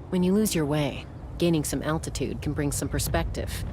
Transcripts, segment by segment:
When you lose your way, gaining some altitude can bring some perspective.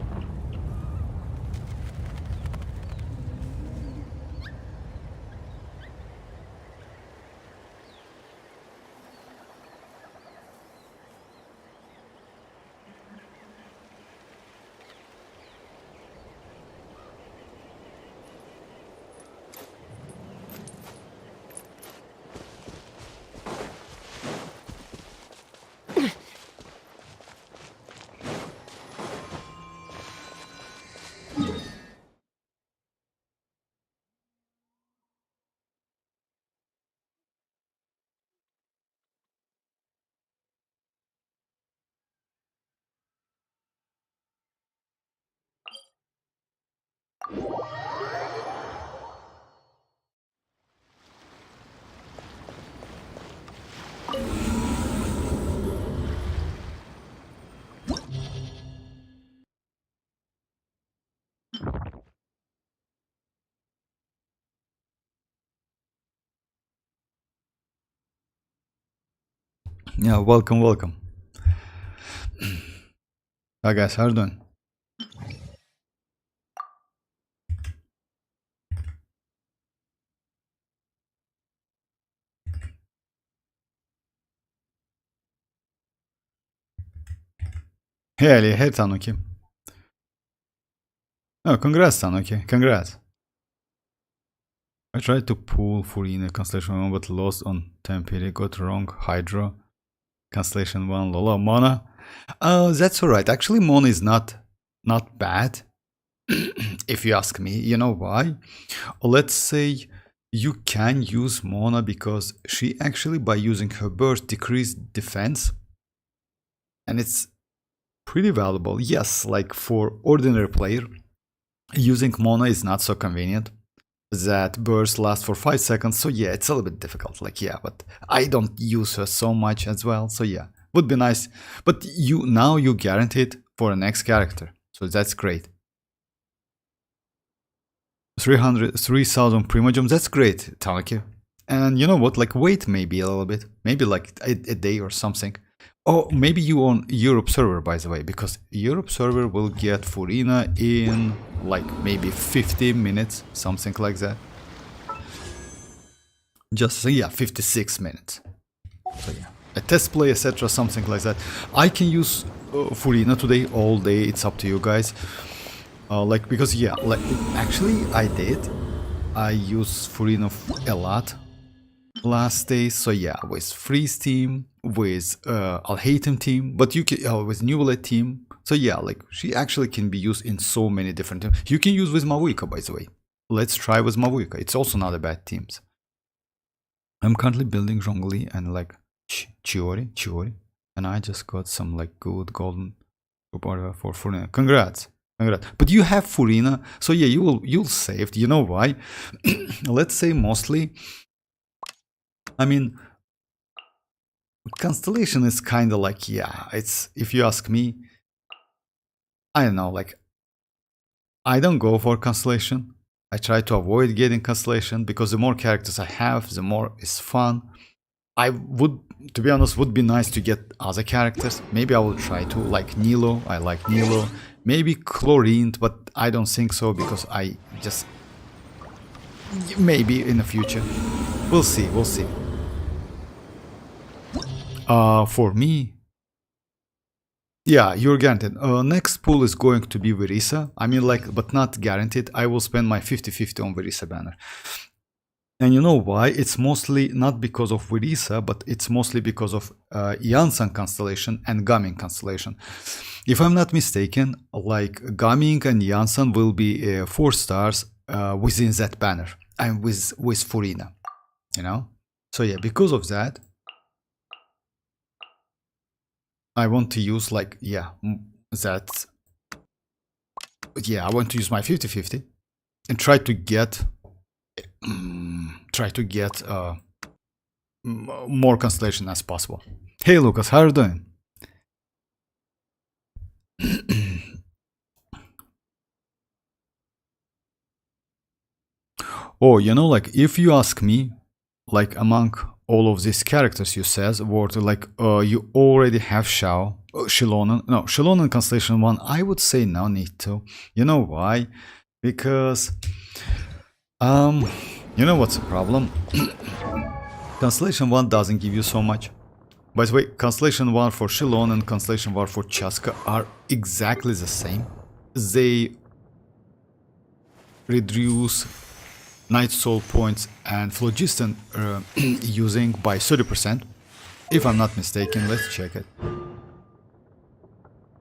Yeah, welcome, welcome. Hi guys, how are you doing? Hey Ali, hey Tanuki. Oh, congrats Tanuki, congrats. I tried to pull Furina Constellation 1 but lost on Tempere, got wrong, Hydra, Constellation 1, Lola, Mona. Oh, that's alright. Actually, Mona is not bad, if you ask me. You know why? Let's say you can use Mona because she actually, by using her burst, decreased defense. And it's pretty valuable. Yes, like for ordinary player, using Mona is not so convenient. That burst lasts for 5 seconds, so yeah, it's a little bit difficult. Like, yeah, but I don't use her so much as well, so yeah, would be nice. But now you guaranteed for the next character, so that's great. 3,000 Primogem, that's great, Tanaki. And you know what, like wait maybe a little bit, maybe like a day or something. Oh, maybe you on Europe server, by the way, because Europe server will get Furina in like maybe 50 minutes, something like that. Just yeah, 56 minutes. So yeah, a test play, etc., something like that. I can use Furina today all day. It's up to you guys. Like because yeah, like actually I did. I use Furina a lot last day. So yeah, with Freeze team, with Alhatem team, but you can with Neuvillette team. So yeah, like she actually can be used in so many different teams. You can use with mavuika, by the way. Let's try with mavuika. It's also not a bad teams. I'm currently building Zhongli and like Chiori, and I just got some like good golden for Furina. Congrats. But you have Furina, so yeah, you'll save. You know why? Let's say mostly. I mean, Constellation is kind of like, yeah, it's, if you ask me, I don't know, like, I don't go for Constellation. I try to avoid getting Constellation because the more characters I have, the more it's fun. I would, to be honest, would be nice to get other characters. Maybe I will try to, like Nilo, I like Nilo. Maybe Chlorine, but I don't think so because I just, maybe in the future. We'll see, we'll see. For me, yeah, you're guaranteed. Next pool is going to be Verisa. I mean, like, but not guaranteed. I will spend my 50-50 on Verisa banner. And you know why? It's mostly not because of Verisa, but it's mostly because of Yansan constellation and Gaming constellation. If I'm not mistaken, like Gaming and Yansan will be 4 stars within that banner and with Furina, you know? So yeah, because of that, I want to use like, yeah, that, yeah, I want to use my 50-50 and try to get more constellation as possible. Hey Lucas, how are you doing? Oh, you know, like if you ask me, like among all of these characters you says were like you already have Xilonen. No, Xilonen Constellation 1, I would say no need to. You know why? Because you know what's the problem? Constellation 1 doesn't give you so much. By the way, Constellation 1 for Xilonen and Constellation 1 for Chasca are exactly the same. They reduce Night Soul points and phlogiston using by 30%. If I'm not mistaken, let's check it.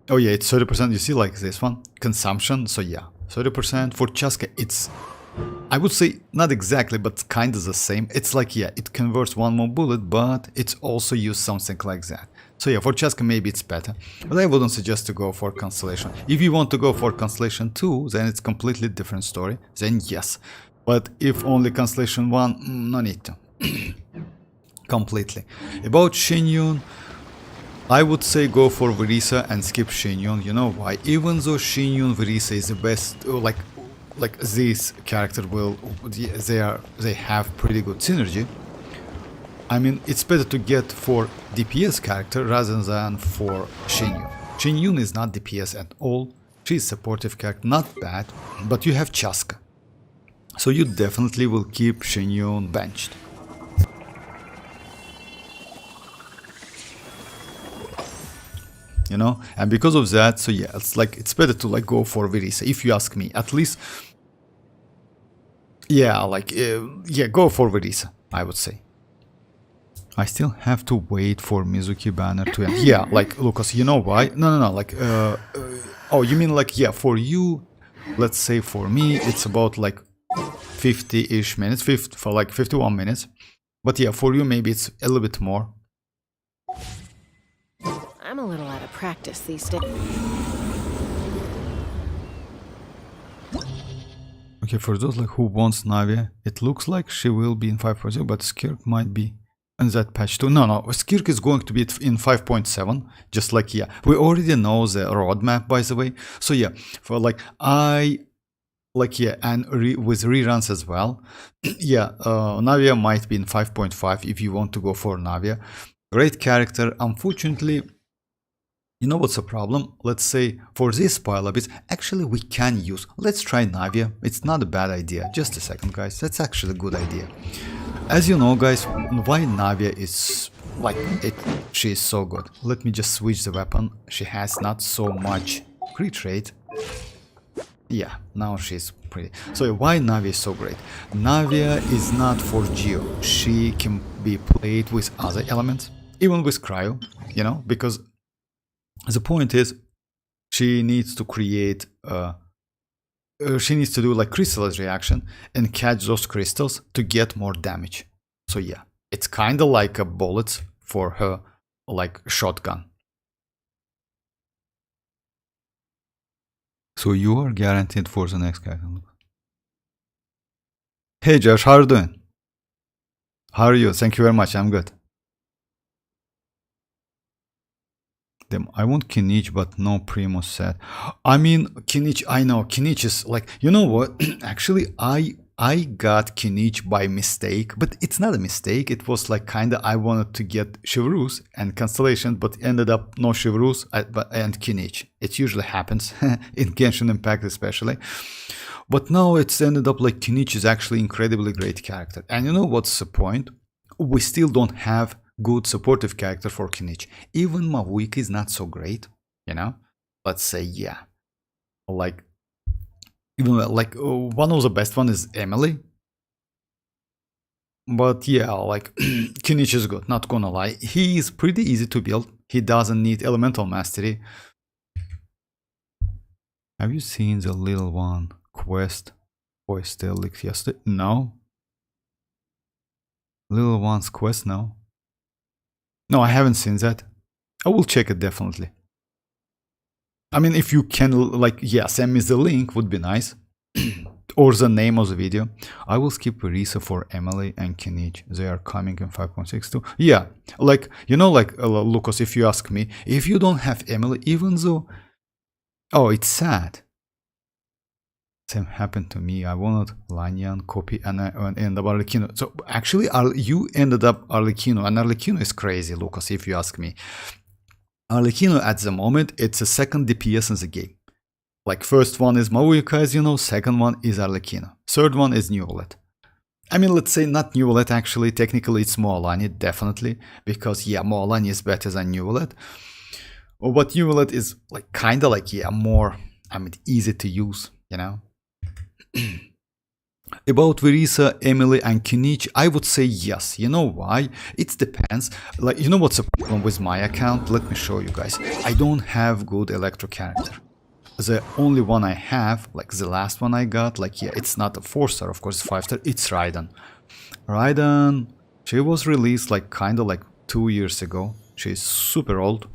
Oh yeah, it's 30%, you see, like this one. Consumption, so yeah, 30%. For Chasca, it's, I would say, not exactly, but kind of the same. It's like, yeah, it converts one more bullet, but it's also used something like that. So yeah, for Chasca maybe it's better, but I wouldn't suggest to go for Constellation. If you want to go for Constellation 2, then it's completely different story, then yes. But if only Constellation 1, no need to. Completely. About Xianyun, I would say go for Verisa and skip Xianyun. You know why? Even though Xianyun Verisa is the best, like this character will, they have pretty good synergy. I mean, it's better to get for DPS character rather than for Xianyun. Xianyun is not DPS at all. She's supportive character, not bad, but you have Chasca. So you definitely will keep Xianyun benched. You know, and because of that, so yeah, it's like, it's better to like go for Verisa, if you ask me, at least. Yeah, like, yeah, go for Verisa, I would say. I still have to wait for Mizuki banner to end. Yeah, like, Lucas, you know why? No, like, oh, you mean like, yeah, for you, let's say for me, it's about like 50-ish minutes, for like 51 minutes. But yeah, for you, maybe it's a little bit more. I'm a little out of practice these days. Okay, for those like who wants Navia, it looks like she will be in 5.0, but Skirk might be in that patch too. No, Skirk is going to be in 5.7, just like, yeah, we already know the roadmap, by the way. So yeah, for like, yeah, and with reruns as well. Yeah, Navia might be in 5.5 if you want to go for Navia. Great character. Unfortunately, you know what's the problem? Let's say for this pile-up, it's actually we can use. Let's try Navia. It's not a bad idea. Just a second, guys. That's actually a good idea. As you know, guys, why Navia is like it? She is so good. Let me just switch the weapon. She has not so much crit rate. Yeah, now she's pretty. So why Navia is so great? Navia is not for Geo. She can be played with other elements, even with Cryo, you know, because the point is she needs to create, she needs to do like crystallized reaction and catch those crystals to get more damage. So yeah, it's kind of like a bullet for her, like shotgun. So you are guaranteed for the next character. Hey Josh, how are you doing? How are you? Thank you very much, I'm good. Damn, I want Kinich, but no Primo set. I mean, Kinich, I know, Kinich is like, you know what? Actually, I got Kinich by mistake, but it's not a mistake. It was like kinda, I wanted to get Chivalrous and Constellation, but ended up no Chivalrous and Kinich. It usually happens, in Genshin Impact especially. But now it's ended up like Kinich is actually incredibly great character. And you know what's the point? We still don't have good supportive character for Kinich. Even Mavuika is not so great, you know? Let's say, yeah. Like, even like one of the best one is Emily. But yeah, like Kinich is good, not gonna lie. He is pretty easy to build. He doesn't need elemental mastery. Have you seen the little one quest for still leaked yesterday? No. Little one's quest, no. No, I haven't seen that. I will check it definitely. I mean, if you can, like, yeah, send me the link, would be nice. Or the name of the video. I will skip Verisa for Emily and Kinich. They are coming in 5.6 too. Yeah, like, you know, like, Lucas, if you ask me, if you don't have Emily, even though... Oh, it's sad. Same happened to me. I wanted Lanyan, copy, and I ended up Arlecchino. So actually, you ended up Arlecchino, and Arlecchino is crazy, Lucas, if you ask me. Arlecchino at the moment, it's the second DPS in the game. Like first one is mavuika, as you know, second one is Arlecchino. Third one is Neuvillette. I mean, let's say not Neuvillette actually, technically it's mualani, definitely. Because yeah, mualani is better than Neuvillette. Oh, but Neuvillette is like kinda like, yeah, more, I mean, easy to use, you know. About Verisa, Emily and Kinich, I would say yes. You know why? It depends. Like, you know what's the problem with my account? Let me show you guys. I don't have good electro character. The only one I have, like the last one I got, like yeah, it's not a 4-star, of course, 5-star, it's Raiden. Raiden, she was released like kinda like 2 years ago. She's super old,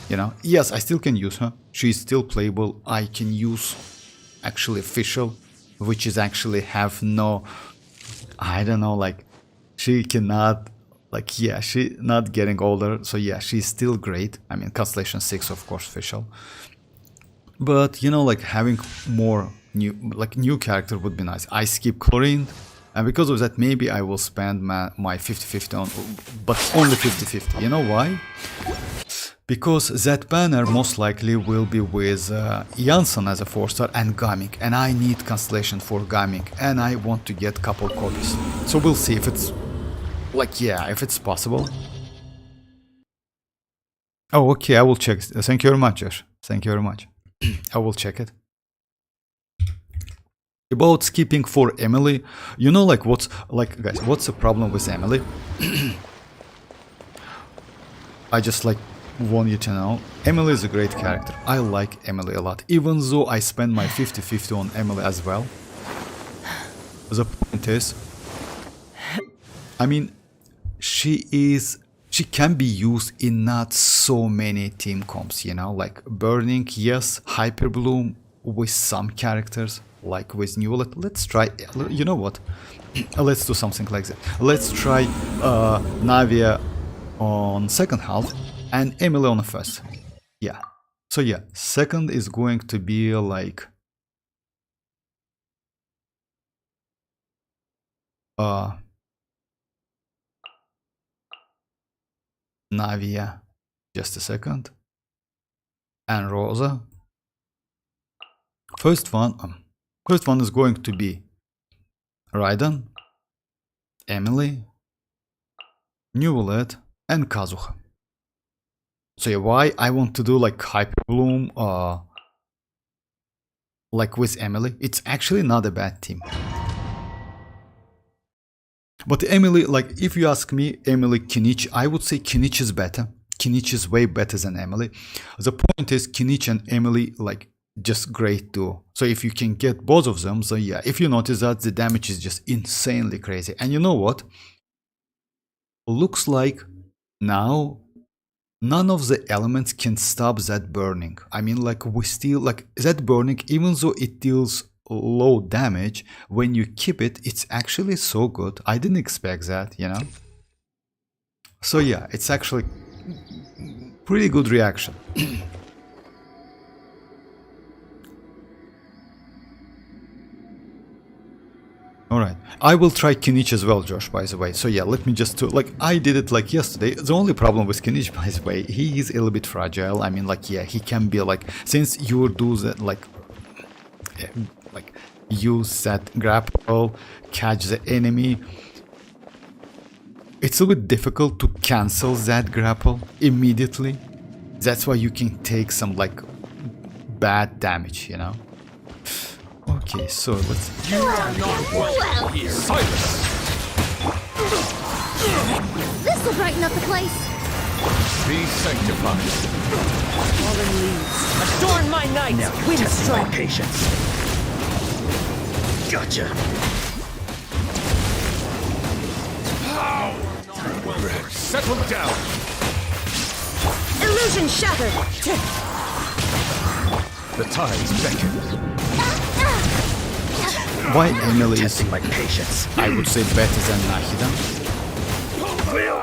you know. Yes, I still can use her. She's still playable. I can use actually official, which is actually have no, I don't know, like she cannot, like yeah, she not getting older, so yeah, she's still great. I mean, Constellation 6, of course, official. But you know, like having more new character would be nice. I skip Chlorine, and because of that, maybe I will spend my 50-50 on, but only 50-50. You know why? Because that banner most likely will be with Janssen as a 4-star and Gaming, and I need Constellation for Gaming, and I want to get couple copies. So we'll see if it's, like, yeah, if it's possible. Oh, okay, I will check. Thank you very much, Josh. Thank you very much. I will check it. About skipping for Emily, you know, like what's, like, guys, what's the problem with Emily? I just like want you to know, Emily is a great character. I like Emily a lot, even though I spend my 50-50 on Emily as well. The point is, I mean, she can be used in not so many team comps, you know, like Burning, yes, Hyper Bloom with some characters, like with Neuvillette. Let's try, you know what, let's do something like that. Let's try Navia on second half and Emily on the first. Yeah. So yeah, second is going to be like Navia, just a second, and Rosa. First one is going to be Raiden, Emily, Neuvillette, and Kazuha. So yeah, why I want to do like Hyper Bloom, like with Emily? It's actually not a bad team. But Emily, like if you ask me, Emily, Kinich, I would say Kinich is better. Kinich is way better than Emily. The point is Kinich and Emily, like, just great duo. So if you can get both of them, so yeah, if you notice that the damage is just insanely crazy. And you know what? Looks like now none of the elements can stop that burning. I mean, like, we still, like, that burning, even though it deals low damage, when you keep it, it's actually so good. I didn't expect that, you know? So yeah, it's actually pretty good reaction. Alright, I will try Kinich as well, Josh, by the way. So yeah, let me just do, like, I did it like yesterday. The only problem with Kinich, by the way, he is a little bit fragile. I mean, like, yeah, he can be like, since you do that, like use that grapple, catch the enemy, it's a little bit difficult to cancel that grapple immediately. That's why you can take some, like, bad damage, you know? Okay, so let's... You are not welcome here. Silence! This'll brighten up the place. Be sanctified. Fallen leaves. Adorn my night. Now Wind test my strike. patience. Gotcha. Settle down. Illusion shattered. The tides beckon. Why Emily is, Testing my patience. I would say, better than Nahida? Will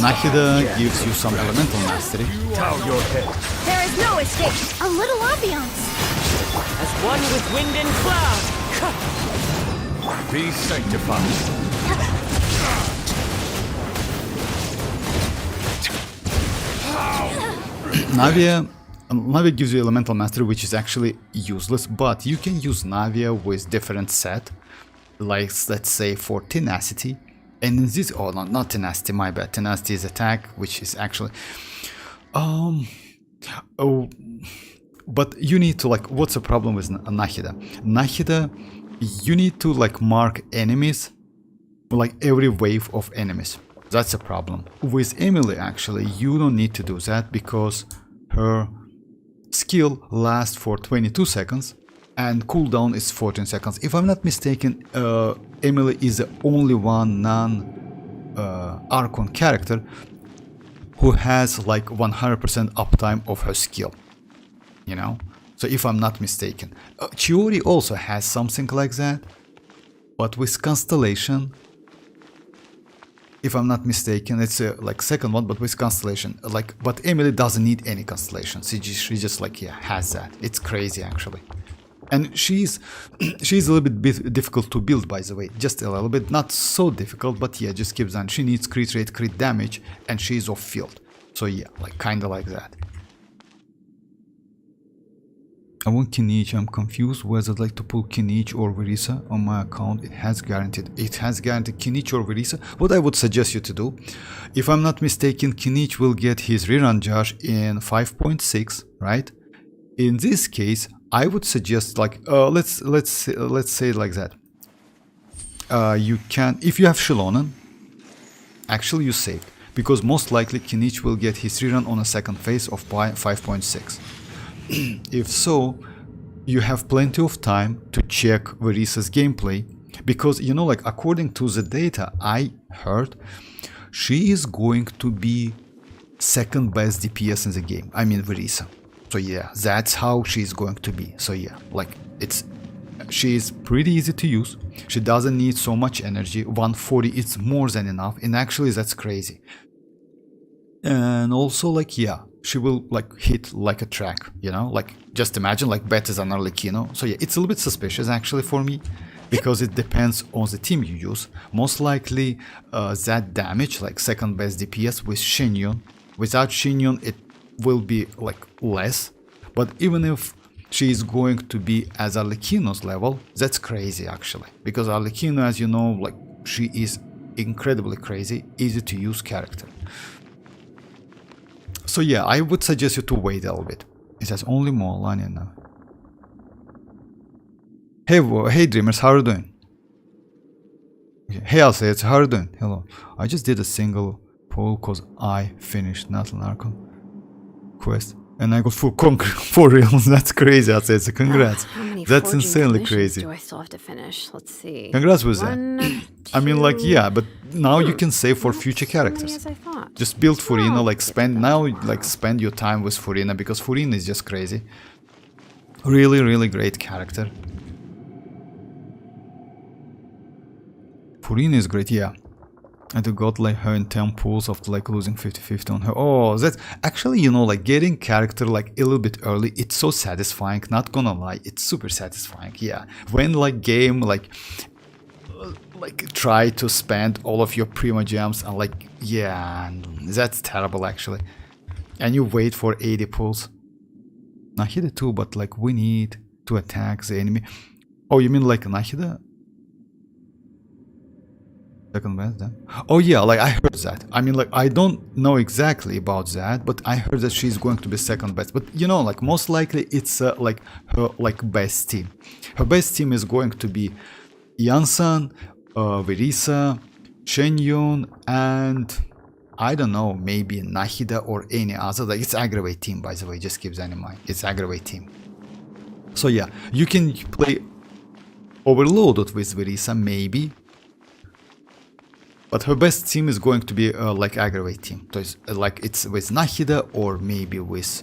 Nahida gives you some elemental mastery. Bow your head. There is no escape. A little ambiance. As one with wind and cloud. Be sanctified. Navia gives you elemental mastery, which is actually useless, but you can use Navia with different set, like let's say for tenacity, and in this, oh no, not tenacity, my bad, tenacity is attack, which is actually, but you need to like, what's the problem with Nahida? Nahida, you need to like mark enemies, like every wave of enemies. That's a problem. With Emily, actually, you don't need to do that because her skill lasts for 22 seconds and cooldown is 14 seconds. If I'm not mistaken, Emily is the only one non-Archon character who has like 100% uptime of her skill, you know? So if I'm not mistaken. Chiori also has something like that, but with Constellation, if I'm not mistaken, it's like second one, but with Constellation, like, but Emily doesn't need any Constellation. She just like, yeah, has that. It's crazy actually. And she's a little bit difficult to build, by the way, just a little bit, not so difficult, but yeah, just keeps on. She needs crit rate, crit damage, and she's off field. So yeah, like kind of like that. I want Kinich. I'm confused whether I'd like to pull Kinich or Verisa on my account. It has guaranteed Kinich or Verisa. What I would suggest you to do, if I'm not mistaken, Kinich will get his rerun charge in 5.6, right? In this case, I would suggest like let's say it like that. You can, if you have Xilonen, actually you saved, because most likely Kinich will get his rerun on a second phase of 5.6. If so, you have plenty of time to check Verisa's gameplay, because you know, like according to the data I heard, she is going to be second best DPS in the game. I mean Verisa. So yeah, that's how she's going to be. So yeah, like she is pretty easy to use. She doesn't need so much energy. 140 is more than enough, and actually that's crazy. And also like yeah, she will like hit like a track, you know, like just imagine like better than arlecchino. So yeah, it's a little bit suspicious actually for me, because it depends on the team you use. Most likely that damage, like second best DPS with Xianyun. Without Xianyun it will be like less, but even if she is going to be as arlecchino's level, that's crazy actually, because arlecchino, as you know, like she is incredibly crazy, easy to use character. So yeah, I would suggest you to wait a little bit. It says only mualani now. Hey dreamers, how are you doing? Okay. Hey Alsays, how are you doing? Hello. I just did a single poll because I finished Natlan Archon quest and I got full conquer for real. That's crazy, Alsays. Congrats. That's insanely crazy. Do I still have to finish? Let's see. Congrats with that. I mean, like, yeah, but now you can save for future characters. Just build Furina, like spend your time with Furina, because Furina is just crazy. Really, really great character. Furina is great, yeah. And I got like her in 10 pulls after like losing 50-50 on her. Oh, that's actually, you know, like getting character like a little bit early, it's so satisfying, not gonna lie, it's super satisfying, yeah. When like game like try to spend all of your Primogems and like, yeah, that's terrible actually. And you wait for 80 pulls. Nahida too, but like we need to attack the enemy. Oh, you mean like Nahida? Second best then? Oh yeah, like I heard that. I mean, like I don't know exactly about that, but I heard that she's going to be second best. But you know, like most likely it's like her like best team. Her best team is going to be Yansan, Verisa, Xianyun, and I don't know, maybe Nahida or any other. Like it's aggravate team, by the way. Just keep that in mind. It's aggravate team. So yeah, you can play overloaded with Verisa maybe. But her best team is going to be like aggravate team. So it's like it's with Nahida or maybe with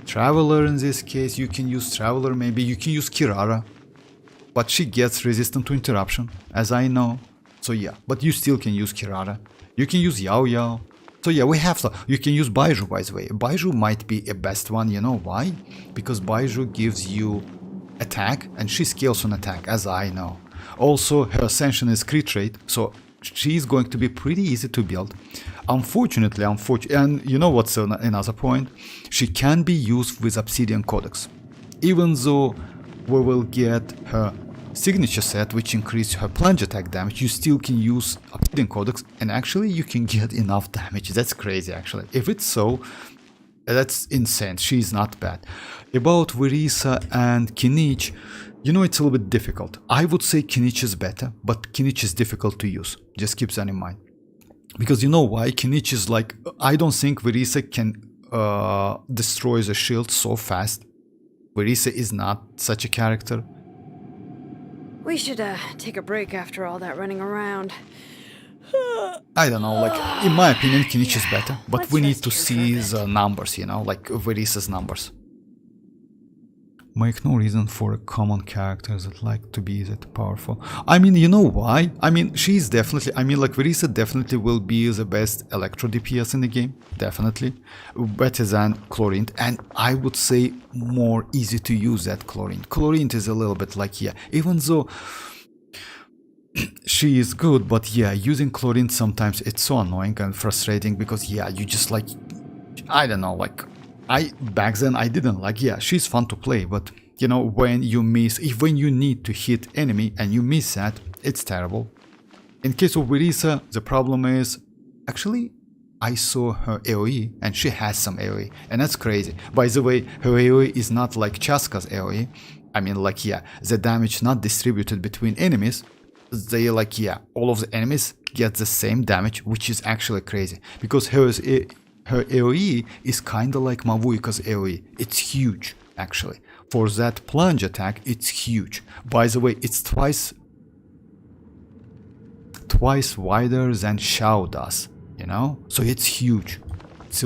Traveler in this case. You can use Traveler, maybe you can use Kirara. But she gets resistant to interruption, as I know. So yeah, but you still can use Kirara. You can use Yao Yao. So yeah, we have to. You can use Baiju, by the way. Baiju might be a best one, you know why? Because Baiju gives you attack, and she scales on attack, as I know. Also, her ascension is crit rate, so she's going to be pretty easy to build. Unfortunately, and you know what's another point? She can be used with Obsidian Codex. Even though we will get her signature set, which increases her plunge attack damage, you still can use Obsidian Codex, and actually you can get enough damage. That's crazy, actually. If it's so, that's insane. She's not bad. About Verisa and Kinich, you know, it's a little bit difficult. I would say Kinich is better, but Kinich is difficult to use. Just keep that in mind. Because you know why? Kinich is like, I don't think Verisa can destroy the shield so fast. Verisa is not such a character. We should take a break after all that running around. I don't know, like, in my opinion, Kinich is better, but Let's we need rest to here for a see bit. the numbers, you know, like Verisa's numbers. Make no reason for a common character that like to be that powerful. I mean, you know why? I mean, she's definitely, I mean, like, Verisa definitely will be the best Electro DPS in the game, definitely. Better than Chlorine, and I would say more easy to use that Chlorine. Chlorine is a little bit like, yeah, even though she is good, but yeah, using Chlorine sometimes it's so annoying and frustrating because, yeah, you just like, I don't know, like, back then I didn't like, yeah, she's fun to play, but you know, when you miss, when you need to hit enemy and you miss that, it's terrible. In case of Verisa, the problem is, actually, I saw her AoE and she has some AoE, and that's crazy. By the way, her AoE is not like Chasca's AoE. I mean, like, yeah, the damage not distributed between enemies. They like, yeah, all of the enemies get the same damage, which is actually crazy because her AoE is kinda like Mavuika's AoE. It's huge, actually. For that plunge attack, it's huge. By the way, it's twice wider than Xiao does, you know? So it's huge. It's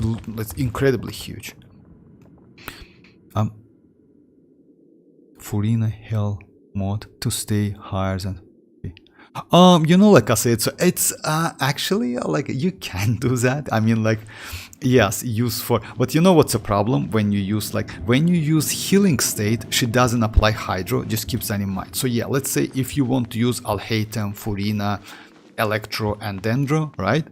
incredibly huge. Furina Hell mod to stay higher than... you know, like I said, so it's actually like you can do that. I mean, like, yes, use for, but you know what's the problem when you use, like, when you use healing state, she doesn't apply hydro. Just keep that in mind. So yeah, let's say if you want to use Alhaitham, Furina, Electro, and Dendro, right?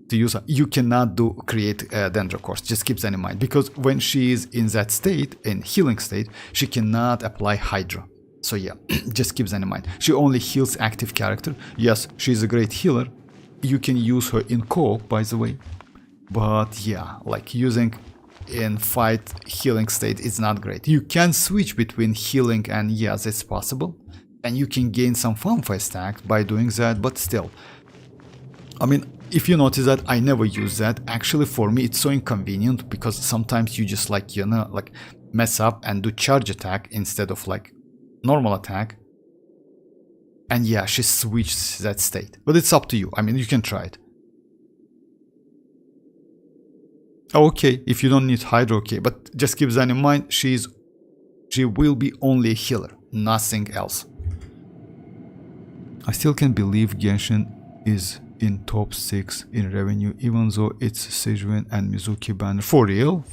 To use, you cannot create a Dendro course. Just keep that in mind because when she is in that state, in healing state, she cannot apply hydro. So yeah, just keep that in mind. She only heals active character. Yes, she's a great healer. You can use her in co-op, by the way. But yeah, like using in fight healing state is not great. You can switch between healing and yes, it's possible. And you can gain some farmfight stack by doing that, but still. I mean, if you notice that, I never use that. Actually, for me, it's so inconvenient because sometimes you just like, you know, like mess up and do charge attack instead of like normal attack, and yeah, she switched that state, but it's up to you. I mean, you can try it. Okay, if you don't need hydro, okay, but just keep that in mind. She will be only a healer, nothing else. I still can't believe Genshin is in top 6 in revenue, even though it's Sejuani and Mizuki banner. For real?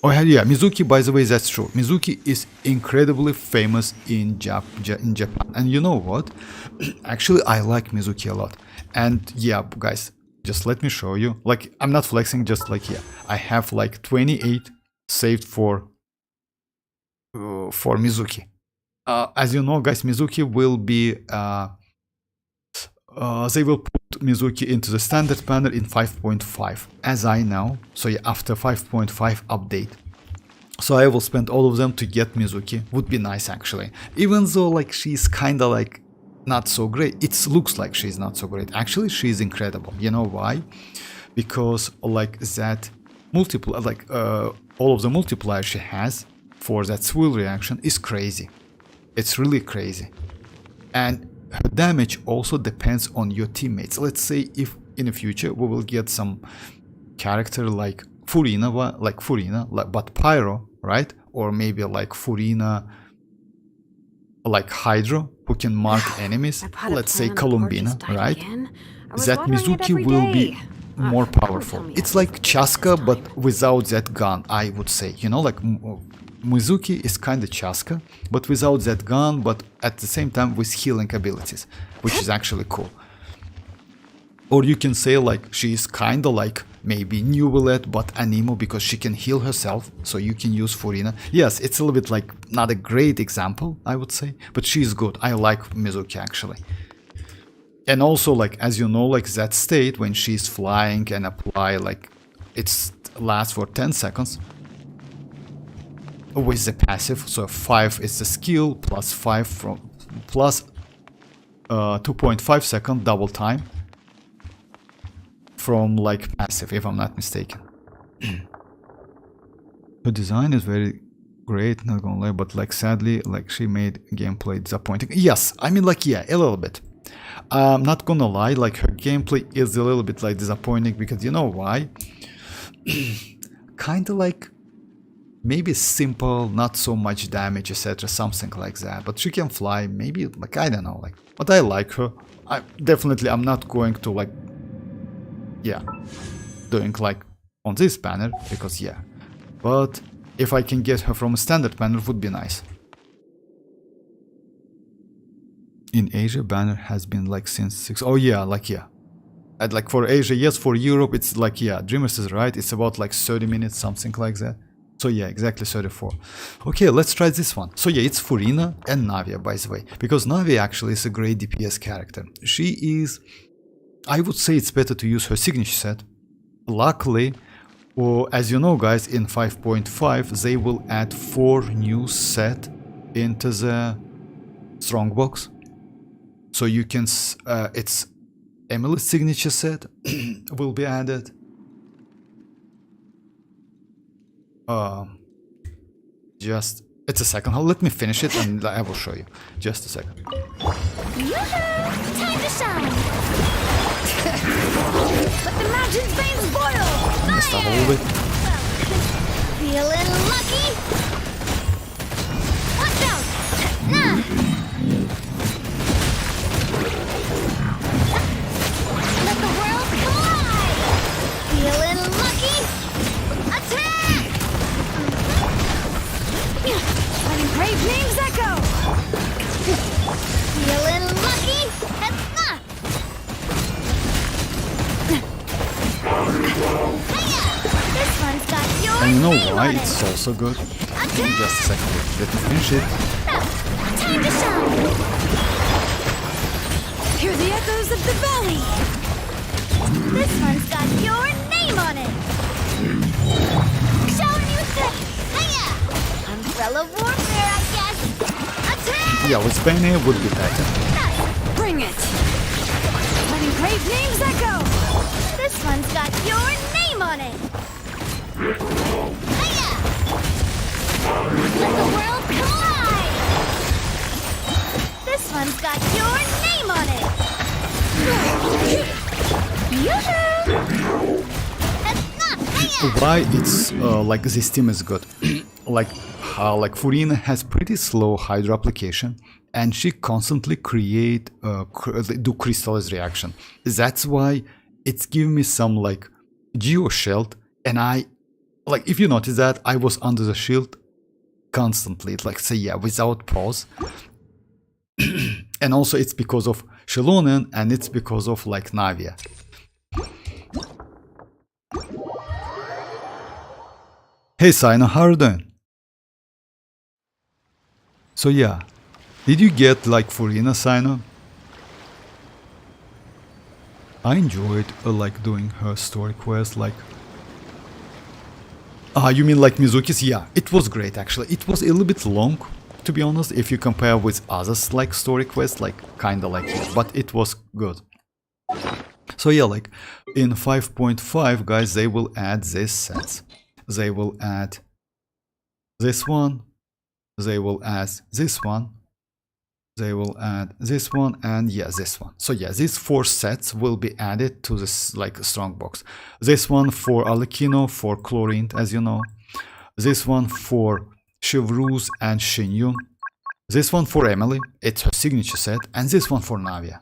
Oh yeah, Mizuki, by the way, that's true. Mizuki is incredibly famous in Japan. And you know what? Actually, I like Mizuki a lot. And yeah, guys, just let me show you. Like, I'm not flexing, just like, yeah. I have like 28 saved for Mizuki. As you know, guys, Mizuki will be... they will put Mizuki into the standard banner in 5.5, as I know. So yeah, after 5.5 update. So I will spend all of them to get Mizuki. Would be nice, actually. Even though like she's kinda like not so great. It looks like she's not so great. Actually, she's incredible. You know why? Because like that multiple, like all of the multiplier she has for that swirl reaction is crazy. It's really crazy. And her damage also depends on your teammates. Let's say if in the future we will get some character like Furina, but Pyro, right? Or maybe like Furina, like Hydro, who can mark enemies. Let's say Columbina, right? That Mizuki will be more powerful. It's like Chasca, but without that gun, I would say. You know, like Mizuki is kinda chasca, but without that gun, but at the same time with healing abilities, which is actually cool. Or you can say like she's kinda like maybe Neuvillette but Anemo because she can heal herself, so you can use Furina. Yes, it's a little bit like not a great example, I would say, but she's good. I like Mizuki actually. And also like as you know, like that state when she's flying and apply like it lasts for 10 seconds with the passive, so 5 is the skill plus 5 from plus 2.5 second double time from like passive, if I'm not mistaken. The design is very great, not gonna lie, but like sadly like she made gameplay disappointing. Yes, I mean like yeah, a little bit. Not gonna lie, like her gameplay is a little bit like disappointing because you know why? Kinda like maybe simple, not so much damage, etc., something like that. But she can fly, maybe like I don't know, like. But I like her. I'm not going to like, yeah, doing like on this banner because yeah. But if I can get her from a standard banner, would be nice. In Asia, banner has been like since 6. Oh yeah, like yeah. And like for Asia, yes. For Europe, it's like yeah. Dreamers is right. It's about like 30 minutes, something like that. So yeah, exactly 34. Okay, let's try this one. So yeah, it's Furina and Navia, by the way, because Navia actually is a great DPS character. She is, I would say it's better to use her signature set. Luckily, or as you know guys, in 5.5 they will add 4 new set into the strongbox. So you can, it's Emily's signature set will be added. Just it's a second. Let me finish it and I will show you. Just a second. Yoo-hoo! Time to shine! Let the mountain's veins boil! Stop a little bit. Feeling lucky? Watch out! Nah! Let the world collide! Feeling lucky? Attack! Letting brave names echo! Feeling lucky? Nah! Hiya! This one's got your And you know name why on it's it. also good? Attack! Just a second. Let me finish it. Time to shine! Hear the echoes of the valley! This one's got your name on it! Showing you things! Hiya! Umbrella warfare, I guess! Attack! Yeah, with Penny would be better. Bring it! Letting brave names echo! This one's got your name on it! Hiya! Let the world collide! This one's got your name on it! Yoo-hoo! Why it's like this team is good? like Furina has pretty slow hydro application, and she constantly create do crystallize reaction. That's why it's giving me some like geo shield, and I like if you notice that I was under the shield constantly, like say yeah, without pause. And also it's because of Xilonen and it's because of like Navia. Hey Sino, how are you doing? So yeah, did you get like Furina, Sino? I enjoyed like doing her story quest, like... you mean like Mizuki's? Yeah, it was great actually. It was a little bit long, to be honest, if you compare with others like story quests, like kinda like it, but it was good. So yeah, like in 5.5 guys, they will add these sets. They will add this one, they will add this one, they will add this one, and yeah, this one. So yeah, these 4 sets will be added to this like strong box. This one for arlecchino, for chlorine, as you know. This one for Chevreuse and Xianyun. This one for Emily, it's her signature set, and this one for Navia.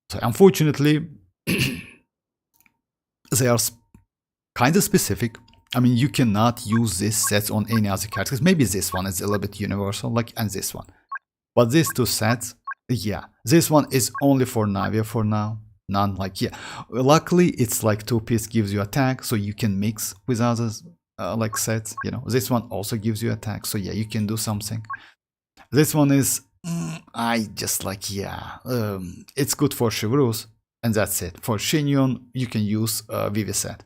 So unfortunately, they are kind of specific. I mean, you cannot use this sets on any other characters. Maybe this one is a little bit universal, like, and this one. But these two sets, yeah. This one is only for Navia for now. None, like, yeah. Luckily, it's like 2-piece gives you attack, so you can mix with others, like, sets, you know. This one also gives you attack, so yeah, you can do something. This one is, I just like, yeah. It's good for Chivrus, and that's it. For Xianyun, you can use Vivi set.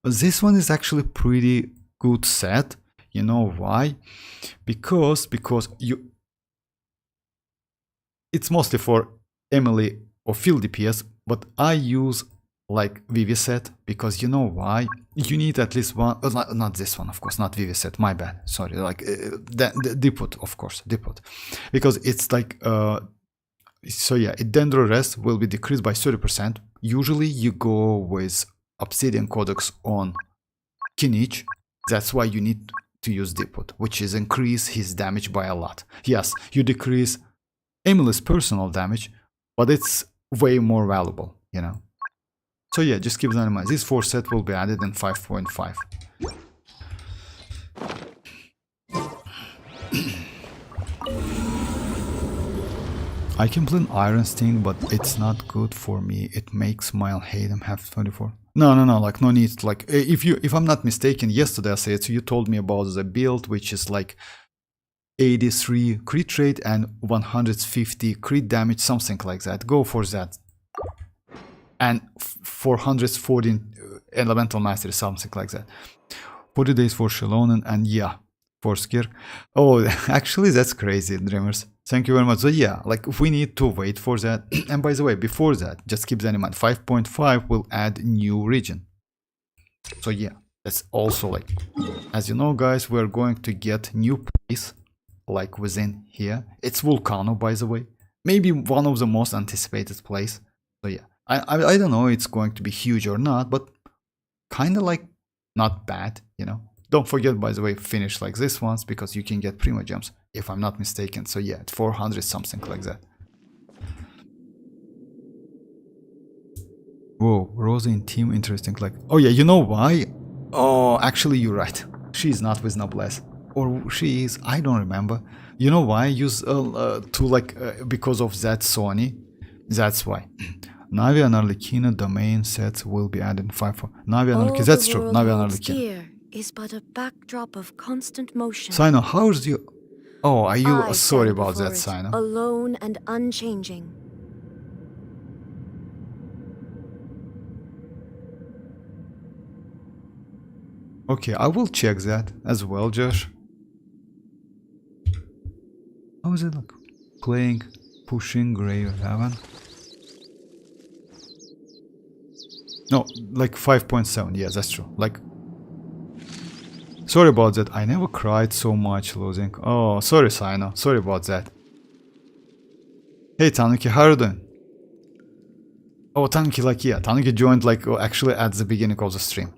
This one is actually pretty good set. You know why? Because you, it's mostly for Emily or field DPS, but I use like Vivi set because you know why? You need at least one, not this one, of course, not Vivi set, my bad, sorry, like the Depot, of course, Depot, because it's like, so yeah, Dendro rest will be decreased by 30%. Usually you go with Obsidian Codex on Kinich, that's why you need to use Depot, which is increase his damage by a lot. Yes, you decrease Emily's personal damage, but it's way more valuable, you know. So yeah, just keep that in mind. This 4 set will be added in 5.5. I can play an Iron Sting, but it's not good for me. It makes Mile Hayden have 24. No, like no need. Like if I'm not mistaken, yesterday I said, so you told me about the build, which is like 83 crit rate and 150 crit damage, something like that. Go for that. And 414 elemental mastery, something like that. 40 days for Xilonen, and yeah, for Skir. Oh, actually, that's crazy, Dreamers. Thank you very much. So yeah, like we need to wait for that. And by the way, before that, just keep that in mind. 5.5 will add new region. So yeah, that's also like, as you know, guys, we're going to get new place like within here. It's Volcano, by the way. Maybe one of the most anticipated place. So yeah. I don't know it's going to be huge or not, but kind of like not bad, you know. Don't forget, by the way, finish like this ones because you can get Primogems, if I'm not mistaken. So yeah, at 400 something like that. Whoa, Rosa in team, interesting. Like, oh yeah, you know why? Oh, actually you're right. She's not with Noblesse, or she is. I don't remember. You know why? Use to like because of that Sony. That's why. Navi and Arlecchino domain sets will be added in 5.4. Navi and Arlecchino, that's true. Navi and Arlecchino is but a backdrop of constant motion. Sino, how's you? Oh, are you sorry about that, Sino? Alone and unchanging. Okay, I will check that as well, Josh. How is it look? Playing, pushing, Grey 11. No, like 5.7, yeah, that's true. Like, sorry about that, I never cried so much losing. Oh, sorry, Sino, sorry about that. Hey, Tanuki, how are you doing? Oh, Tanuki, like, yeah, Tanuki joined, like, actually at the beginning of the stream.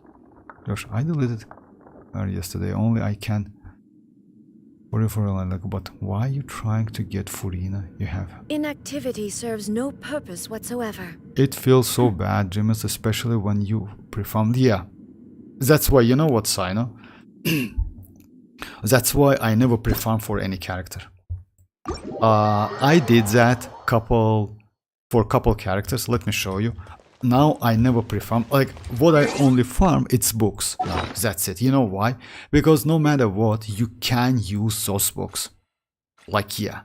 Gosh, I deleted her yesterday, only I can. But why are you trying to get Furina? You have inactivity serves no purpose whatsoever. It feels so bad, Jimis, especially when you perform. Yeah, that's why, you know what, Sino? That's why I never perform for any character. I did that for couple characters. Let me show you. Now I never perform, like what I only farm, it's books. No, that's it. You know why? Because no matter what, you can use those books. Like, yeah,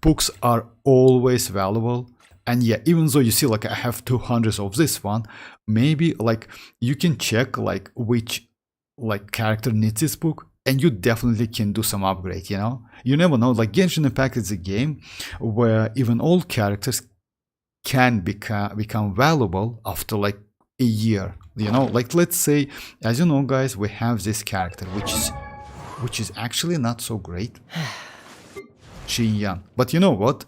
books are always valuable. And yeah, even though you see like I have 200 of this one, maybe like you can check like which like character needs this book, and you definitely can do some upgrade, you know? You never know, like Genshin Impact is a game where even old characters can become valuable after like a year, you know. Like, let's say, as you know, guys, we have this character which is actually not so great, Xianyun, but you know what,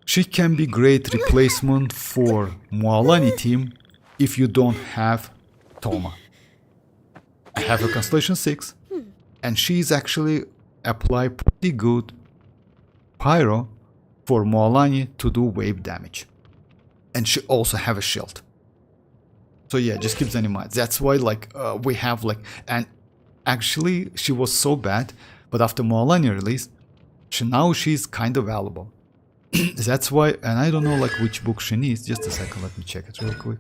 she can be great replacement for Mualani team if you don't have Toma. I have a Constellation 6 and she's actually apply pretty good pyro for Mualani to do wave damage, and she also have a shield. So yeah, just keep that in mind. That's why like we have like, and actually she was so bad, but after Mualani release, now she's kind of valuable. That's why, and I don't know like which book she needs. Just a second, let me check it real quick.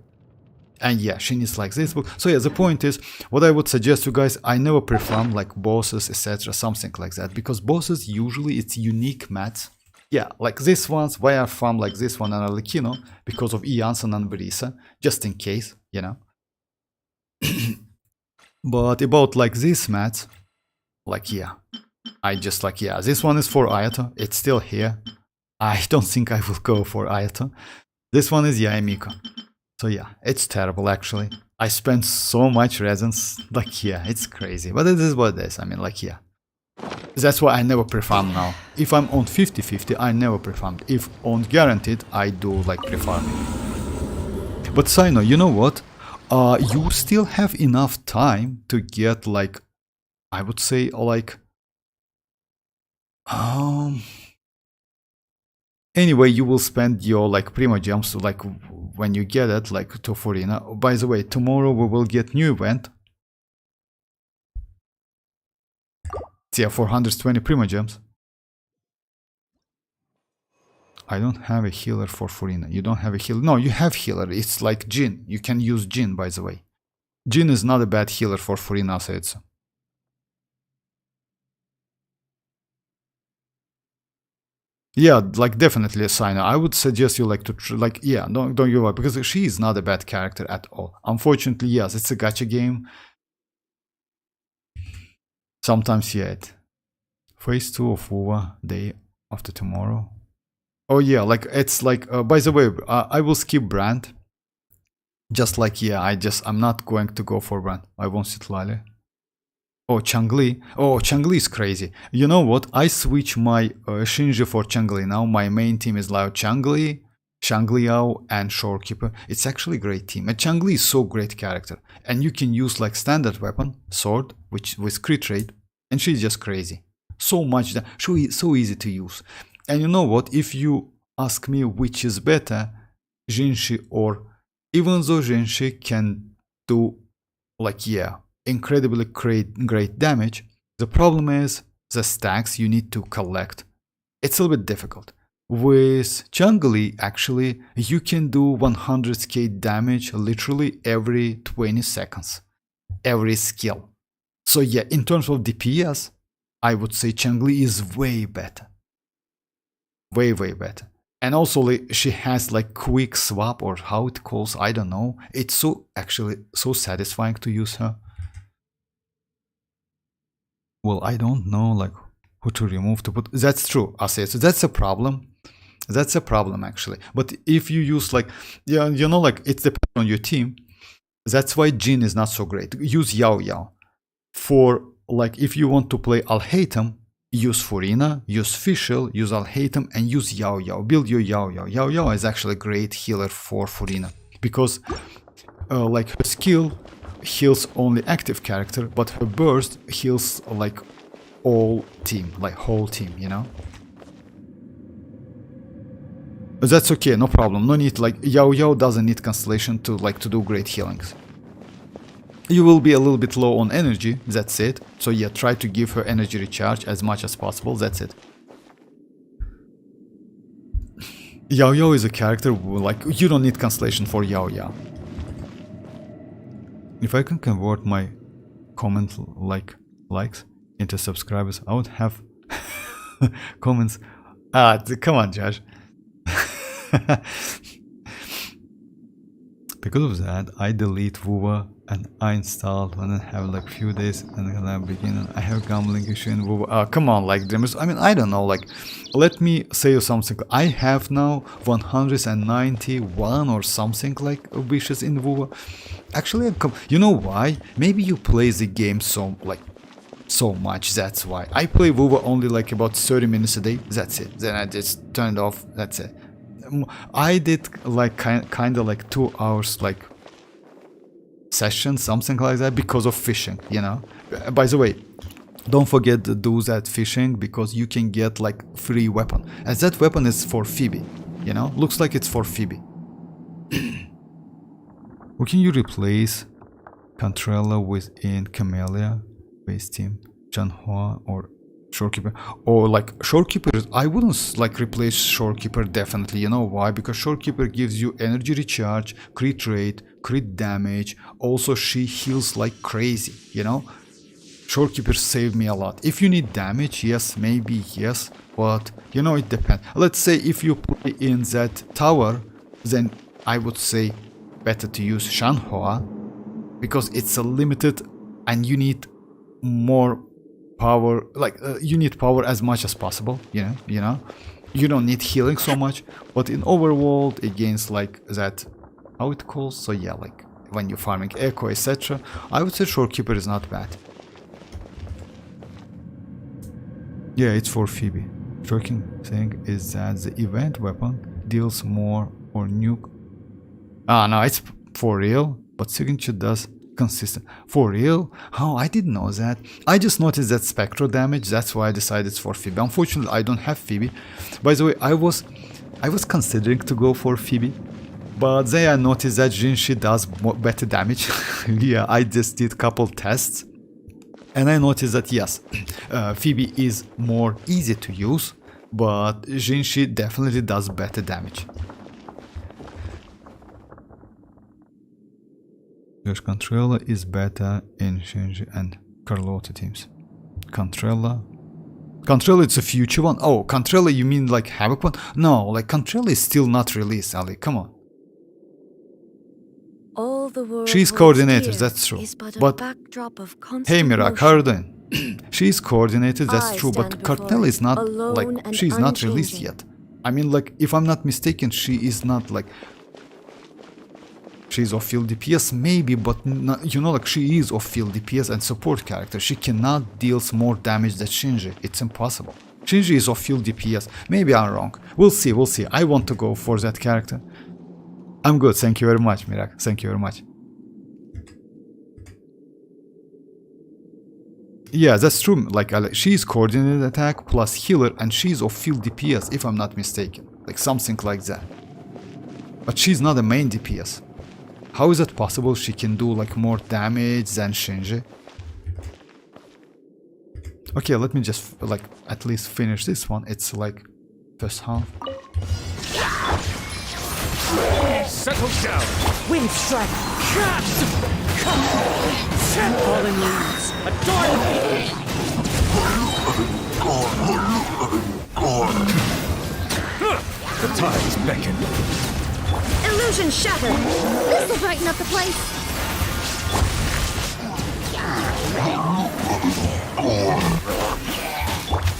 And yeah, she needs like this book. So yeah, the point is, what I would suggest you guys, I never perform like bosses, etc., something like that, because bosses usually it's unique mats. Yeah, like this ones, why I farm like this one and arlecchino, because of Janssen and Verisa, just in case, you know. But about like this mats, like yeah, I just like, yeah, this one is for Aether, it's still here. I don't think I will go for Aether. This one is Yaemiko. So yeah, it's terrible actually. I spent so much resins, like yeah, it's crazy. But it is what it is, I mean like yeah. That's why I never perform now. If I'm on 50-50, I never performed. If on guaranteed, I do like performing. But Sino, you know what? You still have enough time to get like, I would say like, anyway, you will spend your like Primogems like when you get it like to Furina. By the way, tomorrow we will get new event. Yeah, 420 Primogems. I don't have a healer for Furina. You don't have a healer? No, you have healer. It's like Jin. You can use Jin, by the way. Jin is not a bad healer for Furina, so it's... Yeah, like definitely a sign. I would suggest you like to like yeah, don't give up, because she is not a bad character at all. Unfortunately, yes, it's a gacha game. Sometimes yet. Phase 2 of WuWa, day after tomorrow. Oh yeah, like it's like by the way, I will skip brand. Just like yeah, I'm not going to go for brand. I won't citlali. Oh, Changli. Oh, Changli is crazy. You know what? I switch my Shinji for Changli now. My main team is Lao Changli, Shangliao, and Shorekeeper. It's actually a great team. And Changli is so great character. And you can use like standard weapon, sword, which with crit rate. And she's just crazy. So much that so easy to use. And you know what? If you ask me which is better, Jinshi or... Even though Jinshi can do like yeah, incredibly great damage, the problem is the stacks you need to collect. It's a little bit difficult. With Changli, actually, you can do 100k damage literally every 20 seconds. Every skill. So yeah, in terms of DPS, I would say Changli is way better. Way better. And also like, she has like quick swap, or how it calls, I don't know. It's so actually so satisfying to use her. Well, I don't know like who to remove to put. That's true, I say. So that's a problem. That's a problem actually. But if you use like, yeah, you know, like it depends on your team. That's why Jin is not so great. Use Yao Yao. For like if you want to play Alhaitham, use Furina, use Fischl, use Alhaitham, and use Yao Yao. Build your Yao Yao. Yao Yao is actually a great healer for Furina, because like her skill heals only active character, but her burst heals like all team, like whole team, you know. That's okay, no problem. No need like Yao Yao doesn't need Constellation to like to do great healings. You will be a little bit low on energy, that's it. So yeah, try to give her energy recharge as much as possible, that's it. Yao Yao is a character like you don't need Constellation for Yao Yao. If I can convert my comment likes into subscribers, I would have comments. Come on, Josh. Because of that, I delete WuWa and I installed and then have like few days and then I begin. I have gambling issue in WuWa. Come on, like dreamers. I mean, I don't know. Like, let me say you something. I have now 191 or something like wishes in WuWa. Actually, you know why? Maybe you play the game so much. That's why I play WuWa only like about 30 minutes a day. That's it. Then I just turned off. That's it. I did like kind of like 2 hours like session, something like that, because of fishing, you know. By the way, don't forget to do that fishing, because you can get like free weapon, as that weapon is for Phoebe, you know. Looks like it's for Phoebe. Or can you replace Contrella within Camellia, base team, Chanhua, or Shorekeeper? Or like Shorekeeper, I wouldn't like replace Shorekeeper definitely. You know why? Because Shorekeeper gives you energy recharge, crit rate, crit damage. Also, she heals like crazy, you know? Shorekeeper saved me a lot. If you need damage, yes, maybe, yes. But, you know, it depends. Let's say if you play in that tower, then I would say better to use Shanhua. Because it's a limited and you need more power. Like, you need power as much as possible, you know? You don't need healing so much. But in overworld, against like that, how it calls? So yeah, like when you're farming Echo, etc. I would say Shorekeeper is not bad. Yeah, it's for Phoebe. Shocking thing is that the event weapon deals more or nuke. Ah, no, it's for real, but signature does consistent. For real? Oh, I didn't know that. I just noticed that spectral damage, that's why I decided it's for Phoebe. Unfortunately, I don't have Phoebe. By the way, I was considering to go for Phoebe, but then I noticed that Jinshi does better damage. Yeah, I just did couple tests. And I noticed that yes, Phoebe is more easy to use, but Jinshi definitely does better damage. Your Contrella is better in Shinji and Carlotta teams. Contrella, it's a future one. Oh, Contrella, you mean like Havoc one? No, like Contrella is still not released, Ali. Come on. All the world She's coordinated, that's true. But hey Mira, how are you doing? She's coordinated, that's true, but Cartel is not like, she's not released yet. I mean, like, if I'm not mistaken, she is not like, she's off field DPS maybe, but not, you know, like she is off field DPS and support character. She cannot deal more damage than Shinji. It's impossible. Shinji is off field DPS. Maybe I'm wrong. We'll see, we'll see. I want to go for that character. I'm good, thank you very much, Mirak. Thank you very much. Yeah, that's true. Like, she's coordinated attack plus healer, and she's off field DPS, if I'm not mistaken. Like something like that. But she's not a main DPS. How is it possible she can do like more damage than Shinji? Okay, let me just like at least finish this one. It's like first half. Settle down! Wind strike! Fallen leaves! Adorn me! The tides beckon. Illusion shattered! This'll brighten up the place!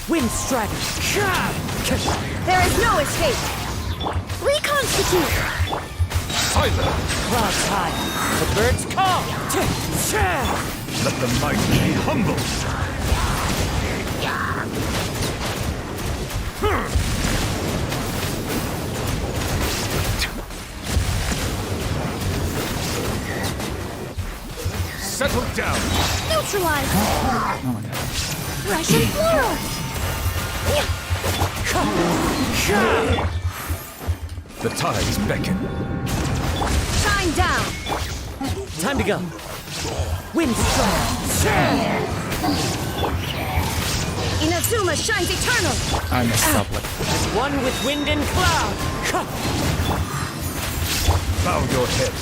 Wind strike! There is no escape! Reconstitute! Silent! Clouds high! The birds call! Let the mighty be humble! Settle down! Neutralize! Oh my god. Russian floral! The tides beckon. Shine down! Time to go! Wind strike! Inazuma shines eternal! I messed up like One with wind and cloud! Bow your head.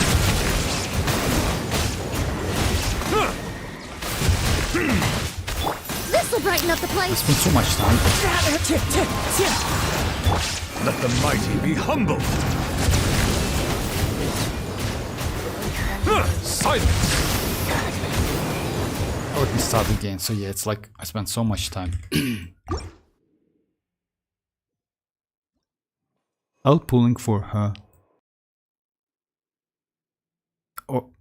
This'll brighten up the place! it's been so much time. Let the mighty be humble. Silence! Let me start again. So yeah, it's like I spent so much time. I'll pulling for her. Oh,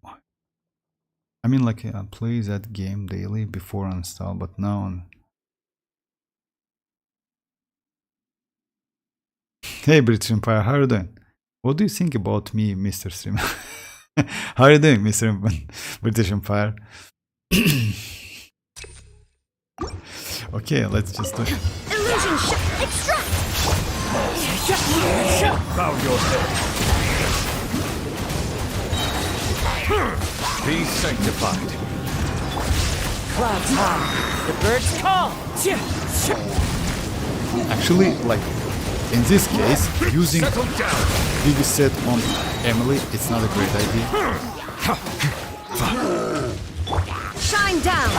I mean, like I play that game daily before install, but now on. Hey British Empire, how are you doing? What do you think about me, Mr. Streamer? How are you doing, Mr. British Empire? Okay, let's just do it. Illusion extract! Bow your head. Be sanctified. Clouds high. The birds call. Actually, like in this case, using Settle down. BB set on Emily, it's not a great idea. Shine down!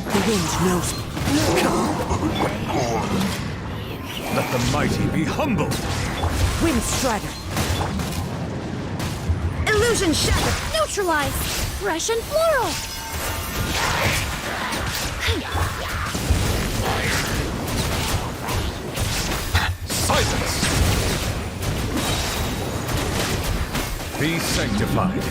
The wind knows me. Let the mighty be humbled. Wind strider. Illusion shattered! Neutralized! Fresh and floral! Silence. Be sanctified.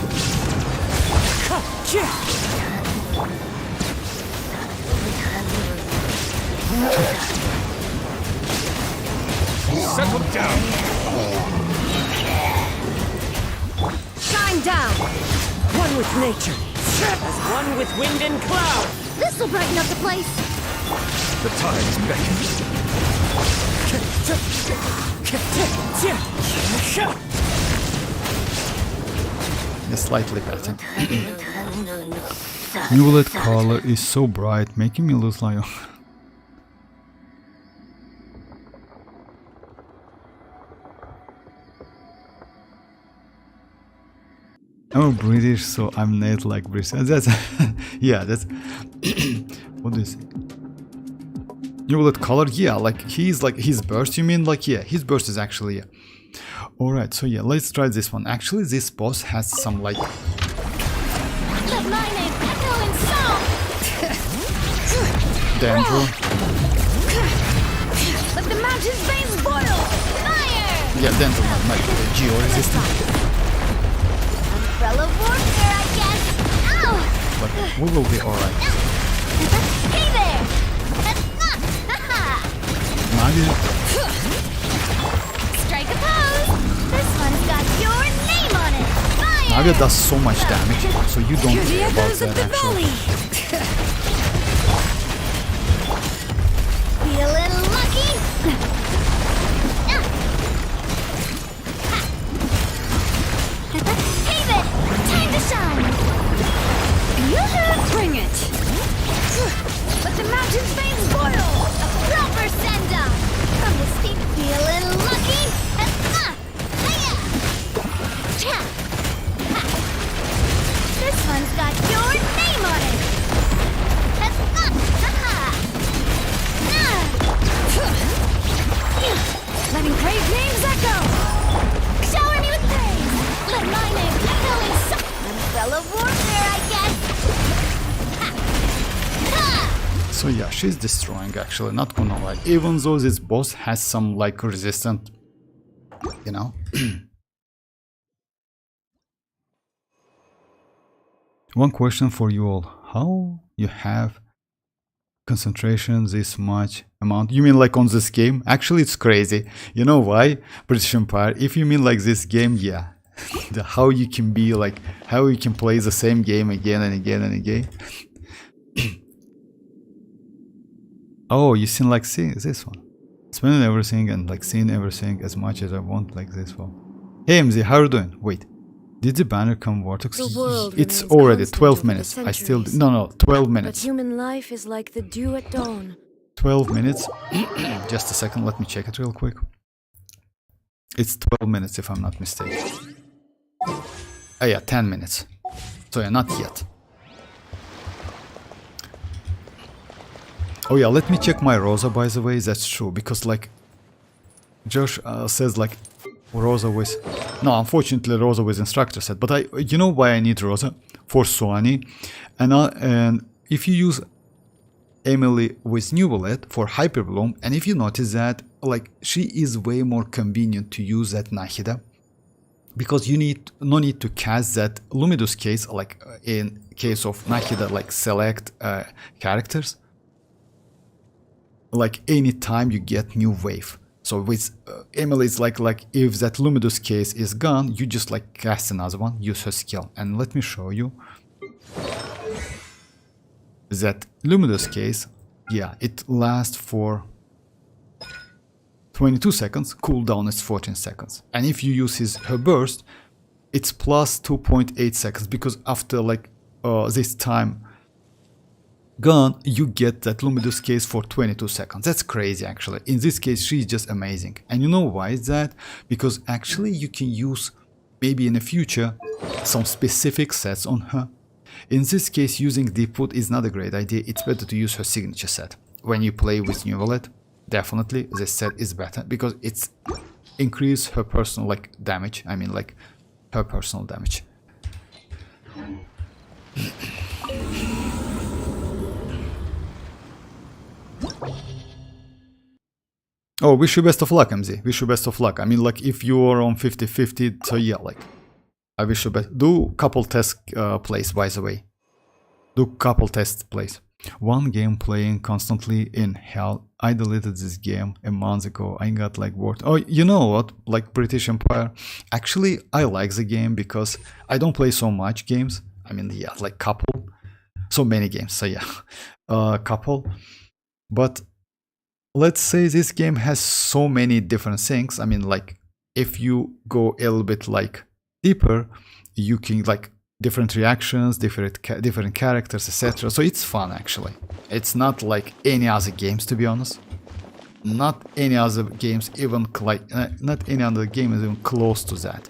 Settle down. Shine down! One with nature. As one with wind and cloud. This'll brighten up the place! The tides beckon. Yeah, slightly better. Neuvillette color is so bright, making me lose like. I'm British, so I'm not like British. That's yeah, that's what is it? Neuvillette color, yeah, like he's like his burst. You mean like yeah, his burst is actually yeah. All right, so yeah, let's try this one. Actually, this boss has some like. Let my name echo in song! Danger. Let the mountain's veins boil! Fire! Yeah, dental, not geo-resistant. Umbrella warfare, I guess! Ow! But we will be alright. Hey there! Haha! Navi, Strike a pose! This one's got your name on it! Fire! Navi does so much damage, so you don't care about that actually. Feeling lucky? Hey there! Time to shine! Yoo-hoo! Bring it! Let the mountain's veins boil! A proper send-up! From the steep, feeling lucky? Hiya! Cha! Ha! This one's got your name on it! Letting praise names echo! Shower me with praise! Let my name echo in Umbrella warfare, I guess! Ha! Ha! So yeah, she's destroying actually, not gonna lie. Even though this boss has some like resistant, you know. One question for you all. How you have concentration this much amount? You mean like on this game? Actually it's crazy. You know why? British Empire. If you mean like this game, yeah. How you can be like, how you can play the same game again and again and again. Oh, you seen like see this one. Spending everything and like seeing everything as much as I want like this one. Hey MZ, how are you doing? Wait. Did the banner come vortex? The world It's remains already constant 12 over the minutes. I still centuries. no 12 But minutes. human life is like the dew at dawn. 12 minutes. Just a second, let me check it real quick. It's 12 minutes if I'm not mistaken. Oh yeah, 10 minutes. So yeah, not yet. Oh yeah, let me check my Rosa by the way, that's true, because like Josh says like Rosa with... No, unfortunately Rosa with instructor set, but you know why I need Rosa? For Suani. And if you use Emily with Neuvillette for Hyper Bloom, and if you notice that, like, she is way more convenient to use at Nahida, because you no need to cast that Lumidus case, like in case of Nahida, like select characters, like anytime you get new wave. So with Emily, it's like if that Lumidus case is gone, you just like cast another one, use her skill. And let me show you that Lumidus case, yeah, it lasts for 22 seconds, cooldown is 14 seconds. And if you use her burst, it's plus 2.8 seconds, because after like this time gone, you get that Luminous case for 22 seconds. That's crazy actually. In this case, she's just amazing. And you know why is that? Because actually you can use, maybe in the future, some specific sets on her. In this case, using Deepwood is not a great idea. It's better to use her signature set. When you play with Neuvillette, definitely this set is better, because it's increase her personal like damage. I mean like her personal damage. Oh, wish you best of luck, MZ. Wish you best of luck. I mean, like, if you are on 50-50, so yeah, like, I wish you best. Do couple test plays, by the way. Do couple test plays. One game playing constantly in hell. I deleted this game a month ago. I got like bored. Oh, you know what? Like British Empire. Actually, I like the game because I don't play so much games. I mean, yeah, like couple. So many games. So yeah, couple. But let's say this game has so many different things. I mean, like if you go a little bit like deeper, you can like different reactions, different characters, etc. So it's fun actually. It's not like any other games, to be honest. Not any other games even like not any other game is even close to that,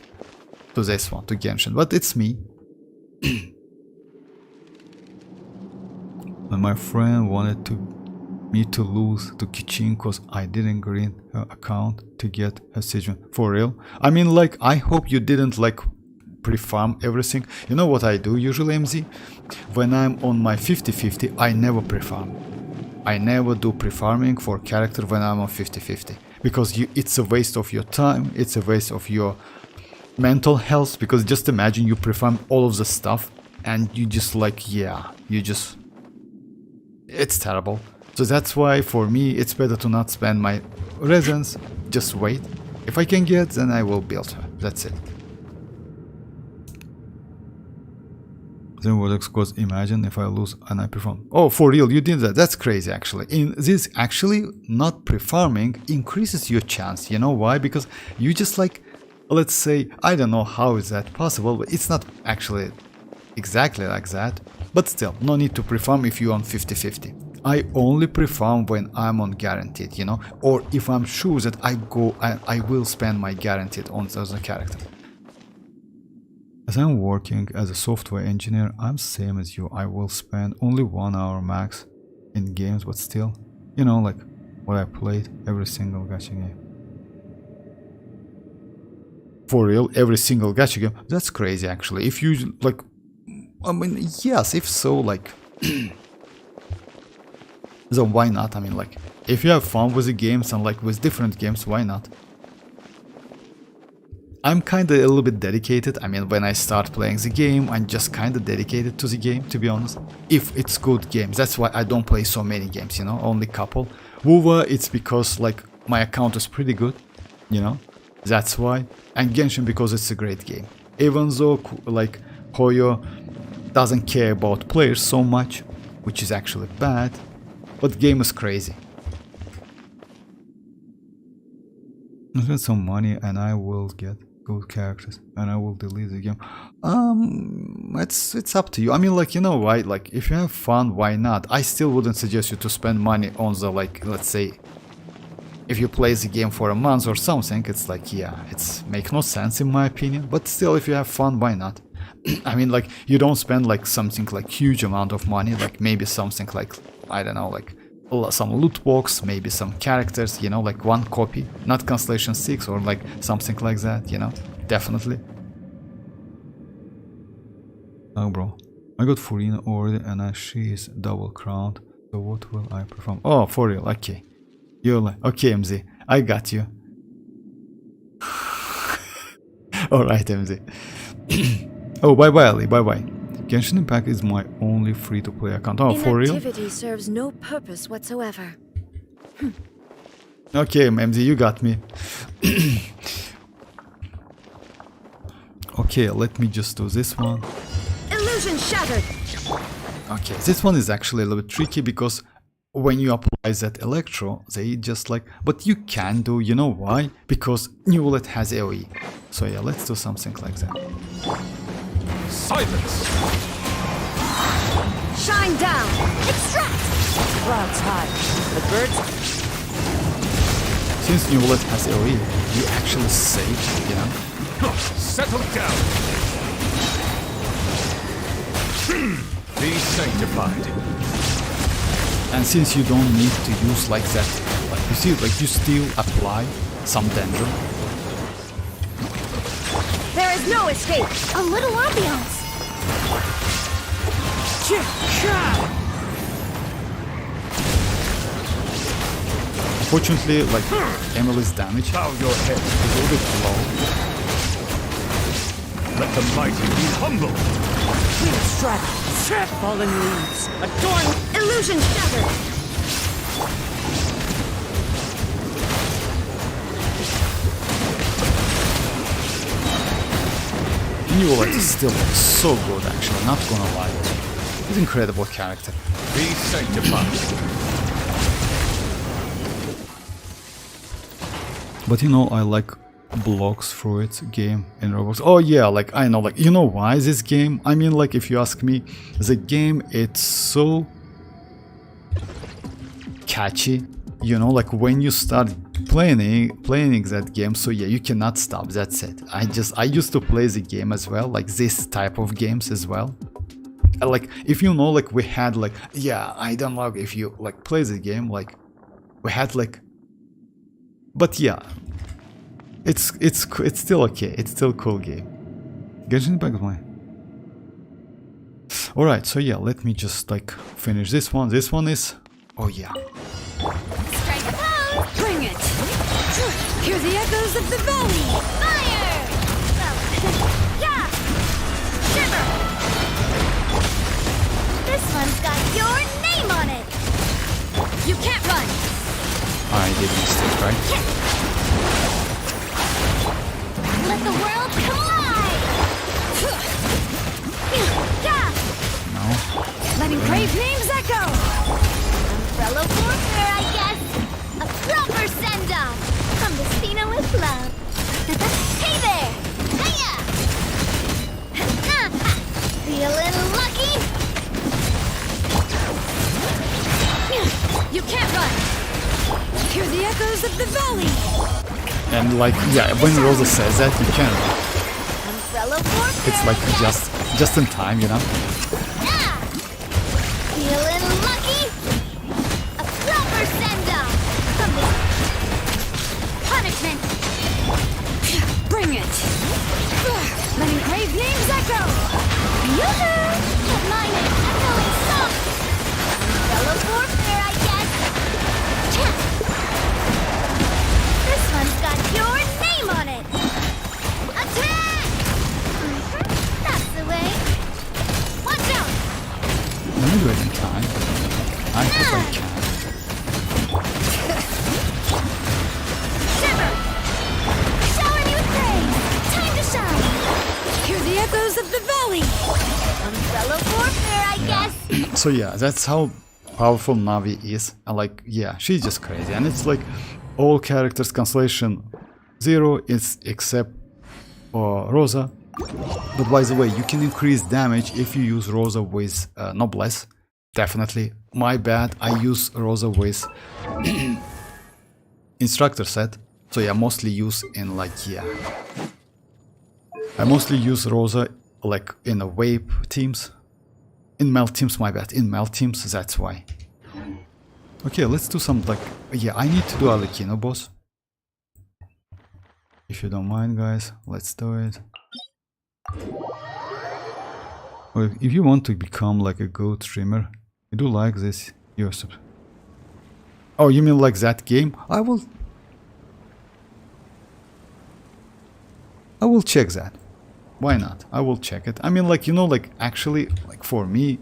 to this one, to Genshin. But it's me. And my friend wanted me to lose to Kichin because I didn't green her account to get her Xianyun. For real? I mean, like, I hope you didn't like pre-farm everything. You know what I do usually, MZ? When I'm on my 50-50, I never pre-farm. I never do pre-farming for character when I'm on 50-50. Because it's a waste of your time, it's a waste of your mental health. Because just imagine you pre-farm all of the stuff and you just like, yeah, you just... It's terrible. So that's why for me it's better to not spend my resins, just wait. If I can get, then I will build her. That's it. Then Vortex goes, imagine if I lose and I perform. Oh, for real, you did that. That's crazy actually. In this, actually not pre-farming increases your chance. You know why? Because you just like, let's say, I don't know how is that possible, but it's not actually exactly like that. But still, no need to pre-farm if you're on 50-50. I only pre-farm when I'm on guaranteed, you know, or if I'm sure that I will spend my guaranteed on the other character. As I'm working as a software engineer, I'm same as you. I will spend only 1 hour max in games, but still, you know, like what I played every single gacha game. For real, every single gacha game? That's crazy actually. If you like, I mean, yes, if so, like, so why not? I mean, like, if you have fun with the games and like with different games, why not? I'm kinda a little bit dedicated. I mean, when I start playing the game, I'm just kinda dedicated to the game, to be honest. If it's good games, that's why I don't play so many games, you know, only couple. WuWa, it's because like my account is pretty good, you know, that's why. And Genshin because it's a great game. Even though like Hoyo doesn't care about players so much, which is actually bad, but game is crazy. I spend some money and I will get good characters and I will delete the game. It's up to you. I mean, like, you know, right? Like, if you have fun, why not? I still wouldn't suggest you to spend money on the, like, let's say, if you play the game for a month or something, it's like, yeah, it's make no sense in my opinion. But still, if you have fun, why not? I mean, like, you don't spend like something like huge amount of money, like maybe something like, I don't know, like some loot box, maybe some characters, you know, like one copy, not Constellation 6 or like something like that, you know, definitely. Oh, bro, I got Furina already and she is double crowned, so what will I perform? Oh, for real, okay. You're like, okay, MZ, I got you. Alright, MZ. Oh, bye-bye, Ali, bye-bye. Genshin Impact is my only free-to-play account. Oh, for real? Inactivity serves no purpose whatsoever. Okay, MZ, you got me. Okay, let me just do this one. Illusion shattered! Okay, this one is actually a little bit tricky because when you apply that electro, they just like, but you can do, you know why? Because Neuvillette has AoE. So yeah, let's do something like that. Silence! Shine down! Extract! Clouds high. The birds. Since Neuvillette has AoE, you actually save, you know? Settle down! Be sanctified. And since you don't need to use like that, like you see, like you still apply some danger. There is no escape! A little ambiance! Unfortunately, like Emily's damage Bow your head. is a little bit low. Let the mighty be humble. Clean strata. Fallen leaves. Adorn. Illusion shattered! Neuvillette is still so good, actually, not gonna lie. He's an incredible character. Be sanctified. But you know, I like blocks through its game in Roblox. Oh yeah, like I know, like you know why this game? I mean, like if you ask me, the game it's so catchy. You know, like when you start playing that game, so yeah, you cannot stop. That's it. I used to play the game as well, like this type of games as well. Like if you know, like we had like, yeah, I don't know if you like play the game, like we had like, but yeah, it's still okay. It's still a cool game. Genshin Impact is mine. All right, so yeah, let me just like finish this one. This one is, oh yeah. Strike a pose! Bring it! Hear the echoes of the valley! Fire! Yeah! Shiver! This one's got your name on it! You can't run! I did a mistake, right? Let the world collide! Yeah! No. Letting brave names echo! Umbrella warfare, I guess! A proper send-off! From the Spina with love! Hey there! Hiya! Feeling lucky? You can't run! Hear the echoes of the valley! And like, yeah, when Rosa says that, you can. Umbrella warfare, It's like I guess. just in time, you know. Yeah! Feeling lucky? A proper send-off! From the punishment! Bring it! Letting brave names echo! Yoo-hoo! But mine is echoing soft! Umbrella warfare, I guess! Champ! This one's got your name on it! Attack! That's the way! Watch out! Let me do it in time. I hope I can. Shiver! Shower me with praise! Time to shine! Hear the echoes of the valley! Umbrella warfare, I guess! So yeah, that's how powerful Navi is. And like, yeah, she's just crazy. And it's like all characters cancellation 0 is except Rosa. But by the way, you can increase damage if you use Rosa with Noblesse. Definitely. My bad, I use Rosa with Instructor set. So yeah, mostly use in like, yeah. I mostly use Rosa like in a wave teams. In melt teams, my bad. In melt teams, that's why. Okay, let's do some like, yeah, I need to do arlecchino boss. If you don't mind, guys, let's do it. Or if you want to become like a good streamer, you do like this, you're oh, you mean like that game? I will check that. Why not? I will check it. I mean, like, you know, like actually, like for me,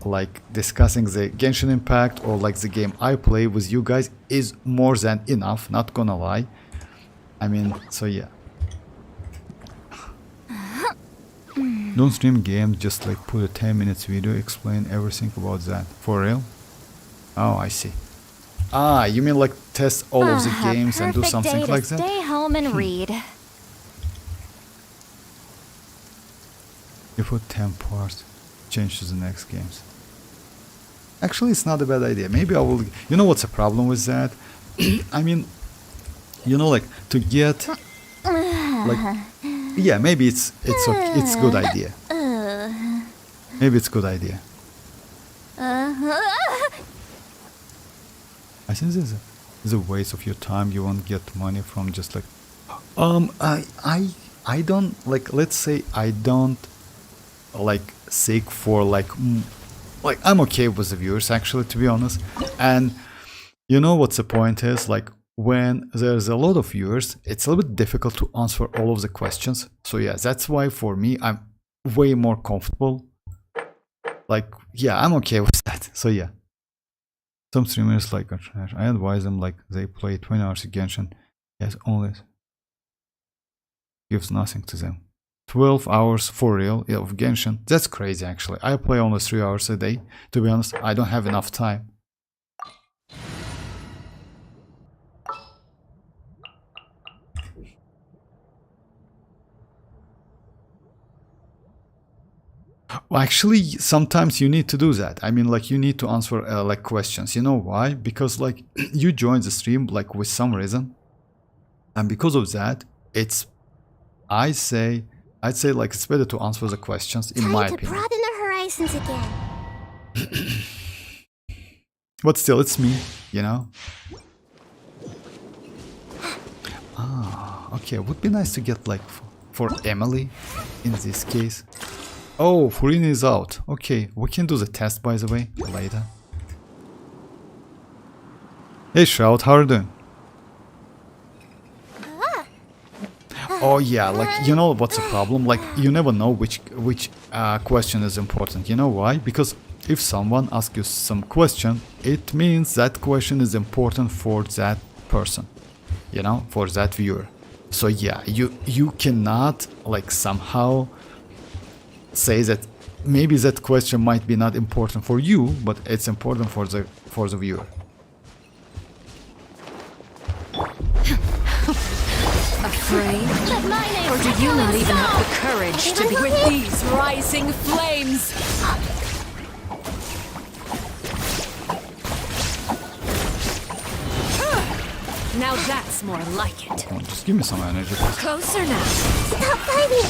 like discussing the Genshin Impact or like the game I play with you guys is more than enough, not gonna lie. I mean, so yeah. Don't stream games, just like put a 10 minutes video, explain everything about that. For real? Oh, I see. Ah, you mean like test all of the games and do Perfect something day to like that? stay home and read. You put 10 parts, change to the next games. Actually, it's not a bad idea. Maybe I will. You know what's the problem with that? I mean, you know, like to get like, yeah, maybe it's okay. It's good idea. Maybe it's good idea. I think there's a waste of your time. You won't get money from just like, I don't like. Let's say I don't like seek for like I'm okay with the viewers actually, to be honest. And you know what's the point is, like when there's a lot of viewers, it's a little bit difficult to answer all of the questions. So yeah, that's why for me I'm way more comfortable. Like yeah, I'm okay with that. So yeah, some streamers like are trash. I advise them like they play 20 hours of Genshin. Yes, only gives nothing to them. 12 hours for real of Genshin. That's crazy actually. I play only 3 hours a day. To be honest, I don't have enough time. Well, actually, sometimes you need to do that. I mean, like you need to answer like questions. You know why? Because like you joined the stream like with some reason, and because of that, it's I'd say like it's better to answer the questions in my Time to opinion. broaden the horizons again. But still, it's me, you know. Ah, okay. Would be nice to get like for Emily in this case. Oh, Furina is out. Okay, we can do the test by the way later. Hey Shroud, how are you doing? Oh yeah, like you know what's the problem? Like you never know which question is important. You know why? Because if someone asks you some question, it means that question is important for that person. You know, for that viewer. So yeah, you cannot like somehow say that maybe that question might be not important for you, but it's important for the viewer. Afraid? Or do you not even have the courage to be with these rising flames? Now that's more like it. Come on, just give me some energy, please. Closer now. Stop fighting!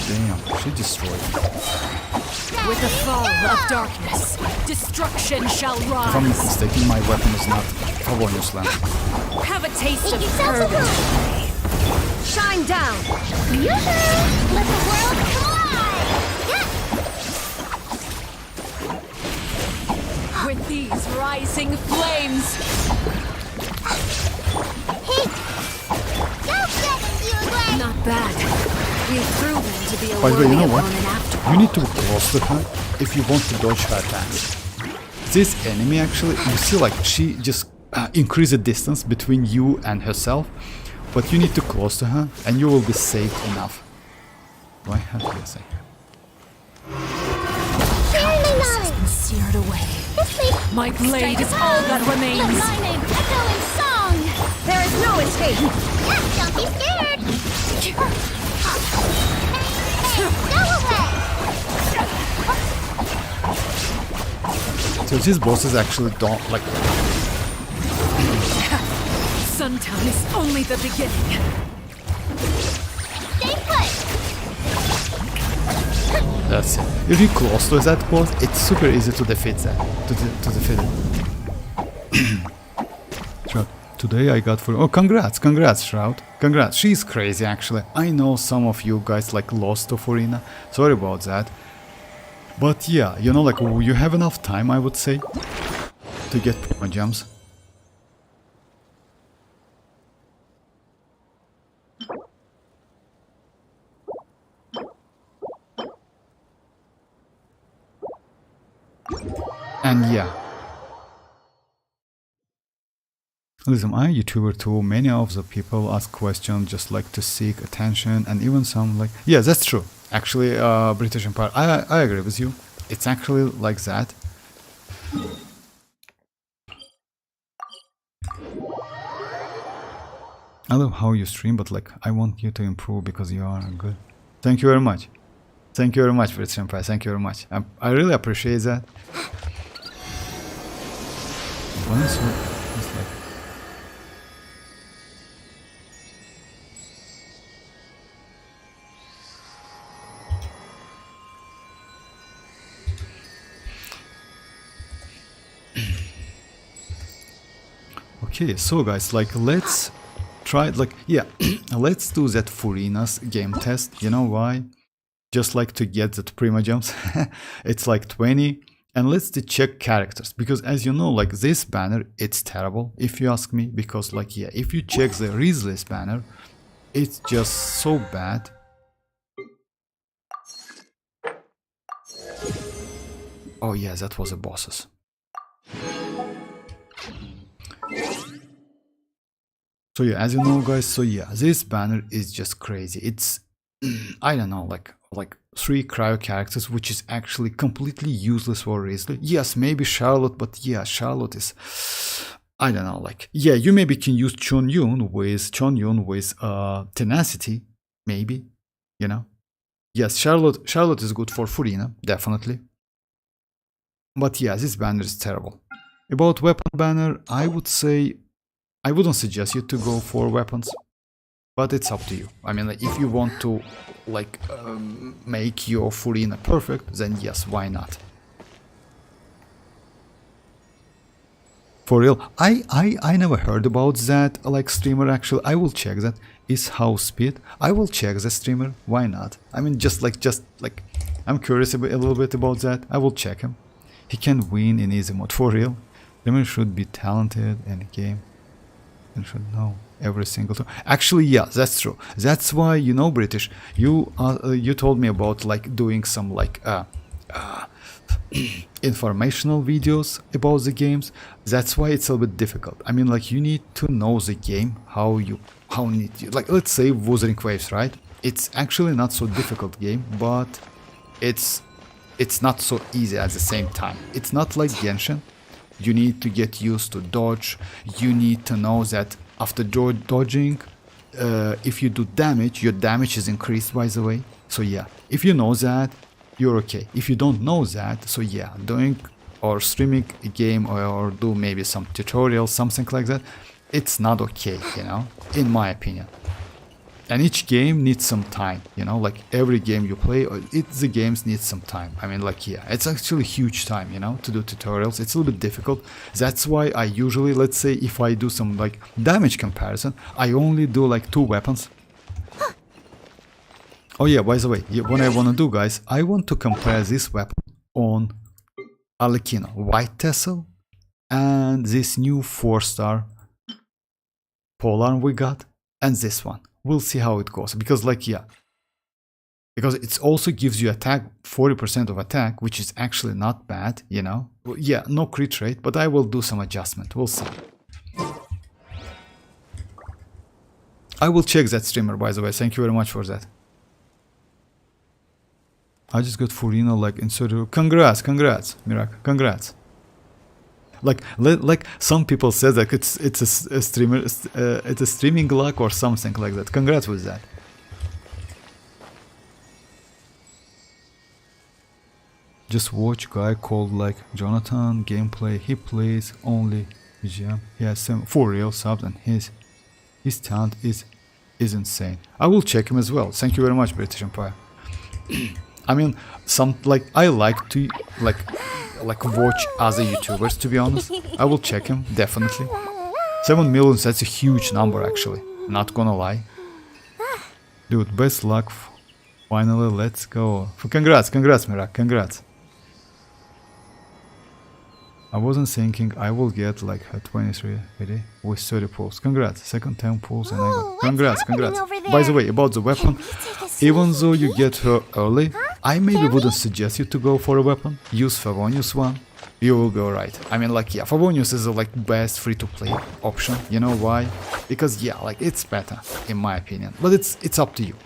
Damn, she destroyed it. With the fall of darkness, destruction shall If I'm rise. mistaken, my weapon is not Favonius Slam. Have a taste of Yourself purge. alone. Shine down. Yoo-hoo! Let the world collide! With these rising flames. Hey! Don't get you away! Not bad. We've proven to be a By the way, you worthy know what? opponent after. You need to be close to her if you want to dodge her attacks. This enemy actually, you see like she just increase the distance between you and herself, but you need to close to her and you will be safe enough. Do I have to say? Share my knowledge! Been seared away. This way! My blade is all that Let remains. my name echo in song! There is no escape. Don't be scared! Hey, go away! So these bosses actually don't like. Suntown is only the beginning. Stay put! That's it. If you're close to that boss, it's super easy to defeat that. To defeat it. Shroud, today I got for. Oh, congrats, Shroud. Congrats. She's crazy actually. I know some of you guys like lost to Furina. Sorry about that. But yeah, you know, like you have enough time, I would say, to get Primogems. And yeah. Listen, I'm a YouTuber too. Many of the people ask questions just like to seek attention, and even some like, yeah, that's true. Actually, British Empire, I agree with you. It's actually like that. I love how you stream, but like I want you to improve because you are good. Thank you very much. Thank you very much for the senpai. Thank you very much. I really appreciate that. It's like okay, so guys, like let's try like yeah, let's do that Furina's game test. You know why? Just like to get that Primogems. It's like 20. And let's check characters, because as you know, like this banner, it's terrible if you ask me, because like yeah, if you check the Risley's banner, it's just so bad. Oh yeah, that was the bosses. So yeah, as you know guys, so yeah, this banner is just crazy. It's I don't know, like 3 cryo characters, which is actually completely useless for Risley. Yes, maybe Charlotte, but yeah, Charlotte is, I don't know, like yeah, you maybe can use Xianyun with tenacity, maybe, you know. Yes, Charlotte is good for Furina, definitely. But yeah, this banner is terrible. About weapon banner, I would say I wouldn't suggest you to go for weapons. But it's up to you. I mean, like, if you want to, like, make your Furina perfect, then yes, why not? For real, I never heard about that, like, streamer, actually. I will check that. Is House Speed? I will check the streamer. Why not? I mean, just like, I'm curious a little bit about that. I will check him. He can win in easy mode, for real. Streamer should be talented in the game and should know every single time. Actually, yeah, that's true. That's why, you know, British, you told me about like doing some like informational videos about the games. That's why it's a little bit difficult. I mean, like, you need to know the game, like, let's say Wuthering Waves, right? It's actually not so difficult game, but it's not so easy at the same time. It's not like Genshin. You need to get used to dodge. You need to know that after dodging, if you do damage, your damage is increased, by the way. So yeah, if you know that, you're okay. If you don't know that, so yeah, doing or streaming a game or do maybe some tutorial, something like that, it's not okay, you know, in my opinion. And each game needs some time, you know, like every game you play, the games need some time. I mean, like, yeah, it's actually huge time, you know, to do tutorials. It's a little bit difficult. That's why I usually, let's say, if I do some like damage comparison, I only do like 2 weapons. Oh yeah, by the way, what I want to do, guys, I want to compare this weapon on arlecchino White Tassel and this new 4-star polearm we got, and this one. We'll see how it goes, because like, yeah, because it also gives you attack, 40% of attack, which is actually not bad, you know. Yeah, no crit rate, but I will do some adjustment. We'll see. I will check that streamer, by the way. Thank you very much for that. I just got Furina like inserted. Congrats, Mirak, congrats. Like some people said that it's a streamer, it's a streaming luck or something like that. Congrats with that. Just watch guy called like Jonathan gameplay. He plays only GM. He has 4 real subs and his talent is insane. I will check him as well. Thank you very much, British Empire. I mean, I like to watch other YouTubers, to be honest. I will check him, definitely. 7 million, that's a huge number, actually. Not gonna lie. Dude, best luck. Finally, let's go. Congrats, Mirak, congrats. I wasn't thinking I will get like a 23 ready with 30 pulls. Congrats, second 10 pulls and I got. Congrats. By the way, about the weapon, even though you get her early, I maybe wouldn't suggest you to go for a weapon. Use Favonius one, you will go right. I mean, like, yeah, Favonius is the like best free-to-play option. You know why? Because yeah, like, it's better in my opinion. But it's up to you.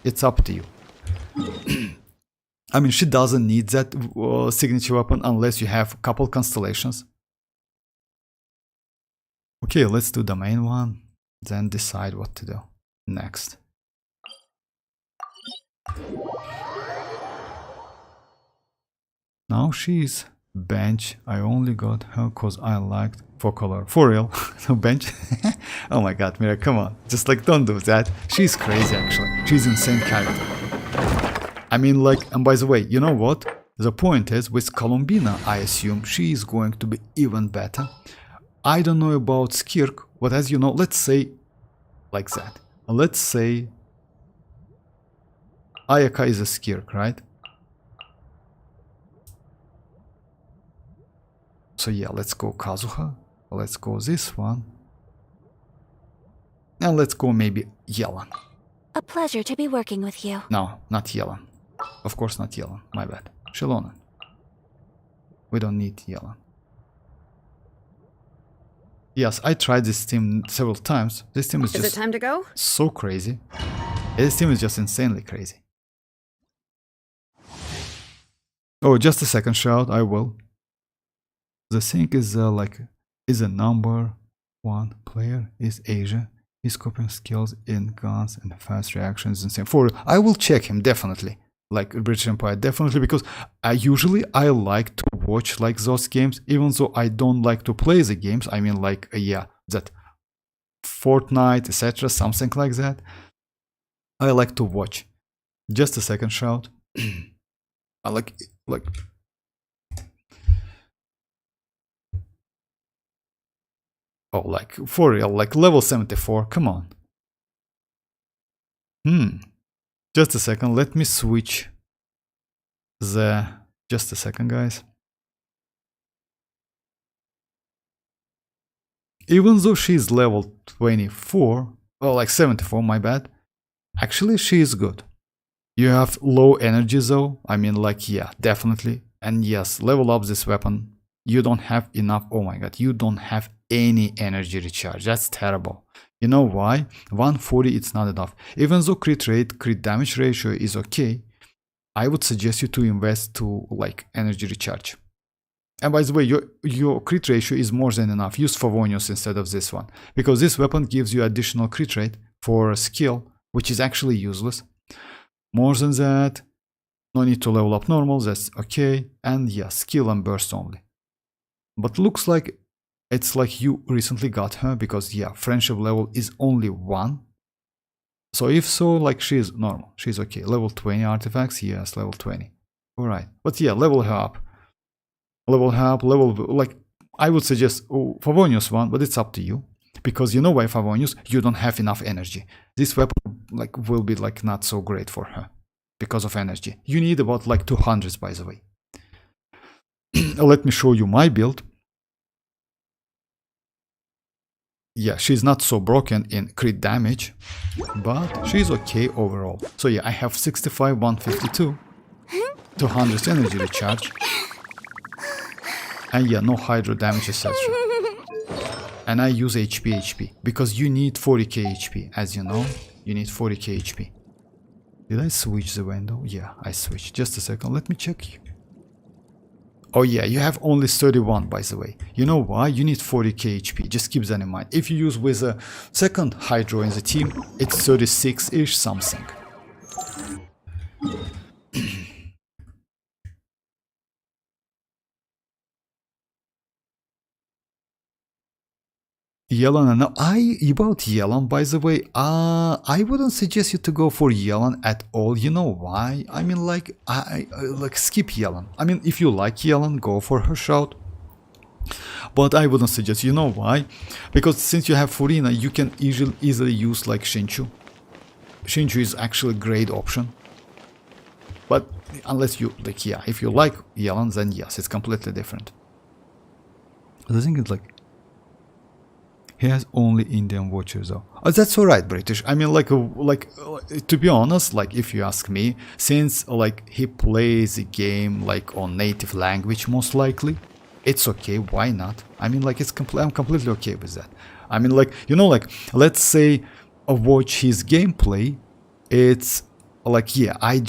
It's up to you. I mean, she doesn't need that signature weapon unless you have a couple constellations. Okay, let's do the main one. then decide what to do next. Now she's bench. I only got her cause I liked for color. For real? No bench? Oh my god, Mira, come on. Just like don't do that. She's crazy actually. She's insane character. I mean like, and by the way, you know what? The point is with Columbina, I assume she is going to be even better. I don't know about Skirk, but as you know, let's say like that. Let's say Ayaka is a Skirk, right? So yeah, let's go Kazuha. Let's go this one. And let's go maybe Yelan. A pleasure to be working with you. No, not Yelan. Of course not Yelan, my bad. Xilonen. We don't need Yelan. Yes, I tried this team several times. This team is Is just it time to go? so crazy. This team is just insanely crazy. Oh, just a second, shout, I will. The thing is is a number one player is Asia. His coping skills in guns and fast reactions insane. For I will check him definitely. Like British Empire definitely, because I like to watch like those games, even though I don't like to play the games. I mean like yeah, that Fortnite, etc., something like that. I like to watch. Just a second, shout. I like oh, like for real, like level 74. Come on. Just a second. Let me switch the. Just a second, guys. Even though she's level 24, or like 74, my bad. Actually, she is good. You have low energy though. I mean, like, yeah, definitely. And yes, level up this weapon. You don't have enough. Oh my god, you don't have any energy recharge. That's terrible. You know why? 140, it's not enough. Even though crit rate, crit damage ratio is okay, I would suggest you to invest to like energy recharge. And by the way, your crit ratio is more than enough. Use Favonius instead of this one, because this weapon gives you additional crit rate for a skill, which is actually useless. More than that, no need to level up normal, that's okay. And yeah, skill and burst only. But looks like it's like you recently got her, because yeah, friendship level is only 1. So if so, like she's normal, she's okay. Level 20 artifacts, yes, level 20. Alright, but yeah, level her up. Level her up, like I would suggest Favonius one, but it's up to you. Because you know why Favonius, you don't have enough energy. This weapon like will be like not so great for her because of energy. You need about like 200s, by the way. Let me show you my build. Yeah, she's not so broken in crit damage, but she's okay overall. So yeah, I have 65, 152, 200 energy recharge, and yeah, no hydro damage, etc. And I use HP because you need 40k HP, as you know, you need 40k HP. Did I switch the window? Yeah, I switched. Just a second, let me check. Oh yeah, you have only 31, by the way. You know why? You need 40k HP, just keep that in mind. If you use with a second Hydro in the team, it's 36-ish something. Yelan, and about Yelan, by the way, I wouldn't suggest you to go for Yelan at all. You know why? I mean, like, like skip Yelan. I mean, if you like Yelan, go for her shout. But I wouldn't suggest. You know why? Because since you have Furina, you can easily use like Shinchu. Shinchu is actually a great option. But unless you like, yeah, if you like Yelan, then yes, it's completely different. The thing is like, he has only Indian watchers though. Oh, that's alright, British. I mean, like, to be honest, like, if you ask me, since like he plays the game like on native language, most likely, it's okay. Why not? I mean, like, I'm completely okay with that. I mean, like, you know, like, let's say watch his gameplay. It's like, yeah, I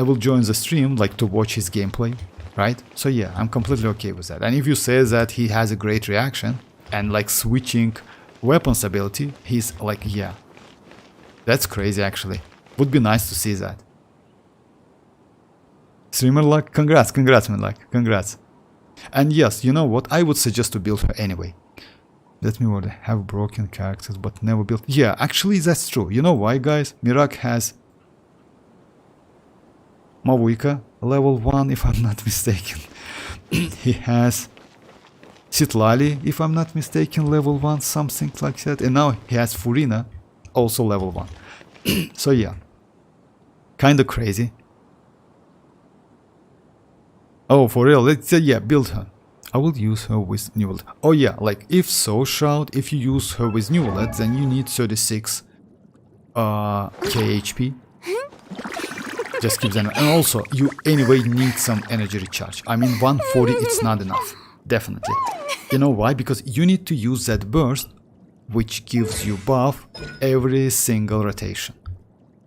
will join the stream like to watch his gameplay, right? So yeah, I'm completely okay with that. And if you say that he has a great reaction, and like switching weapons ability, he's like, yeah. That's crazy actually. Would be nice to see that. Streamer luck, congrats, man, luck, congrats. And yes, you know what? I would suggest to build her anyway. Let me what have broken characters but never built. Yeah, actually that's true. You know why, guys? Mirak has Mavuika level 1, if I'm not mistaken. He has Citlali, if I'm not mistaken, level 1, something like that. And now he has Furina, also level 1. So yeah, kinda crazy. Oh, for real? Let's say, yeah, build her. I will use her with Neuvillette. Oh yeah, like if so, Shroud, if you use her with Neuvillette, then you need 36 KHP. Just keep them. And also, you anyway need some energy recharge. I mean, 140, it's not enough. Definitely. You know why? Because you need to use that burst, which gives you buff every single rotation.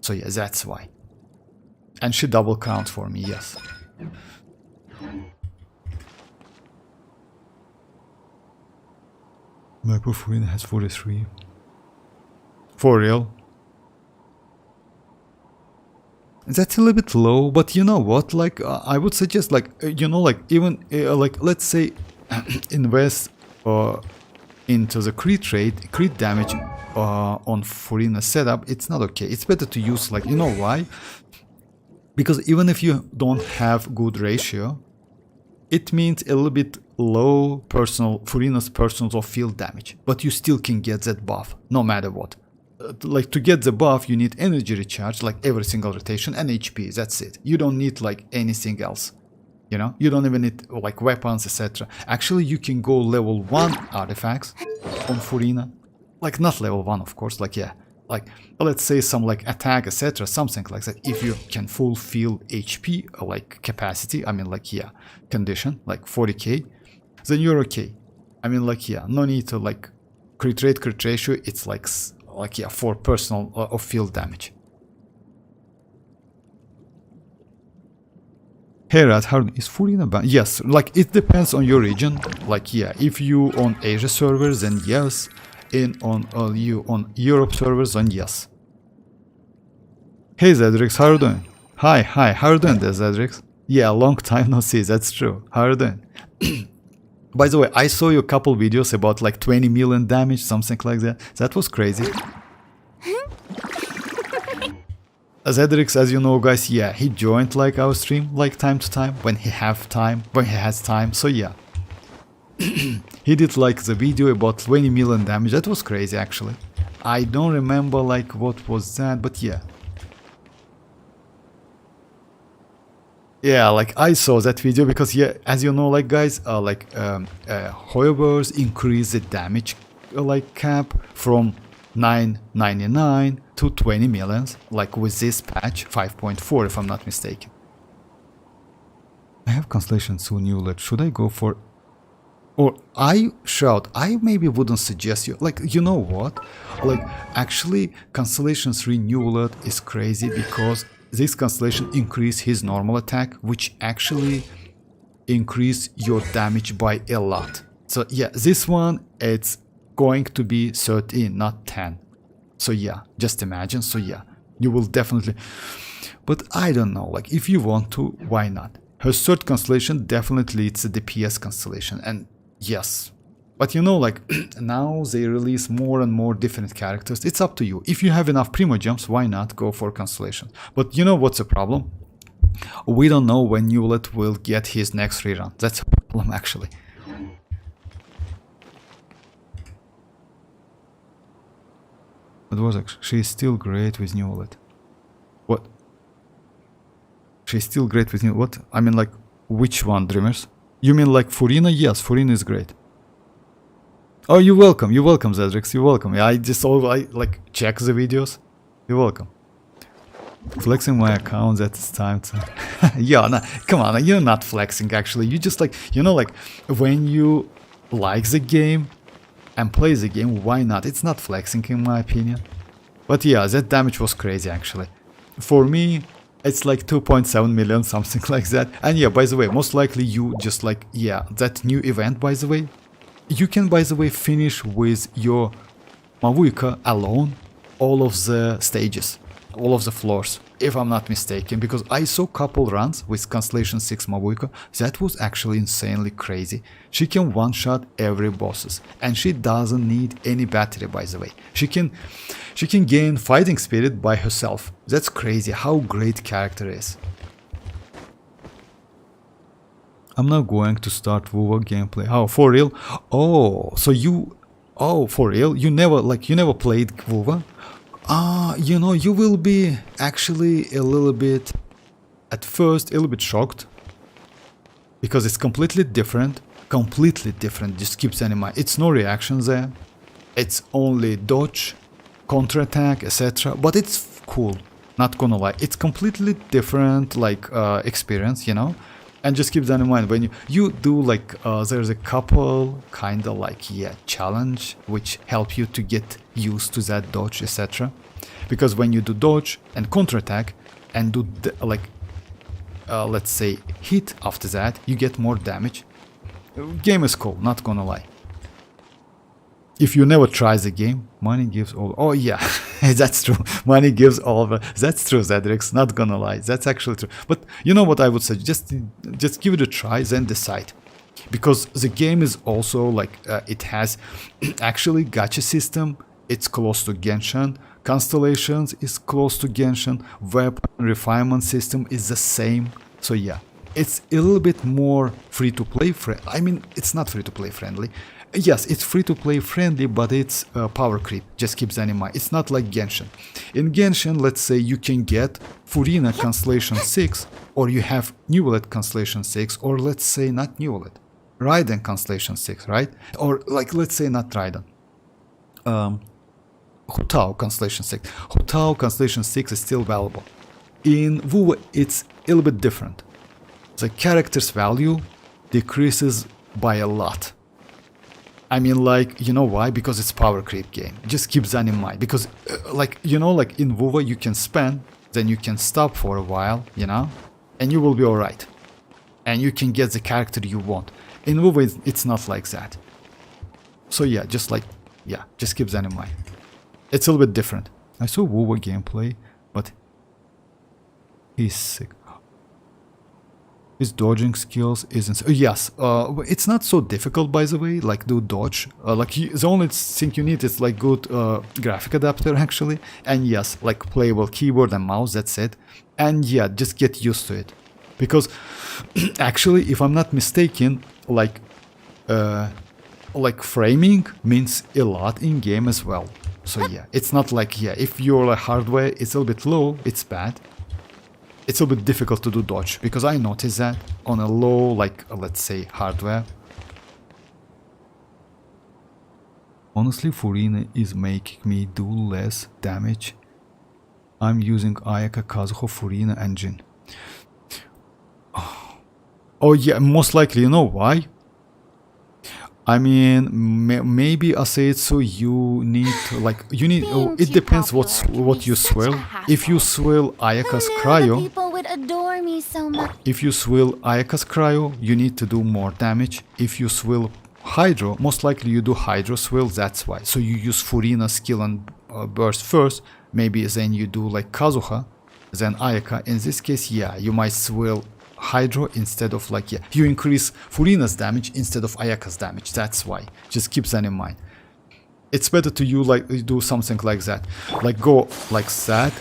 So yeah, that's why. And she double count for me, yes. My Furina has 43. For real? That's a little bit low, but you know what? Like, I would suggest, like, you know, like, even, like, let's say, invest into the crit damage on Furina setup. It's not okay. It's better to use, like, you know why? Because even if you don't have good ratio, it means a little bit low Furina's personal or field damage, but you still can get that buff no matter what. Like, to get the buff you need energy recharge, like every single rotation, and HP, that's it. You don't need like anything else, you know. You don't even need like weapons, etc. Actually, you can go level 1 artifacts on Furina, like not level 1 of course, like, yeah, like let's say some like attack, etc., something like that. If you can fulfill HP like capacity, I mean, like, yeah, condition like 40k, then you're okay. I mean, like, yeah, no need to like crit rate, crit ratio. It's like yeah, for personal or field damage. Hey Rat, how is Furina banned? Yes, like it depends on your region. Like, yeah, if you on Asia servers, then yes. You on Europe servers, then yes. Hey Zedrix, how are you doing? Hi, how are you doing there, Zedrix? Yeah, long time no see, that's true. How are you doing? By the way, I saw you a couple videos about like 20 million damage, something like that. That was crazy. Zedrix, as you know, guys, yeah, he joined like our stream like time to time when he has time. So yeah, he did like the video about 20 million damage. That was crazy actually. I don't remember like what was that, but yeah. Yeah, like I saw that video because, yeah, as you know, like guys, Hoyoverse increased the damage like cap from 999 to 20 millions, like with this patch 5.4 if I'm not mistaken. I have Constellation soon, Neuvillette. Should I go for, or I maybe wouldn't suggest you, like, you know what, like actually Constellation 3 Neuvillette is crazy because this constellation increase his normal attack, which actually increase your damage by a lot. So yeah, this one, it's going to be 13, not 10. So yeah, just imagine. So yeah, you will definitely, but I don't know, like if you want to, why not? Her third constellation definitely it's a DPS constellation, and yes. But you know, like, now they release more and more different characters. It's up to you. If you have enough Primogems, why not go for Constellation? But you know what's the problem? We don't know when Neuvillette will get his next rerun. That's a problem, actually. But was actually, she's still great with Neuvillette. What? She's still great with Neuvillette? What? I mean, like, which one, Dreamers? You mean like Furina? Yes, Furina is great. Oh, you're welcome, Zedrix, you're welcome. Yeah, I like check the videos. You're welcome. Flexing my account, that's time to... Yeah, no, come on, you're not flexing actually. You just like, you know, like when you like the game and play the game, why not? It's not flexing in my opinion. But yeah, that damage was crazy actually. For me, it's like 2.7 million, something like that. And yeah, by the way, most likely you just like, yeah, that new event, by the way. You can, by the way, finish with your mavuika alone all of the stages, all of the floors, if I'm not mistaken, because I saw couple runs with Constellation 6 mavuika. That was actually insanely crazy. She can one-shot every bosses, and she doesn't need any battery, by the way. She can gain fighting spirit by herself. That's crazy how great character is. I'm not going to start WuWa gameplay. Oh, for real? Oh, so you... Oh, for real? You never played WuWa? You know, you will be actually a little bit... At first, a little bit shocked. Because it's completely different. Completely different, just keep that in mind. It's no reactions there. It's only dodge, counterattack, etc. But it's cool, not gonna lie. It's completely different, like, experience, you know? And just keep that in mind when you do like there's a couple kind of like challenge which help you to get used to that dodge, etc. Because when you do dodge and counterattack and do let's say hit after that, you get more damage. Game is cool, not gonna lie. If you never try the game, money gives all. Oh yeah, that's true. Money gives all. That's true, Zedrix. Not gonna lie, that's actually true. But you know what I would say? Just give it a try, then decide. Because the game is also like it has actually gacha system. It's close to Genshin. Constellations is close to Genshin. Weapon refinement system is the same. So yeah, it's a little bit more free to play. I mean, it's not free to play friendly. Yes, it's free-to-play friendly, but it's power creep. Just keep that in mind. It's not like Genshin. In Genshin, let's say you can get Furina Constellation 6, or you have Neuvillette Constellation 6, or let's say not Neuvillette, Raiden Constellation 6, right? Or like, let's say not Raiden. Hutao Constellation 6. Hutao Constellation 6 is still valuable. In WuWa, it's a little bit different. The character's value decreases by a lot. I mean, like, you know why? Because it's power creep game. Just keep that in mind. Because, like, you know, like in WuWa, you can spend, then you can stop for a while, you know, and you will be alright. And you can get the character you want. In WuWa, it's not like that. So yeah, just keep that in mind. It's a little bit different. I saw WuWa gameplay, but he's sick. His dodging skills isn't. Yes, it's not so difficult, by the way. Like do dodge. The only thing you need is like good graphic adapter actually, and yes, like playable keyboard and mouse. That's it. And yeah, just get used to it, because actually, if I'm not mistaken, like framing means a lot in game as well. So yeah, it's not like if your like, hardware is a little bit low, it's bad. It's a bit difficult to do dodge, because I noticed that on a low, like, let's say, hardware. Honestly, Furina is making me do less damage. I'm using Ayaka Kazuho Furina engine. Oh yeah, most likely, you know why? I mean, maybe I say it so you need to, like, it depends what you swill. If you swill Ayaka's Cryo, if you swill Ayaka's Cryo, you need to do more damage. If you swill Hydro, most likely you do Hydro swill, that's why. So you use Furina skill and burst first, maybe then you do like Kazuha, then Ayaka. In this case, yeah, you might swill Hydro instead of like, you increase Furina's damage instead of Ayaka's damage. That's why. Just keep that in mind. It's better to you like do something like that. Like go like that,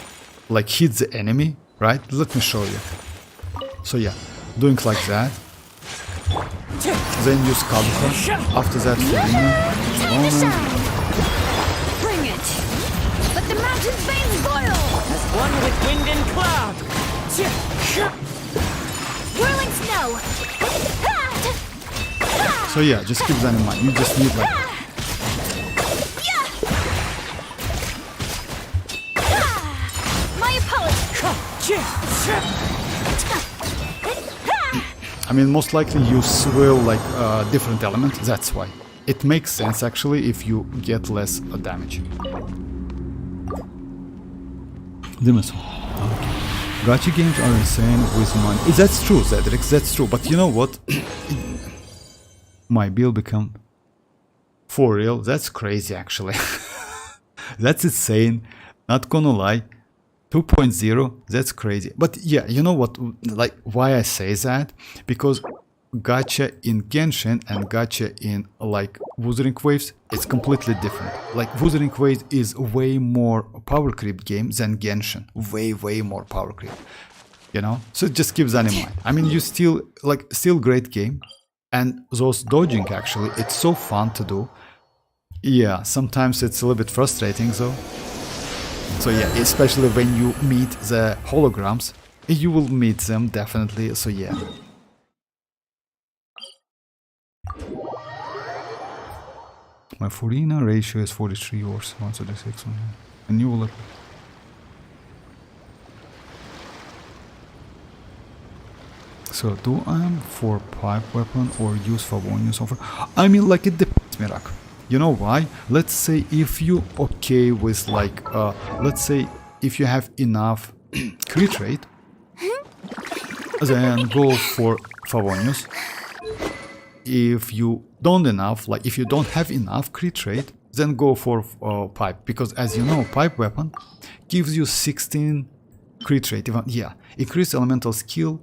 like hit the enemy, right? Let me show you. So yeah, doing like that. Then use Kazuha. After that Furina. Bring it! Let the mountain's veins boil! As one with wind and cloud. Whirling snow! So yeah, just keep that in mind. You just need like... My apologies! I mean, most likely you swill like different element, that's why. It makes sense actually if you get less damage. Dimaso. Okay. Gacha games are insane with money. That's true, Zedrix, that's true. But you know what? My bill become... For real? That's crazy actually. That's insane. Not gonna lie. 2.0, that's crazy. But yeah, you know what, like why I say that? Because gacha in Genshin and gacha in like Wuthering Waves, it's completely different. Like Wuthering Waves is way more power creep game than Genshin. Way more power creep. You know? So just keep that in mind. I mean, you still great game. And those dodging actually, it's so fun to do. Yeah, sometimes it's a little bit frustrating though. So yeah, especially when you meet the holograms, you will meet them definitely, so yeah. My Furina ratio is 43 yours, 136. And you will... So do I am for pipe weapon or use Favonius over? I mean, like it depends, Mirak. You know why? Let's say if you okay with like, let's say if you have enough crit rate, then go for Favonius. If you don't enough, like if you don't have enough crit rate, then go for pipe, because as you know, pipe weapon gives you 16 crit rate. Even, yeah, increase elemental skill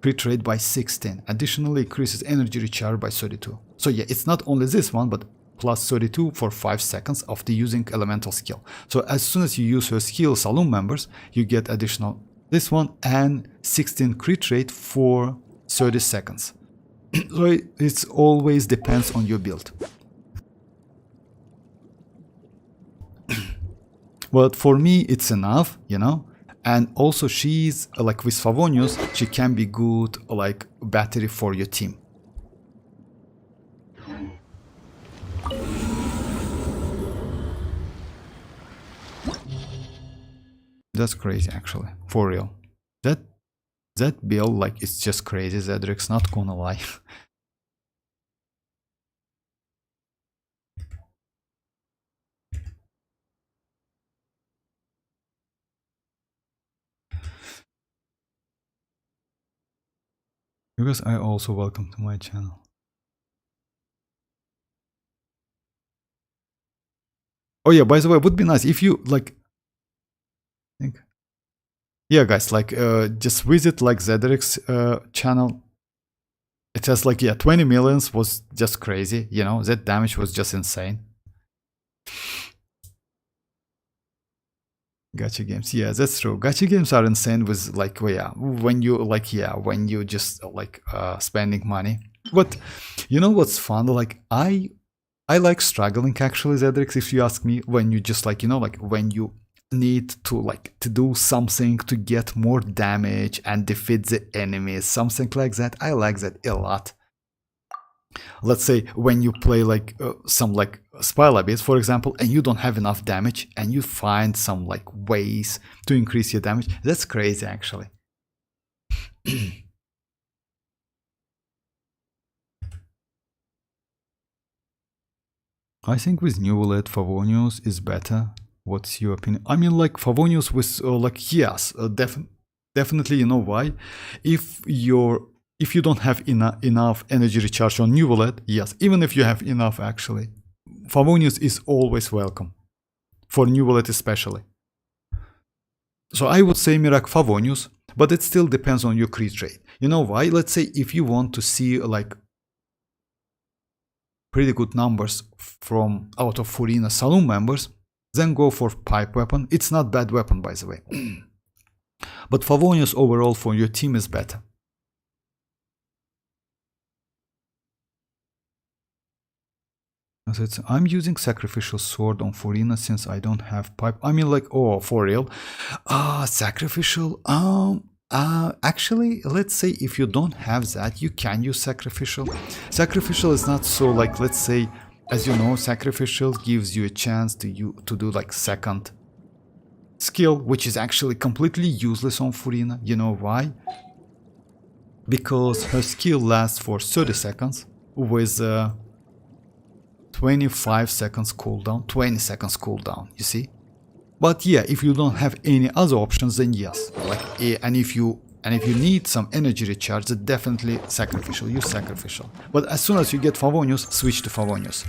crit rate by 16. Additionally, increases energy recharge by 32. So yeah, it's not only this one, but plus 32 for 5 seconds after using elemental skill. So as soon as you use your skill Saloon members, you get additional this one and 16 crit rate for 30 seconds. So it always depends on your build. But for me it's enough, you know. And also she's like with Favonius, she can be good like battery for your team. That's crazy actually, for real. That build, like, it's just crazy, Zedrix, not gonna lie. You guys are also welcome to my channel. Oh yeah, by the way, it would be nice if you like, yeah guys, like just visit like Zedrix channel. It has like, yeah, 20 millions was just crazy, you know, that damage was just insane. Gacha games, yeah, that's true. Gacha games are insane with like, well, yeah, when you like, yeah, when you just like spending money. But you know what's fun? Like I like struggling actually, Zedrix, if you ask me, when you just like, you know, like when you need to like to do something to get more damage and defeat the enemies, something like that. I like that a lot. Let's say when you play like some like spell abyss, for example, and you don't have enough damage and you find some like ways to increase your damage. That's crazy actually. I think with Neuvillette Favonius is better. What's your opinion? I mean, like Favonius with like, yes, definitely. You know why? If you don't have enough energy recharge on Neuvillette, yes, even if you have enough actually, Favonius is always welcome, for Neuvillette especially. So I would say Mirak Favonius, but it still depends on your crit rate. You know why? Let's say if you want to see like pretty good numbers from out of Furina Saloon members, then go for pipe weapon. It's not bad weapon, by the way. But Favonius overall for your team is better. I'm using sacrificial sword on Furina since I don't have pipe. I mean, like, oh, for real? Sacrificial. Actually, let's say if you don't have that, you can use sacrificial. Sacrificial is not so like, let's say, as you know, sacrificial gives you a chance to do like second skill, which is actually completely useless on Furina. You know why? Because her skill lasts for 30 seconds with 25 seconds cooldown, 20 seconds cooldown, you see? But yeah, if you don't have any other options, then yes. Like, and if you need some energy recharge, then definitely sacrificial. Use sacrificial. But as soon as you get Favonius, switch to Favonius.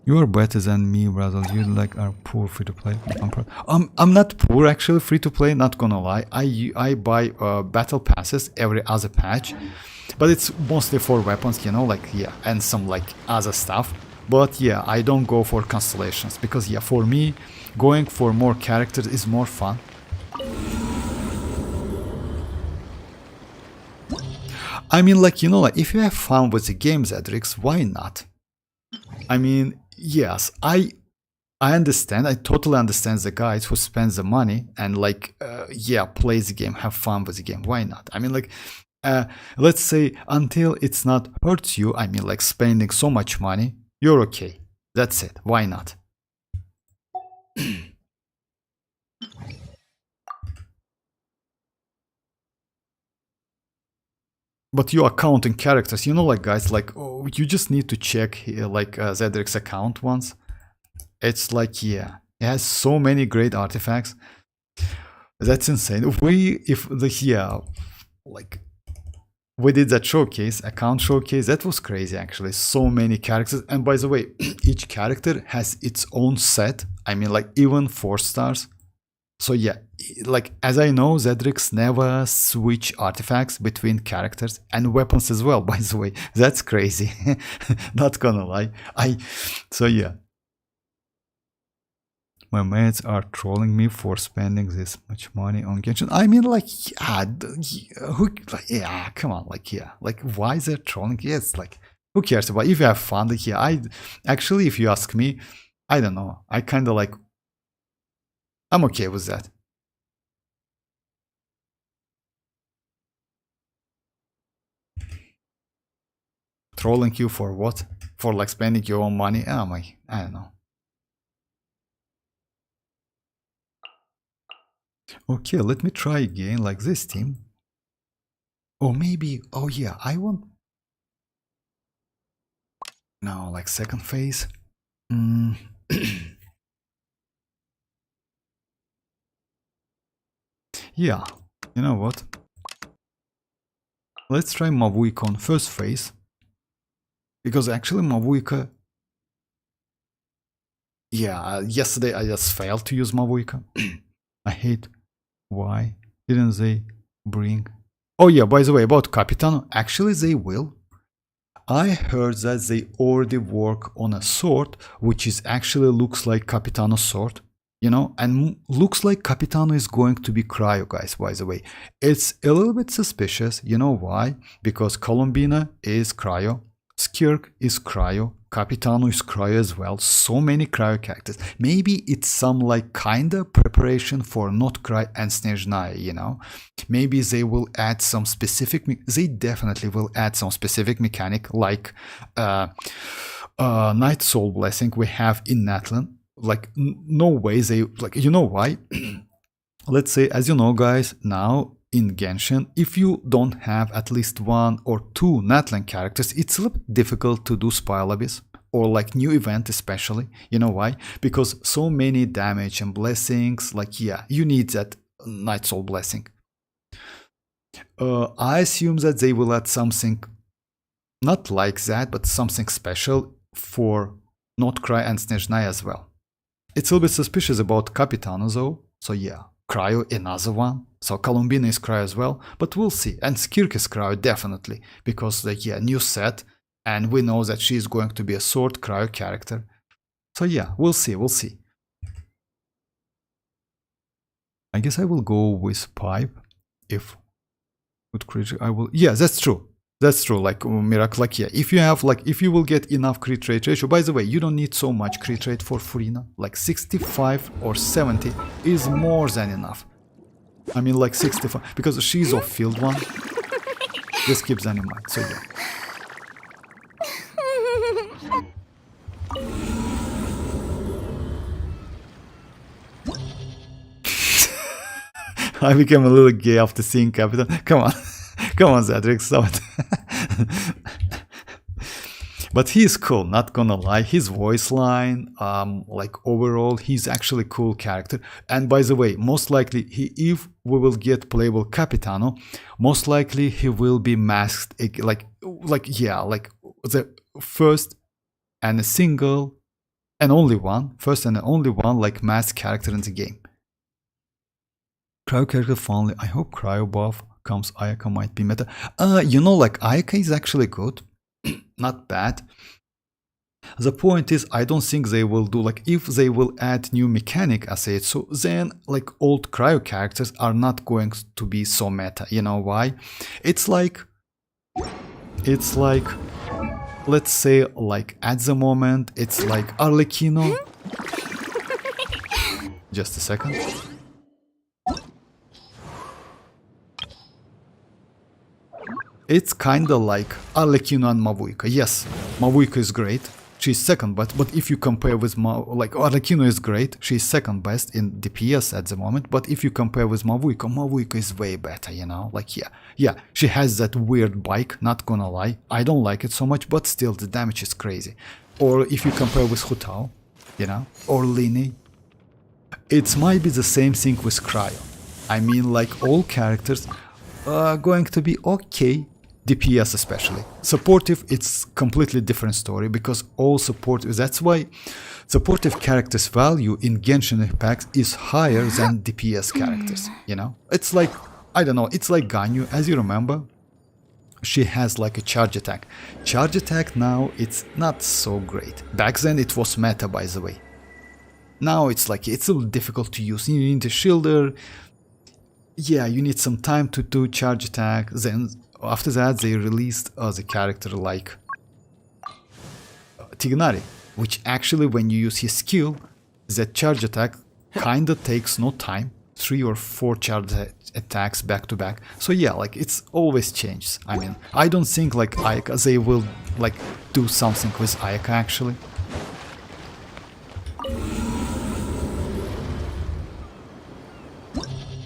You are better than me, brother. You like are poor free to play. I'm not poor actually free to play. Not gonna lie. I buy battle passes every other patch, but it's mostly for weapons, you know, like yeah, and some like other stuff. But yeah, I don't go for constellations because yeah, for me, going for more characters is more fun. I mean, like, you know, like if you have fun with the game, Zedrix, why not? I mean, yes, I understand. I totally understand the guys who spend the money and like, yeah, play the game, have fun with the game. Why not? I mean, like, let's say until it's not hurts you. I mean, like spending so much money, you're okay. That's it. Why not? But you are counting characters, you know, like guys, like oh, you just need to check like Zedrix's account once. It's like yeah, it has so many great artifacts. That's insane. Like we did that showcase, account showcase. That was crazy actually. So many characters, and by the way, each character has its own set. I mean, like even 4 stars. So yeah, like as I know, Zedrix never switch artifacts between characters and weapons as well, by the way. That's crazy. Not gonna lie. So yeah. My mates are trolling me for spending this much money on Genshin. I mean, like, yeah, come on, like, yeah, like, why is there trolling? Yes, like, who cares about? If you have fun, like, yeah, actually, if you ask me, I don't know. I kind of like. I'm okay with that. Trolling you for what? For like spending your own money? Oh my, I don't know. Okay, let me try again like this team. Or maybe, oh yeah, I want. No, like second phase. Yeah, you know what? Let's try Mavuika on first phase. Because actually Mavuika... Yeah, yesterday I just failed to use Mavuika. I hate... Why didn't they bring... Oh yeah, by the way, about Capitano, actually they will. I heard that they already work on a sword, which is actually looks like Capitano's sword. You know, and looks like Capitano is going to be cryo, guys, by the way. It's a little bit suspicious. You know why? Because Columbina is cryo, Skirk is cryo, Capitano is cryo as well. So many cryo characters. Maybe it's some like kinda preparation for not cryo and Snezhnaya, you know? Maybe they will add some specific... They definitely will add some specific mechanic like Night Soul Blessing we have in Natlan. Like no way they like, you know why? Let's say, as you know guys, now in Genshin, if you don't have at least 1 or 2 natlan characters, it's a little bit difficult to do Spile Abyss or like new event especially. You know why? Because so many damage and blessings, like yeah, you need that Night Soul Blessing. I assume that they will add something not like that, but something special for Notcry and Snezhnaya as well. It's a little bit suspicious about Capitano though, so yeah, cryo another one, so Columbina is cryo as well, but we'll see, and Skirk is cryo definitely, because like yeah, new set, and we know that she's going to be a sword cryo character, so yeah, we'll see, we'll see. I guess I will go with Pipe, if good creature, I will, yeah, that's true. That's true, like Miracle, like yeah, if you have like, if you will get enough crit rate ratio, by the way, you don't need so much crit rate for Furina, like 65 or 70 is more than enough. I mean like 65, because she's off field one, just keep that in mind, so yeah. I became a little gay after seeing Captain, come on. Come on, Zedrix, stop it. But he is cool, not gonna lie. His voice line, like overall, he's actually a cool character. And by the way, most likely, if we will get playable Capitano, most likely he will be masked, like yeah, like the first and a single and only one, first and only one, like masked character in the game. Cryo character finally. I hope Cryo buff comes. Ayaka might be meta. You know, like Ayaka is actually good, not bad. The point is, I don't think they will do, like, if they will add new mechanic as it, so then like old Cryo characters are not going to be so meta. You know why? It's like, let's say, like at the moment, it's like Arlecchino. Just a second. It's kinda like Arlecchino and Mavuika. Yes, Mavuika is great. She's second best, but if you compare with like Arlecchino is great, she's second best in DPS at the moment, but if you compare with Mavuika, Mavuika is way better, you know, like yeah, she has that weird bike, not gonna lie, I don't like it so much, but still the damage is crazy. Or if you compare with Hutao, you know, or Lini, it might be the same thing with Cryo. I mean, like all characters are going to be okay. DPS especially. Supportive, it's completely different story because all support, that's why supportive characters value in Genshin Impact is higher than DPS characters, you know? It's like, I don't know, it's like Ganyu, as you remember, she has like a charge attack. Charge attack now, it's not so great. Back then it was meta, by the way. Now it's like, it's a little difficult to use. You need a shielder. Yeah, you need some time to do charge attack, then after that, they released the character like Tignari, which actually, when you use his skill, that charge attack kinda takes no time, 3 or 4 charge attacks back to back. So yeah, like it's always changes. I mean, I don't think like Ayaka, they will like do something with Ayaka actually.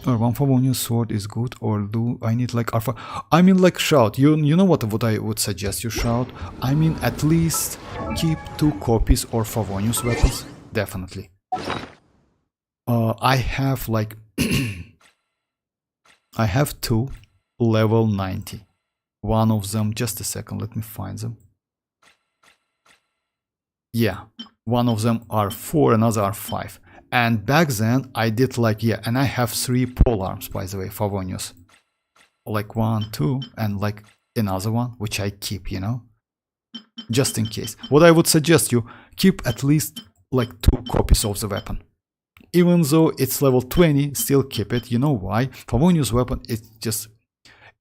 Or one Favonius sword is good, or do I need like Alpha? I mean, like Shout. You know what I would suggest you, Shout? I mean, at least keep 2 copies or Favonius weapons, definitely. I have like I have 2 level 90. One of them, just a second, let me find them. Yeah, one of them are 4, another are 5. And back then, I did like, yeah, and I have 3 pole arms, by the way, Favonius. Like 1, 2, and like another one, which I keep, you know? Just in case. What I would suggest you, keep at least like 2 copies of the weapon. Even though it's level 20, still keep it. You know why? Favonius weapon is just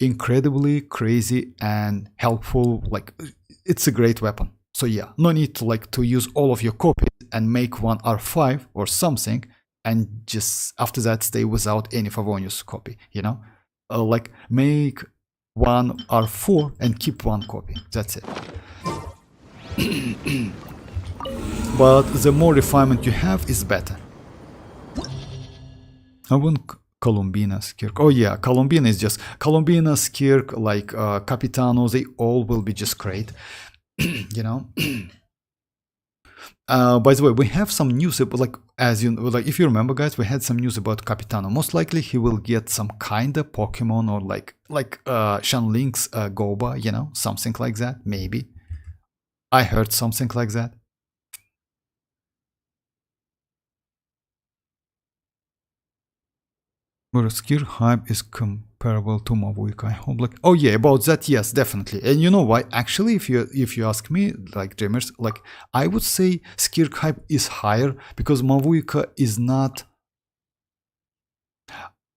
incredibly crazy and helpful. Like, it's a great weapon. So yeah, no need to like to use all of your copies and make one R5 or something, and just after that stay without any Favonius copy, you know? Like make one R4 and keep 1 copy, that's it. But the more refinement you have is better. I want Columbina, Skirk. Oh yeah, Columbina is just Columbina, Skirk, like Capitano, they all will be just great. You know. By the way, we have some news about, like, as you like, if you remember, guys, we had some news about Capitano. Most likely, he will get some kind of Pokemon or like Shanlink's Goba, you know, something like that. Maybe I heard something like that. But Skir hype is comparable to Mavuika. I hope, like, oh yeah, about that, yes, definitely. And you know why? Actually, if you ask me, like dreamers, like I would say Skir hype is higher because Mavuika is not,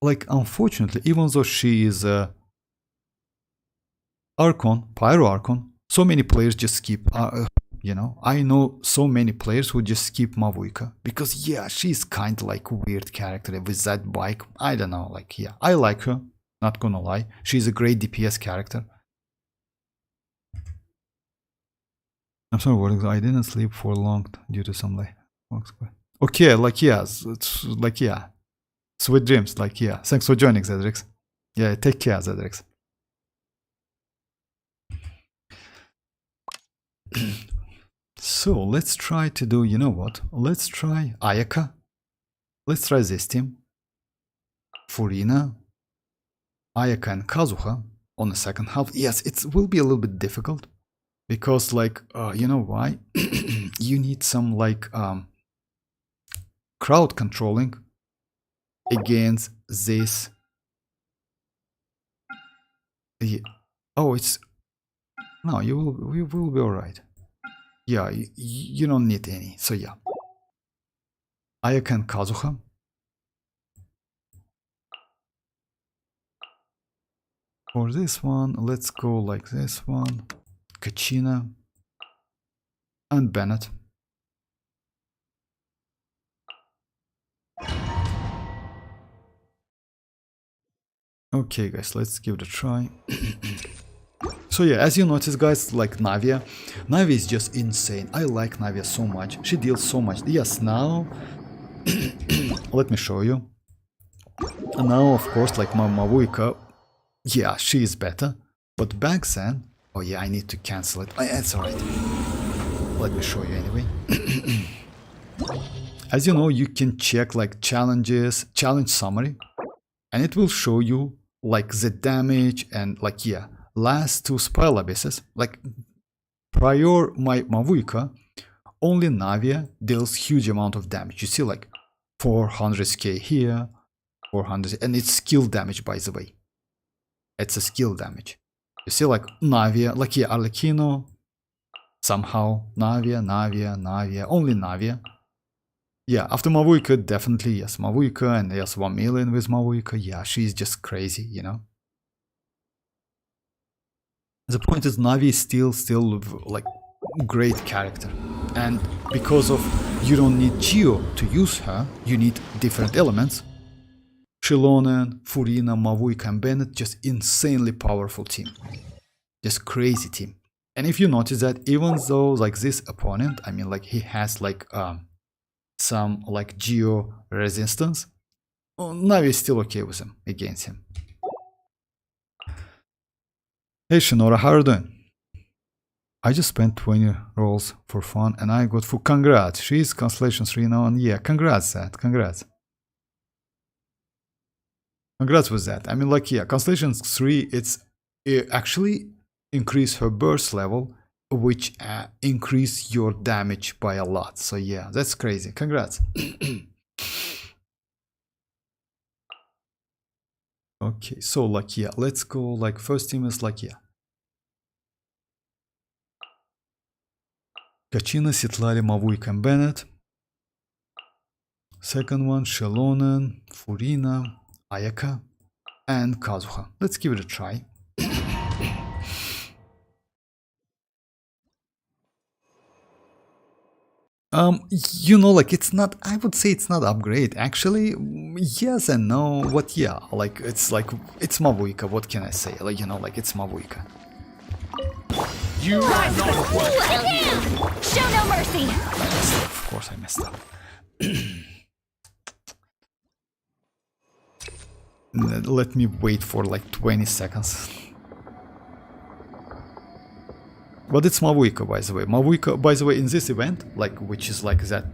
like, unfortunately, even though she is Archon, Pyro Archon, so many players just skip. You know, I know so many players who just skip Mavuika because, yeah, she's kind of like a weird character with that bike. I don't know, like, yeah, I like her, not gonna lie. She's a great DPS character. I'm sorry, what? I didn't sleep for long due to some like. Okay, like, yeah, it's like, yeah, sweet dreams, like, yeah. Thanks for joining, Zedrix. Yeah, take care, Zedrix. So let's try to do, you know what? Let's try Ayaka. Let's try this team. Furina, Ayaka and Kazuha on the second half. Yes, it will be a little bit difficult because, like, you know why? you need some like crowd controlling against this. Oh, it's no. You will be alright. Yeah, you don't need any. So yeah, Ayaka and Kazuha. For this one, let's go like this one. Kachina and Bennett. Okay guys, let's give it a try. So yeah, as you notice guys, like Navia is just insane. I like Navia so much. She deals so much. Yes, now let me show you. And now of course like my mavuika, yeah, she is better. But back then, oh yeah, I need to cancel it. It's alright. Let me show you anyway. As you know, you can check like challenge summary, and it will show you like the damage and like yeah, last two Spiral Abysses, like prior my mavuika, only Navia deals huge amount of damage. You see like 400k here, 400, and it's skill damage by the way. It's a skill damage. You see like Navia, like yeah, arlecchino, somehow Navia, only Navia. Yeah, after mavuika, definitely yes, mavuika, and yes, 1 million with mavuika. Yeah, she's just crazy, you know. The point is, Navi is still like great character, and because of you don't need Geo to use her, you need different elements. Xilonen, Furina, mavuika, and Bennett, just insanely powerful team, just crazy team. And if you notice that, even though like this opponent, I mean like he has like some like Geo resistance, Navi is still okay with him, against him. Hey Shinora, how are you doing? I just spent 20 rolls for fun and I got full. Congrats, she's Constellation 3 now, and yeah, congrats that, congrats. Congrats with that. I mean like yeah, Constellation 3, it actually increase her burst level, which increase your damage by a lot. So yeah, that's crazy. Congrats. Okay, so like yeah, let's go like first team is like yeah. Kachina, Citlali, mavuika, and Bennett. Second one, Xilonen, Furina, Ayaka, and Kazuha. Let's give it a try. You know, like it's not, I would say it's not upgrade. Actually, yes and no, but yeah, like it's mavuika, what can I say? Like, you know, like it's mavuika. You are not welcome. Show no mercy. Of course I messed up. Let me wait for like 20 seconds. But it's mavuika, by the way. Mavuika, by the way, in this event, like which is like that,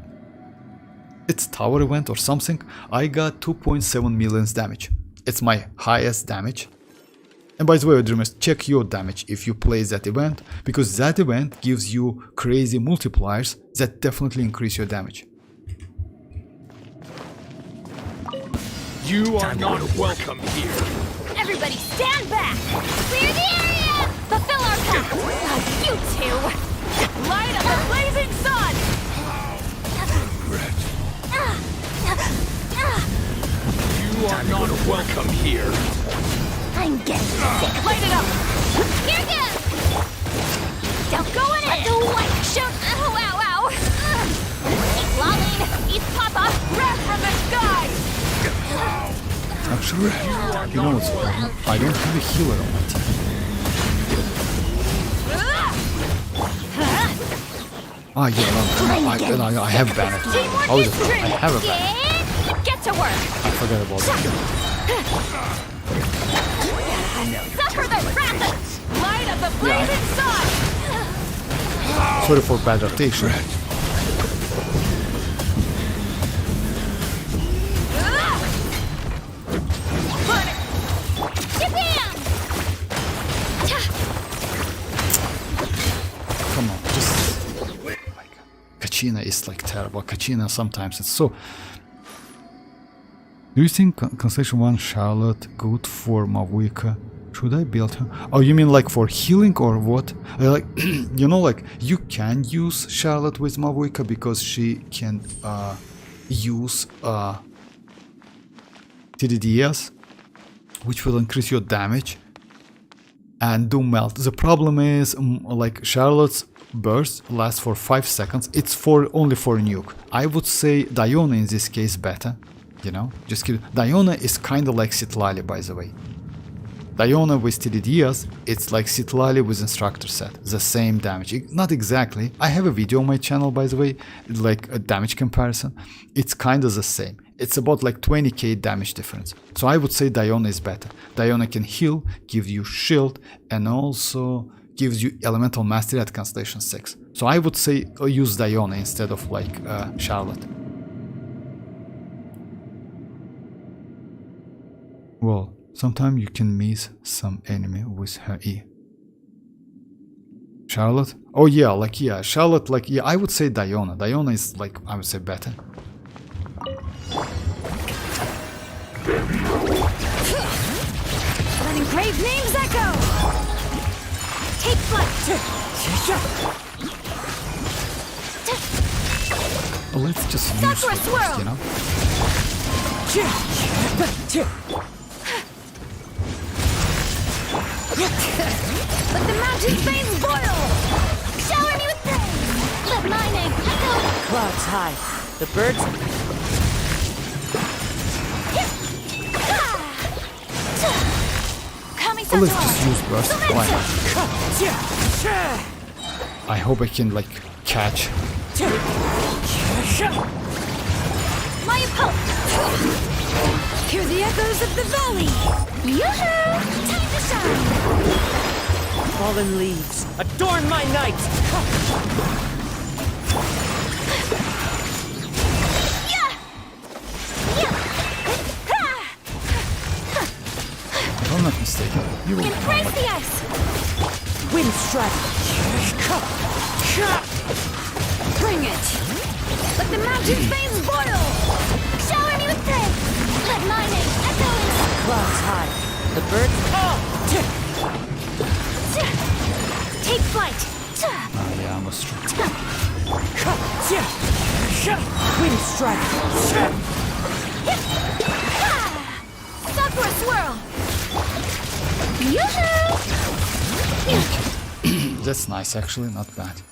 it's tower event or something, I got 2.7 million damage. It's my highest damage. And by the way, dreamers, check your damage if you play that event, because that event gives you crazy multipliers that definitely increase your damage. You are not welcome here. Everybody stand back. Clear the area. Fulfill our pact. You two. Light of the blazing sun! You are not welcome here. I'm getting sick. Light it up! Here goes. Don't go in it. The light shoot. Ow, ow, ow. Eat Lumine. Eat Papa. Wrath from the sky! Actually, you know what's the problem? I don't have a healer on my team. Ah, yeah, no, I have Banner. How is it? I have a Banner. Get to work. I forgot about that. Suffer the wrath. Light of the blazing sun! Sorry for bad rotation. Come on, just... Kachina is like terrible. Kachina sometimes it's so... Do you think Constellation 1 Charlotte good for Mavuika? Should I build her? Oh, you mean like for healing or what? Like, you know, like you can use Charlotte with Mavuika because she can use TDDS, which will increase your damage and do melt. The problem is like Charlotte's burst lasts for 5 seconds. It's only for nuke. I would say Diona in this case better. You know, just kidding. Diona is kind of like citlali, by the way. Diona with TDDs, it's like citlali with instructor set. The same damage. Not exactly. I have a video on my channel, by the way, like a damage comparison. It's kind of the same. It's about like 20k damage difference. So I would say Diona is better. Diona can heal, give you shield, and also gives you elemental mastery at Constellation 6. So I would say use Diona instead of like Charlotte. Well, sometimes you can miss some enemy with her E. Charlotte? Oh yeah, like yeah, Charlotte, like yeah, I would say Diona. Diona is like, I would say better. Letting brave names echo! Take flight! Well, let's just use Sakura it first, swirl! you know? Let the mountain's veins boil! Shower me with praise! Let my name echo! Clouds high. The birds. Well, let's just use burst. Why not? I hope I can like catch. My pulp! Hear the echoes of the valley! Yoo-hoo! Time to shine! Fallen leaves. Adorn my night. If I'm not mistaken, you will Embrace the ice! Wind strike. Bring it! Let the mountain's veins boil! Shower me with praise! Let my name echo! Clouds high. The birds. Take flight! yeah, I must try. Wind strike. Sakura swirl! Yoo-hoo! That's nice, actually, not bad.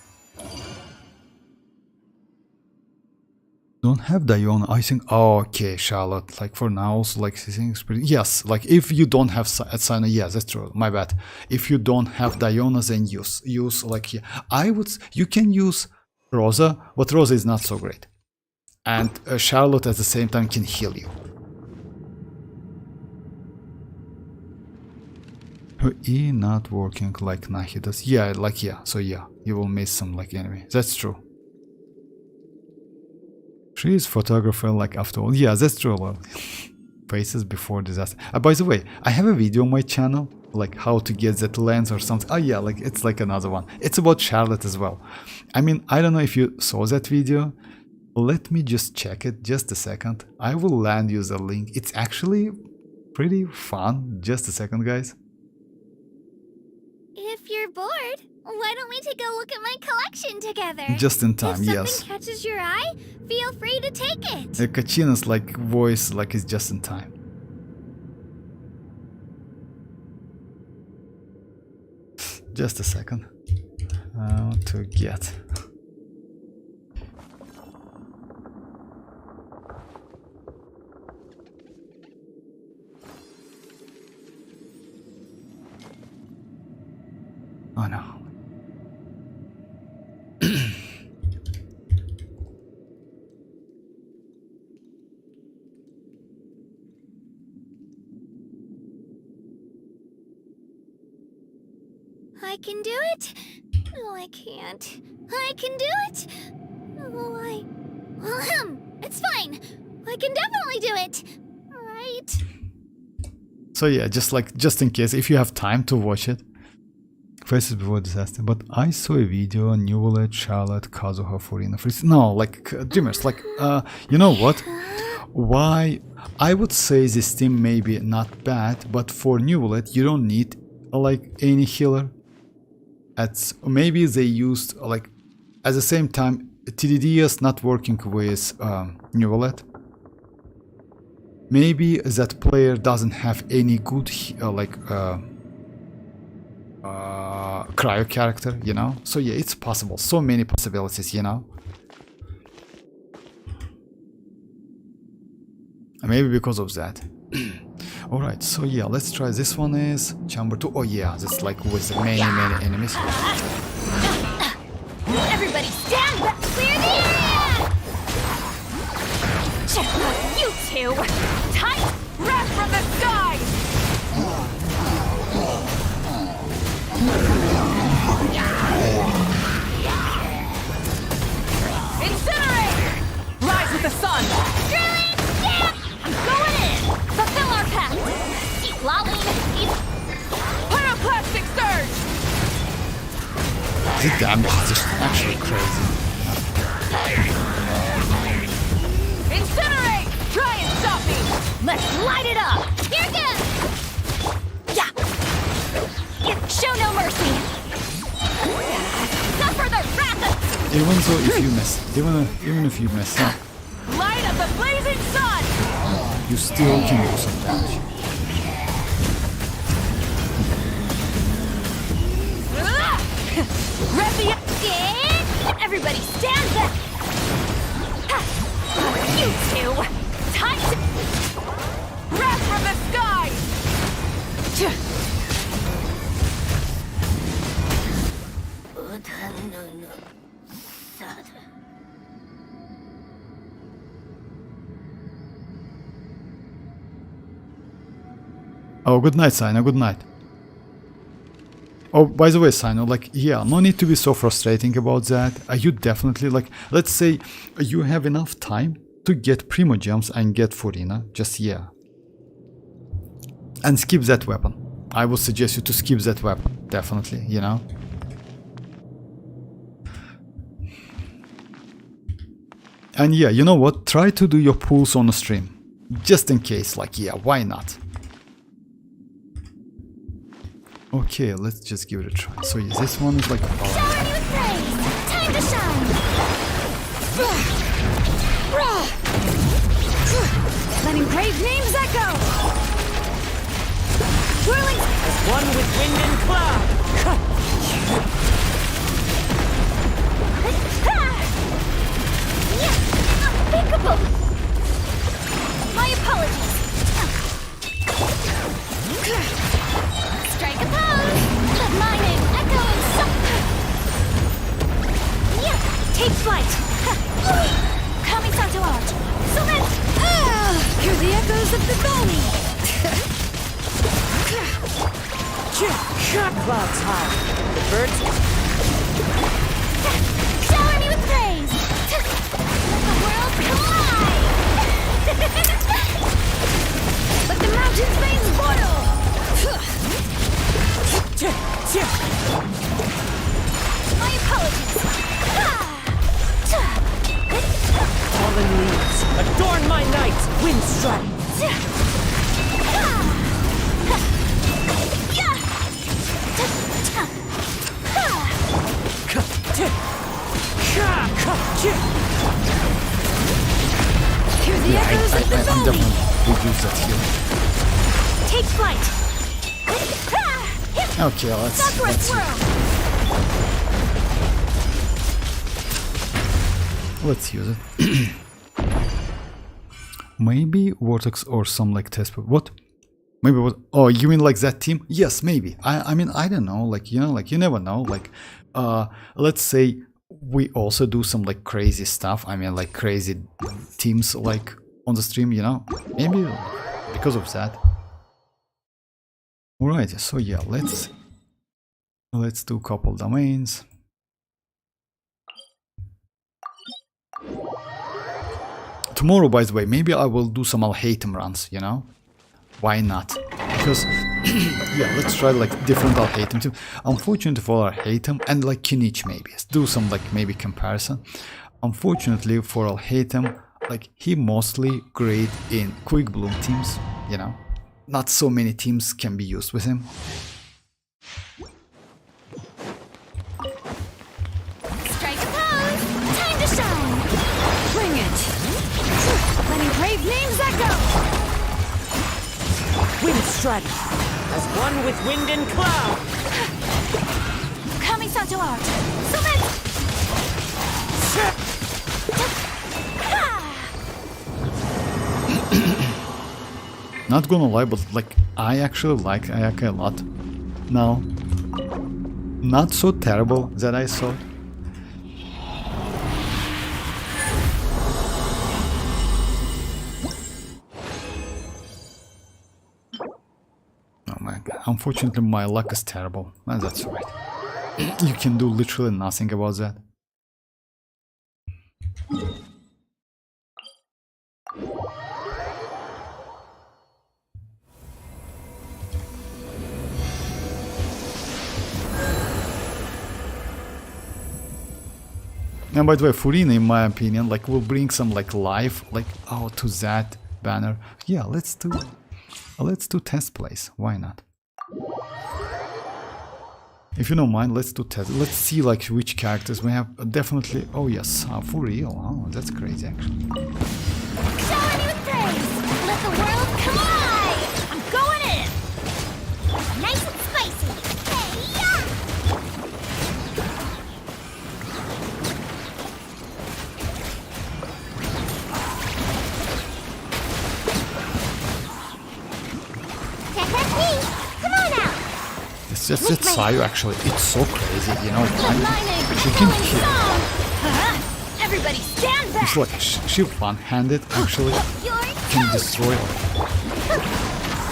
Don't have Diona, I think. Oh, okay, Charlotte. Like for now, also, like things pretty. Yes, like if you don't have Sana, yes, that's true. My bad. If you don't have Diona, then use like yeah. I would. You can use Rosa, but Rosa is not so great, and Charlotte at the same time can heal you. Her E not working like Nahi does. Yeah, like yeah. So yeah, you will miss some like enemy. That's true. She is photographer like after all. Yeah, that's true. Well, faces before disaster. By the way, I have a video on my channel like how to get that lens or something. Oh yeah, like it's like another one. It's about Charlotte as well. I mean, I don't know if you saw that video. Let me just check it. Just a second. I will land you the link. It's actually pretty fun. Just a second, guys. If you're bored, why don't we take a look at my collection together? Just in time, if yes. something catches your eye, feel free to take it. Kachina's like voice like is just in time. Just a second. How to get. Oh no. I can do it. No, I can't. I can do it. Oh, it's fine. I can definitely do it. Right. So yeah, just in case, if you have time to watch it, faces before disaster, but I saw a video on Neuvillette, Charlotte, Kazuha, Furina, no, like dreamers, like you know what? Why? I would say this team maybe not bad, but for Neuvillette you don't need like any healer. Maybe they used like at the same time TDD is not working with Neuvillette. Maybe that player doesn't have any good cryo character, you know. So yeah, it's possible. So many possibilities, you know. Maybe because of that. Alright, so yeah, let's try this one is chamber 2. Oh yeah, that's like with many enemies. Everybody stand back! Clear the area! You two! Tight! Wrath from the sky! Incinerate! Rise with the sun! Really? Yeah! I'm going in! Fulfill our pact! Citlali! Pyroclastic surge! The damage is just actually crazy. Incinerate! Try and stop me! Let's light it up! Here goes! Yeah! Show no mercy! Suffer the wrath of... Even though if you mess, even if you mess up, Light of the blazing sun! you still can do some damage. Ready? Everybody stand back! You two! Tight! Wrath from the sky! Oh, good night, Sino, good night. Oh, by the way, Sino, like, yeah, no need to be so frustrating about that. You definitely, like, let's say you have enough time to get Primogems and get Furina, just, yeah. And skip that weapon. I would suggest you to skip that weapon, definitely, you know. And yeah, you know what, try to do your pulls on the stream. Just in case, like, yeah, why not? Okay, let's just give it a try. So yeah, this one is like Shower me with praise! Time to shine! Letting brave names echo! Whirling... As one with wind and cloud! Unthinkable! My apologies! Strike a pose! Let my name echo in some... Yeah! Take flight! Coming out to art! So let's... Hear the echoes of the valley! Clouds high. The birds... Shower me with praise! Let the world collide! Let the mountain's veins boil! My apologies! Fallen leaves, adorn my night! Wind strike! Hear the echoes of the I'm valley! definitely would use that here. Take flight! Okay, let's use it. Maybe Vortex or some like test. What? Maybe what? Oh, you mean like that team? Yes, maybe. I mean, I don't know. Like, you know, like you never know. Like, let's say we also do some like crazy stuff. I mean, like crazy teams like on the stream. You know, maybe because of that. All right. So yeah, let's do a couple domains. Tomorrow, by the way, maybe I will do some Alhatem runs, you know? Why not? because yeah, let's try like different Alhatem team. Unfortunately for Alhatem and like Kinich maybe. Let's do some like maybe comparison. Unfortunately for Alhatem, like he mostly great in quick bloom teams, you know. Not so many teams can be used with him. Strike a pose! Time to shine! Bring it! Letting brave names echo! Wind strategy. As one with wind and cloud. Kamisato art! Summit! Not gonna lie, but like I actually like Ayaka a lot. Now, not so terrible that I saw. Oh my god, unfortunately my luck is terrible. And that's right. You can do literally nothing about that. And by the way, Furina, in my opinion, like will bring some like life, like to that banner. Yeah, let's do test plays. Why not? If you don't mind, let's do test. Let's see like which characters we have. Definitely. Oh yes, for real. Oh, that's crazy actually. Shower me with praise! Let the world come alive! I'm going in! Nice and spicy! Hey, yeah! Come on out! It's just that Sayu actually. It's so crazy, you know. She can kill. Everybody stand back! It's like she one-handed actually can destroy.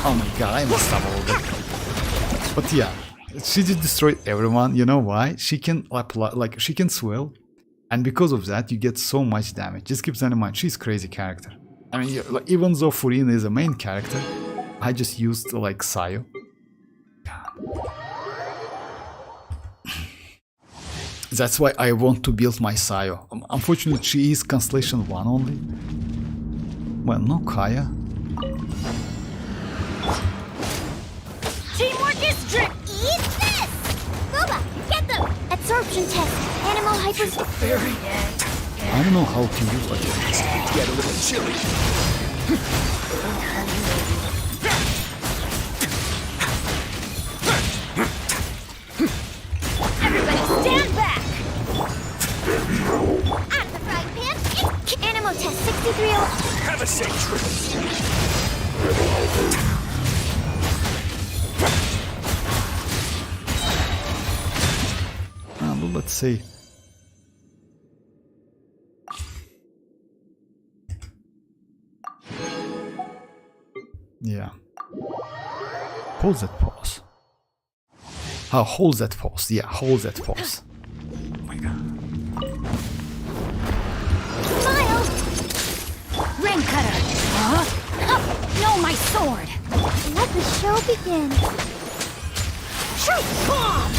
Oh my god, I messed up a little bit. But yeah, she just destroyed everyone. You know why? She can apply, like she can swirl, and because of that, you get so much damage. Just keep that in mind. She's a crazy character. I mean, like, even though Furina is a main character, I just used like Sayu. That's why I want to build my Sayu. Unfortunately, she is Constellation 1 only. Well, no Kaya. Teamwork is drip. Eat this! Boba, get them! Absorption test. Animal hyper... I don't know how to use it. Get a little chilly. Everybody stand back! Out of the frying pan, Animal test 63. Have a safe trip. But let's see. Yeah. Hold that pause. Oh, hold that pause. Yeah, hold that pause. Oh my god. Smile! Rain cutter! No, my sword! Let the show begin. Truth bomb!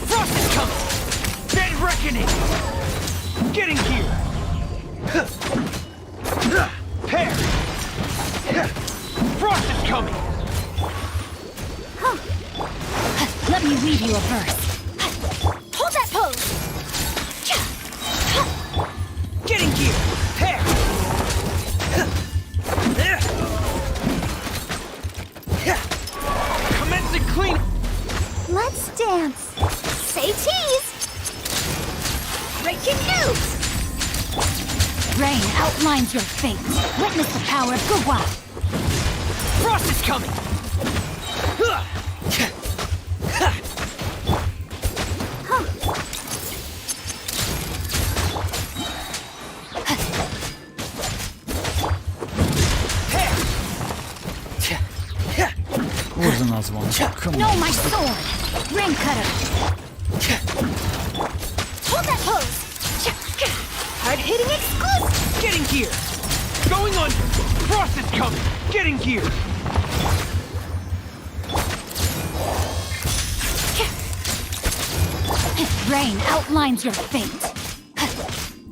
Frost is coming! Dead reckoning! Getting here! Pair! Frost is coming! Let me weave you a verse. Hold that pose! Getting here! Pair! Commence the clean! Let's dance. Say cheese! Breaking news! Rain outlines your fate. Witness the power of WuWa. Frost is coming! Where's another one? Come No, on. my sword! Rain cutter! Hold that pose! Hard-hitting exclusive! Getting here! Going under! Frost is coming! Getting here! rain outlines your fate.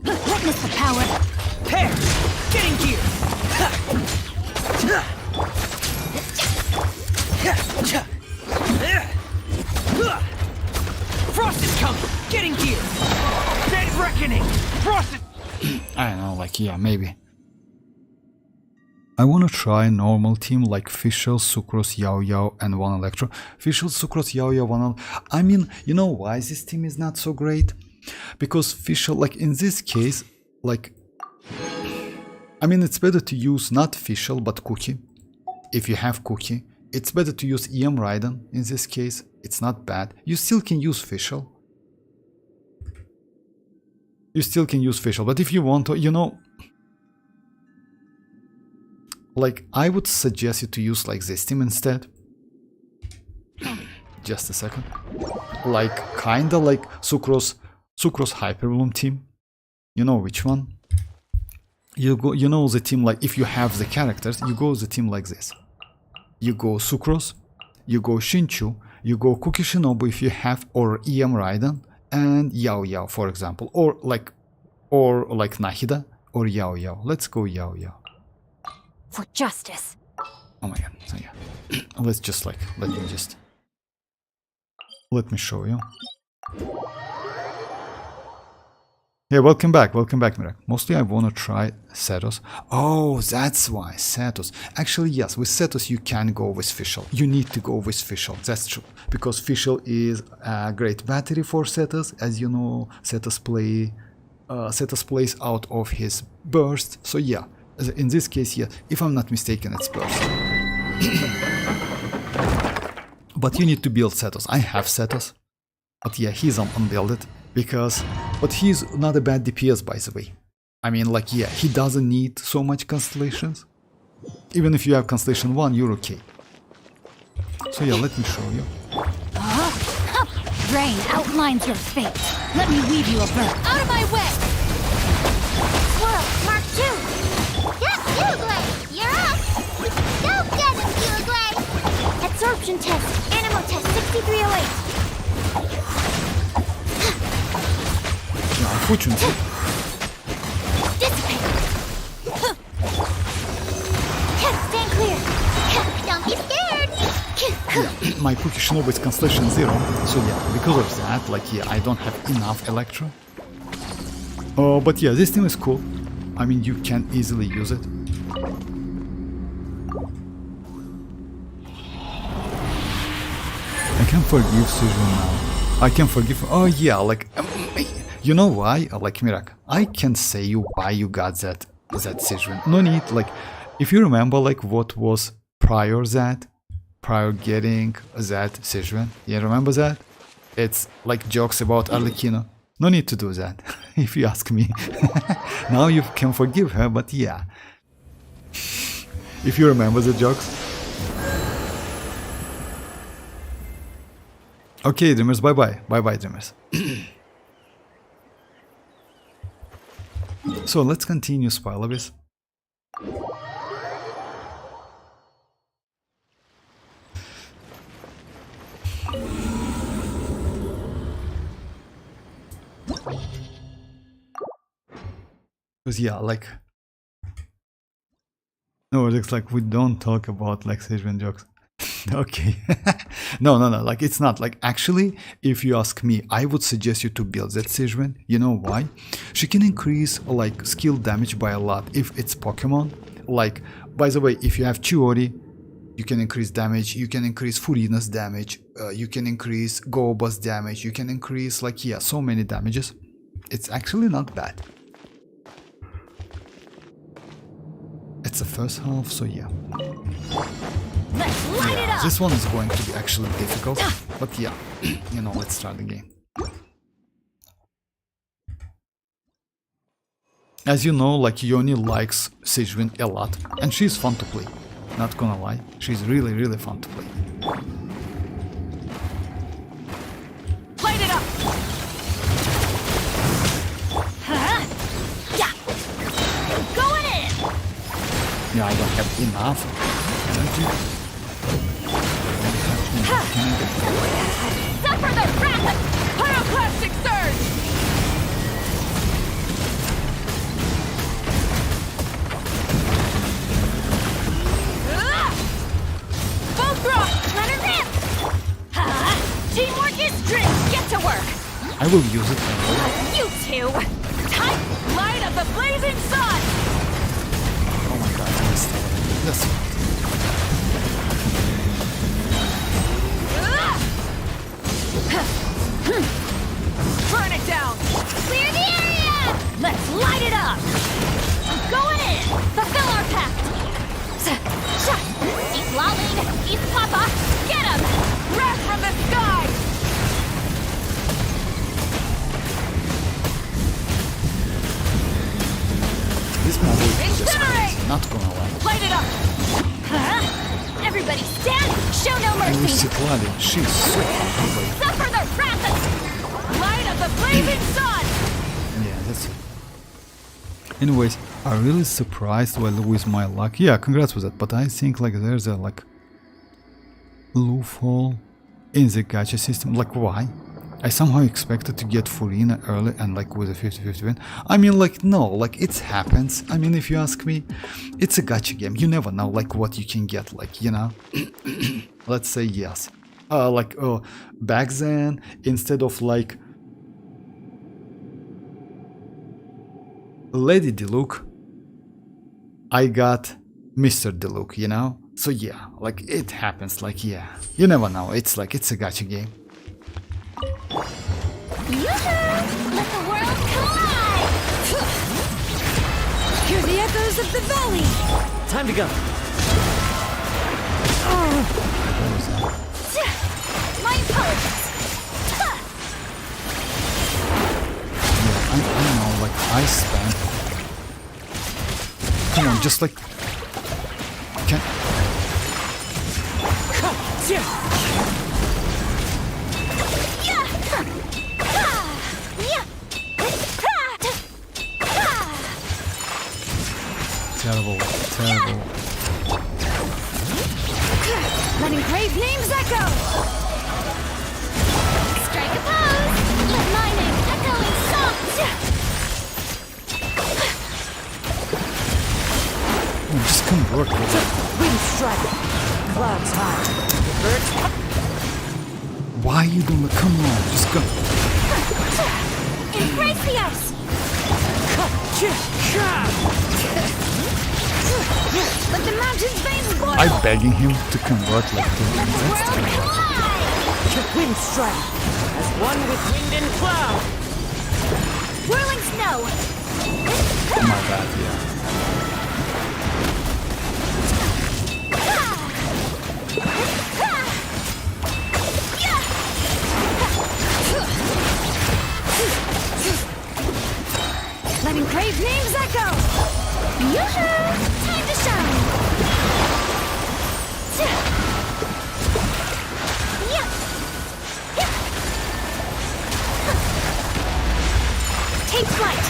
Witness the power. Pair! Getting gear! Frost is coming! Getting gear! Dead reckoning! Frost is... I don't know, like, yeah, maybe. I wanna try normal team like Fischl, Sucrose, Yao Yao, and One Electro. Fischl, Sucrose, Yao Yao, One. I mean, you know why this team is not so great? Because Fischl, like in this case, like, I mean, it's better to use not Fischl but Cookie. If you have Cookie, it's better to use EM Raiden in this case. It's not bad. You still can use Fischl. You still can use Fischl, but if you want to, you know, like, I would suggest you to use like this team instead. Just a second. Like, kinda like Sucrose Hyperbloom team. You know which one? You go, you know the team, like, if you have the characters, you go the team like this. You go Sucrose, you go Shinchu, you go Cookie Shinobu if you have, or EM Raiden, and Yao Yao, for example, or like Nahida, or Yao Yao. Let's go Yao Yao. For justice. Oh my god, so yeah. Let's just like, let me show you. Yeah, welcome back, Mirak. Mostly I wanna try Setos. Oh, that's why, Setos. Actually, yes, with Setos you can go with Fischl. You need to go with Fischl, that's true. Because Fischl is a great battery for Setos. As you know, Setos plays out of his burst. So yeah, in this case, yeah, if I'm not mistaken, it's burst. But you need to build Setos. I have Setos. But yeah, he's unbuilded. But he's not a bad DPS, by the way. I mean, like, yeah, he doesn't need so much constellations. Even if you have constellation 1, you're okay. So yeah, let me show you. Rain outlines your fate. Let me weave you a verse. Out of my way! Swirl, Mark 2! Yeah, Fuglay! You're up! Go get him, Fuglay! Absorption test. Animal test 6308. Yeah, unfortunately. Dissipate! Stand clear! Don't be scared! Yeah, my Cookie Shinobu is Constellation 0, so yeah, because of that, like, yeah, I don't have enough Electro. But yeah, this team is cool. I mean, you can easily use it. I can forgive Suju now. I can forgive. Oh yeah, like, you know why? Like, Mirak, I can say you why you got that Sijuan. No need, like, if you remember, like, what was prior getting that Sijuan. Yeah, remember that? It's like jokes about Arlecchino. No need to do that, if you ask me. Now you can forgive her, but yeah. If you remember the jokes. Okay, Dreamers, bye-bye. Bye-bye, Dreamers. So, let's continue Spylavis. Because yeah, like, no, it looks like we don't talk about like Sijuan jokes. Okay. No, like, it's not like, actually, if you ask me, I would suggest you to build that Sijuan. You know why? She can increase like skill damage by a lot if it's Pokemon. Like, by the way, if you have Chiori, you can increase damage, you can increase Furina's damage, you can increase Goba's damage, you can increase, like, yeah, so many damages. It's actually not bad. It's the first half, so yeah. Let's light it up! This one is going to be actually difficult, but yeah, you know, let's start the game. As you know, like, Yoni likes Sijuan a lot, and she's fun to play. Not gonna lie, she's really, really fun to play. Light it up! Yeah! Going in! Yeah, I don't have enough energy. Suffer the wrath of pyroclastic surge! to work. I will use it. You two! Time! Light of the blazing sun! Oh my god, I missed it. That's right. Burn it down! Clear the area! Let's light it up! I'm going in! Fulfill our pact! Citlali! East Papa! Get him! Wrath from the sky! This movie is just Incinerate! crazy, not gonna lie. Light it up! Huh? Everybody stand! Show no And with mercy! Citlali, she's so ugly. Suffer the wrath of... Light of the blazing sun! Yeah, that's it. Anyways, I'm really surprised with my luck. Yeah, congrats with that. But I think like there's a like loophole in the gacha system. Like why? I somehow expected to get Furina early and like with a 50-50 win. I mean like no, like it happens. I mean if you ask me, it's a gacha game. You never know like what you can get, like, you know. Let's say yes. Back then, instead of like Lady Diluc, I got Mr. Diluc, you know? So yeah, like it happens, like yeah. You never know, it's like it's a gacha game. Yoo-hoo! Let the world collide! Hear the echoes of the valley! Time to go. My apologies! Yeah, I know, like I spent. Come on, just like can. Terrible, terrible. Letting grave names echo! Strike a pose! Let my name echo in song! Just convert with it. Wind strike. Clouds high. Birds. Why you gonna come on? Just go. Embrace the ice! Let the mountain's veins boil! I'm begging him to convert like to Let the that's world terrible. collide! Wind strike. As one with wind and cloud. Whirling snow! My bad, yeah. Letting grave names echo! Yoo-hoo! Time to shine! Yeah. Take flight!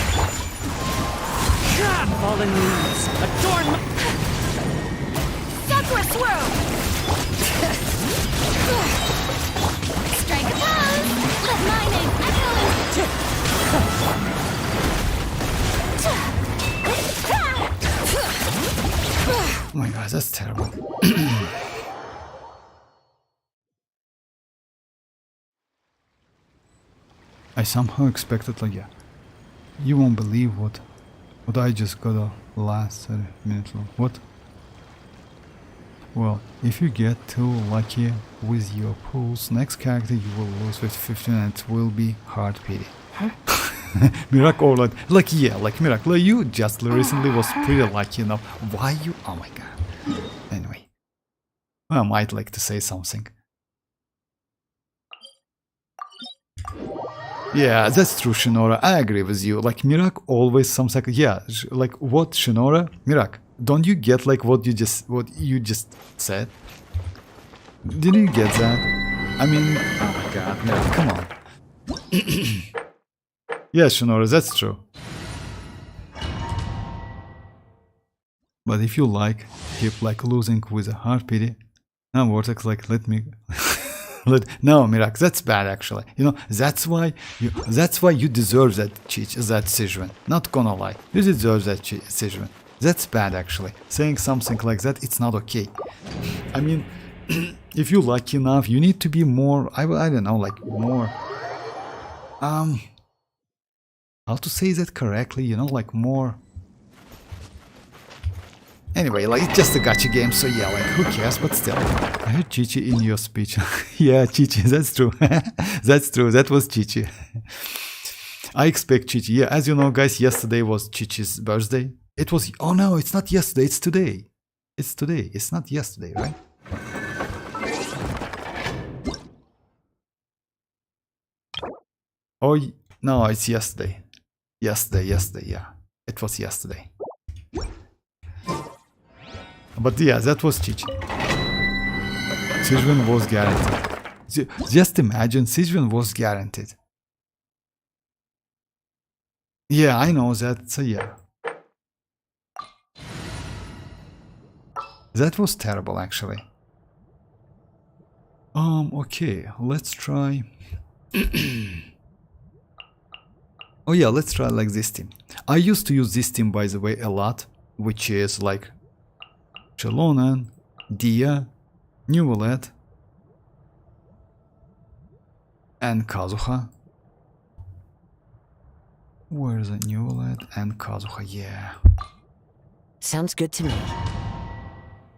Fallen leaves. Adorn my... Southward swirl! Strike a pose! Let my name echo in... Oh my god, that's terrible. I somehow expected like yeah. You won't believe what I just got a last 30 minutes long. What? Well, if you get too lucky with your pulls, next character you will lose with 15 and it will be hard pity. Miracle or like yeah, like Miracle, you just recently was pretty lucky enough. Why you? Oh my god. Anyway, I might like to say something. Yeah, that's true, Shinora. I agree with you. Like Miracle always sounds like yeah, like what Shinora? Miracle, don't you get like what you just said? Did you get that? I mean, oh my god, Miracle, come on. Yeah, Shinora, that's true. But if you like, keep like losing with a hard pity. Now Vortex, like let me no, Mirac, that's bad actually. You know, that's why you deserve that decision. Not gonna lie. You deserve that decision. That's bad actually. Saying something like that, it's not okay. I mean, if you're lucky enough, you need to be more I don't know, like more how to say that correctly, you know, like more. Anyway, like it's just a gacha game, so yeah, like who cares, but still. I heard Chichi in your speech. Yeah, Chichi, that's true. That's true, that was Chichi. I expect Chichi. Yeah, as you know, guys, yesterday was Chichi's birthday. It was, oh no, it's not yesterday, it's today. It's today, it's not yesterday, right? Oh, no, it's yesterday. Yesterday, yeah. It was yesterday. But yeah, that was Chichi. Xianyun was guaranteed. Just imagine, Xianyun was guaranteed. Yeah, I know that, so yeah. That was terrible, actually. Okay, let's try... Oh yeah, let's try like this team. I used to use this team, by the way, a lot, which is like Xilonen, Dia, Neuvillette, and Kazuha. Where's the Neuvillette and Kazuha? Yeah. Sounds good to me.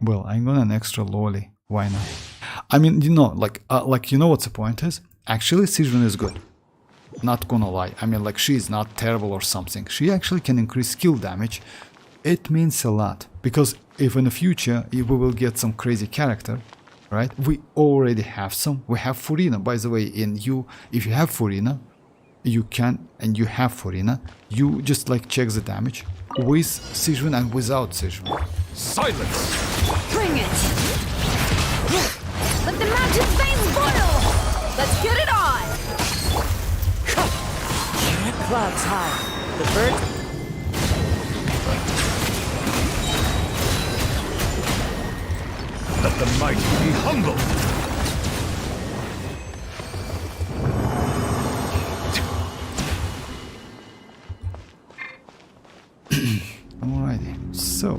Well, I'm gonna an extra lolly. Why not? I mean, you know, like you know what the point is? Actually, Xianyun is good. Not gonna lie. I mean, like, she's not terrible or something. She actually can increase skill damage. It means a lot. Because if in the future we will get some crazy character, right? We already have some. We have Furina, by the way. If you have Furina, you can, and you have Furina, you just like check the damage with Xianyun and without Xianyun. Silence! Bring it! Let the mountain veins boil! Let's get it on! Clouds high. The bird. Let the mighty be humble! Alrighty, so...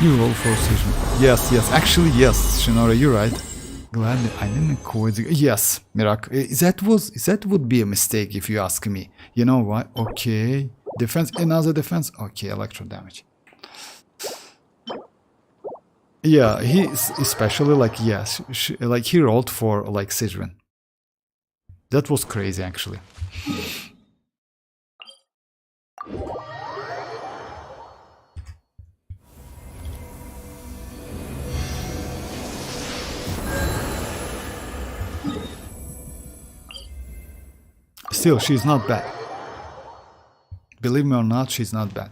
You roll for Xianyun. Yes, actually yes, Shinora, you're right. Glad I didn't quit. Yes, Mirak. That would be a mistake if you ask me. You know what? Okay. Defense, another defense. Okay, electro damage. Yeah, he especially like yes, like he rolled for like Xianyun. That was crazy actually. Still, she's not bad. Believe me or not, she's not bad.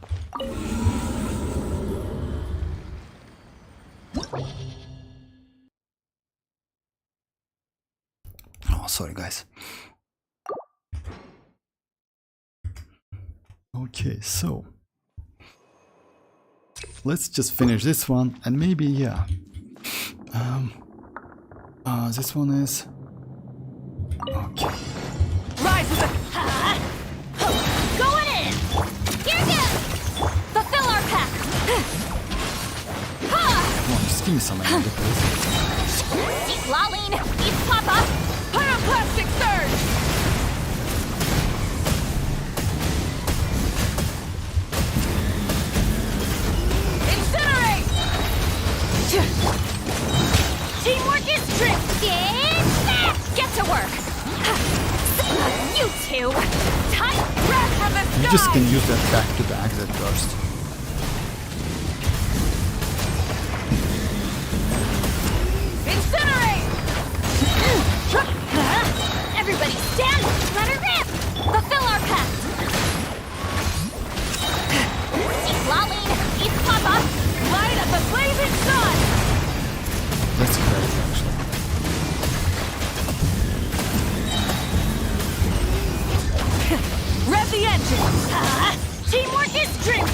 Oh, sorry guys. Okay, so let's just finish this one and maybe yeah. This one is okay. Rise with the... Going in! Here goes! Fulfill our pact! Come on, just give me some energy, please. Citlali, eat Papa! Pyroclastic surge! Incinerate! Teamwork is trick! Get to work! You two! Tight breath from the sky! You just can use that back to back, that burst. Incinerate! Everybody stand! Let her rip! Fulfill our pact! Citlali, eat Papa! Light up the blazing sun! That's crazy actually. Rev the engine! Teamwork is strength!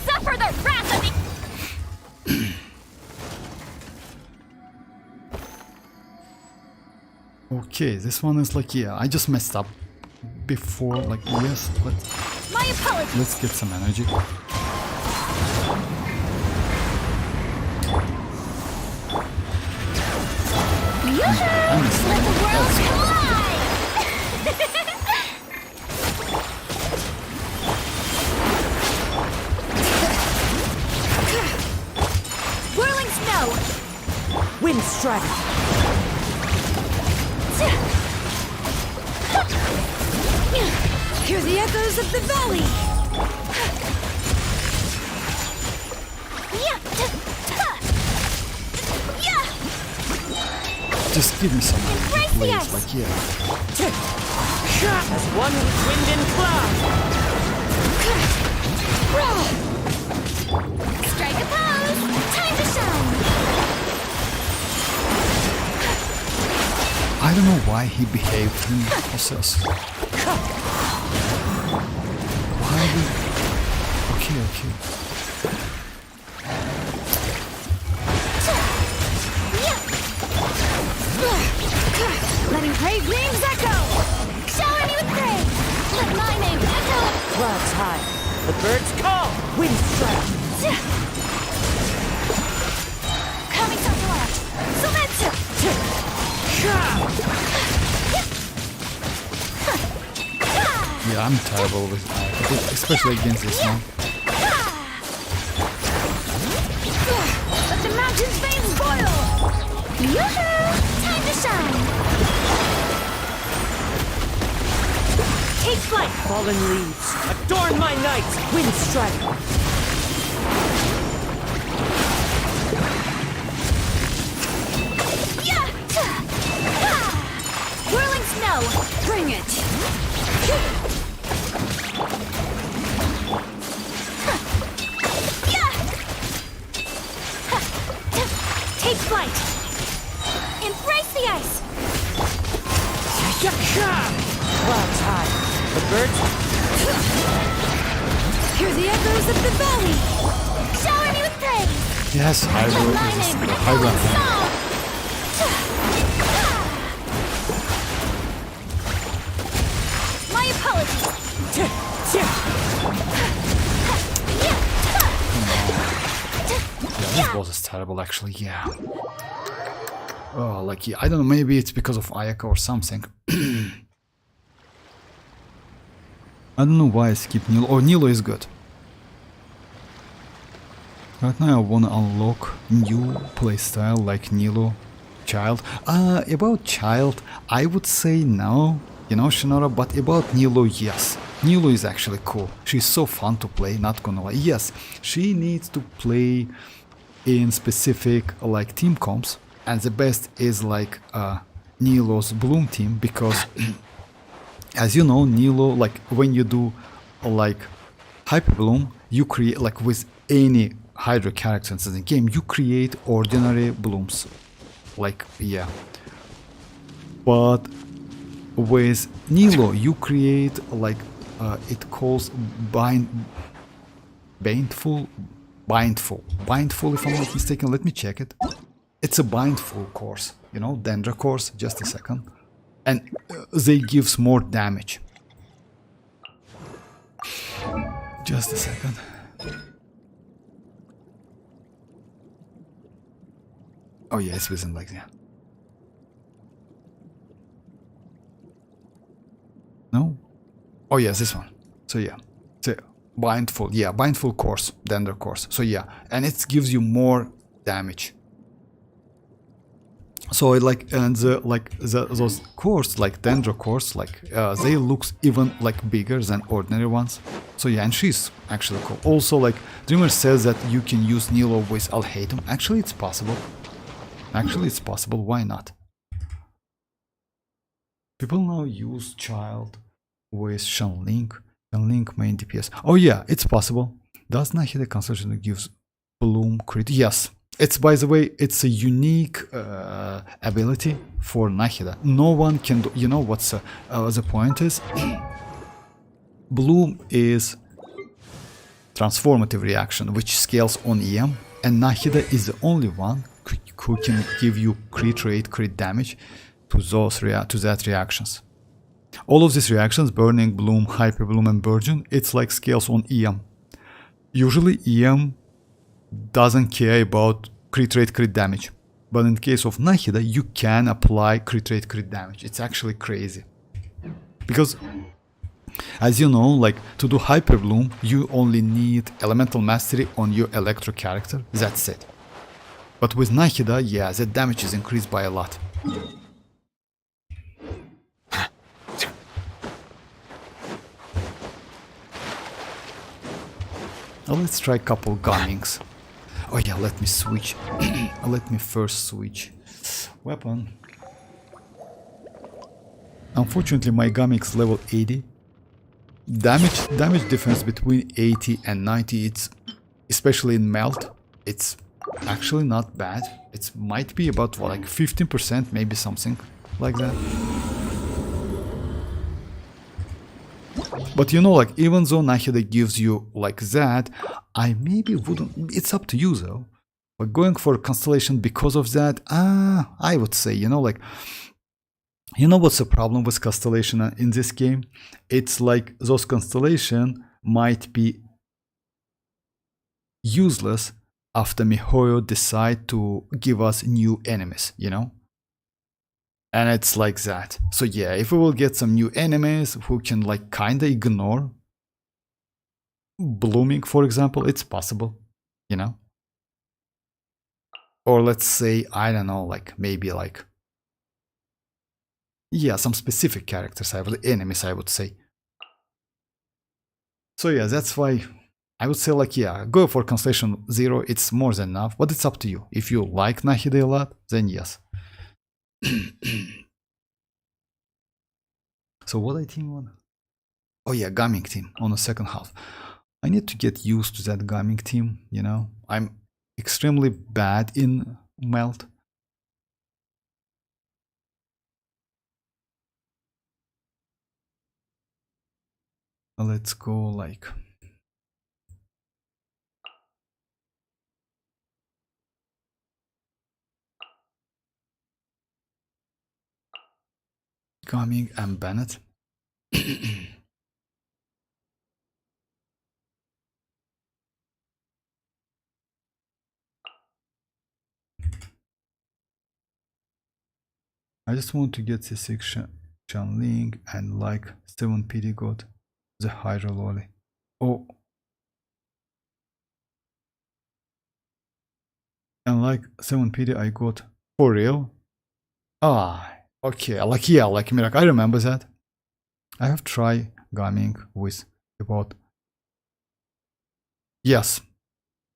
Suffer the wrath of the... Okay, this one is like, yeah, I just messed up before, like, yes, My apologies! let's get some energy. Wind strike. Hear the echoes of the valley. Just give me some Embrace the please, ice. like yeah. As one with wind and cloud. Strike a pose. Time to shine. I don't know why he behaved in the process. Why did... Okay. Letting brave names echo. Shower me with praise. Let my name echo. Clouds high. The birds call. Wind strike. Coming so far. So let's Yeah, I'm terrible with that, especially against this one. Let the mountain's veins boil. Yoo-hoo! Time to shine. Take flight. Fallen leaves. Adorn my night. Wind strike. Whirling snow. Bring it. Take flight. Embrace the ice. Clouds high. The birds. Hear the echoes of the valley. Shower me with praise. Yes, I Let will my resist name the echo high in ground. song. My apologies. Yeah, this boss is terrible actually, yeah. Oh, like, yeah, I don't know, maybe it's because of Ayaka or something. I don't know why I skipped Nilo. Oh, Nilo is good. Right now I wanna unlock new playstyle like Nilo Child. About Child, I would say no, you know, Shinora, but about Nilo, yes. Nilo is actually cool. She's so fun to play, not gonna lie. Yes, she needs to play in specific like team comps, and the best is like Nilo's Bloom team, because as you know, Nilo, like when you do like Hyper Bloom, you create like with any Hydra characters in the game, you create ordinary blooms. Like, yeah. But with Nilo, you create like it calls bindful, if I'm not mistaken. Let me check it. It's a bindful course, you know, Dendra course. Just a second, and they gives more damage. Just a second. Oh yeah, it's within like that. No? Oh yeah, this one. So yeah, so bindful course, Dendra course. So yeah, and it gives you more damage. So it like, and those cores, like Dendra cores, like they looks even like bigger than ordinary ones. So yeah, and she's actually cool. Also, like Dreamer says that you can use Nilo with Alhatum. Actually, it's possible. Why not? People now use Child with Xianyun main DPS. Oh yeah, it's possible. Does Nahida Constellation gives Bloom crit? Yes. It's, by the way, it's a unique ability for Nahida. No one can do. You know what's the point is? Bloom is transformative reaction which scales on EM, and Nahida is the only one who can give you crit rate, crit damage to those that reactions. All of these reactions, Burning, Bloom, Hyper Bloom, and Burgeon, it's like scales on EM. Usually EM doesn't care about crit rate, crit damage, but in case of Nahida, you can apply crit rate, crit damage. It's actually crazy, because as you know, like to do Hyper Bloom, you only need Elemental Mastery on your Electro character. That's it. But with Nahida, yeah, the damage is increased by a lot. Now let's try a couple gummings. Oh yeah, let me switch. Let me first switch weapon. Unfortunately, my gumming's level 80. Damage difference between 80 and 90, it's especially in melt, it's actually not bad. It might be about what, like 15%, maybe something like that. But you know, like, even though Nahida gives you like that, I maybe wouldn't. It's up to you though. But going for Constellation because of that, I would say, you know, like, you know what's the problem with Constellation in this game? It's like those Constellation might be useless after Mihoyo decide to give us new enemies, you know? And it's like that. So yeah, if we will get some new enemies who can like kinda ignore blooming, for example, it's possible, you know? Or let's say, I don't know, like maybe like, yeah, some specific characters, enemies, I would say. So yeah, that's why I would say, like, yeah, go for Constellation 0, it's more than enough, but it's up to you. If you like Nahida a lot, then yes. So what I team on? Oh yeah, Gaming team on the second half. I need to get used to that Gaming team, you know. I'm extremely bad in melt. Let's go like Gaming and Bennett. I just want to get the 6 Xianling and like 7 PD got the Hydra Lolly. Oh. And like 7 PD I got for real? Ah, okay, like yeah, like Miracle, I remember that. I have tried gaming with about, yes.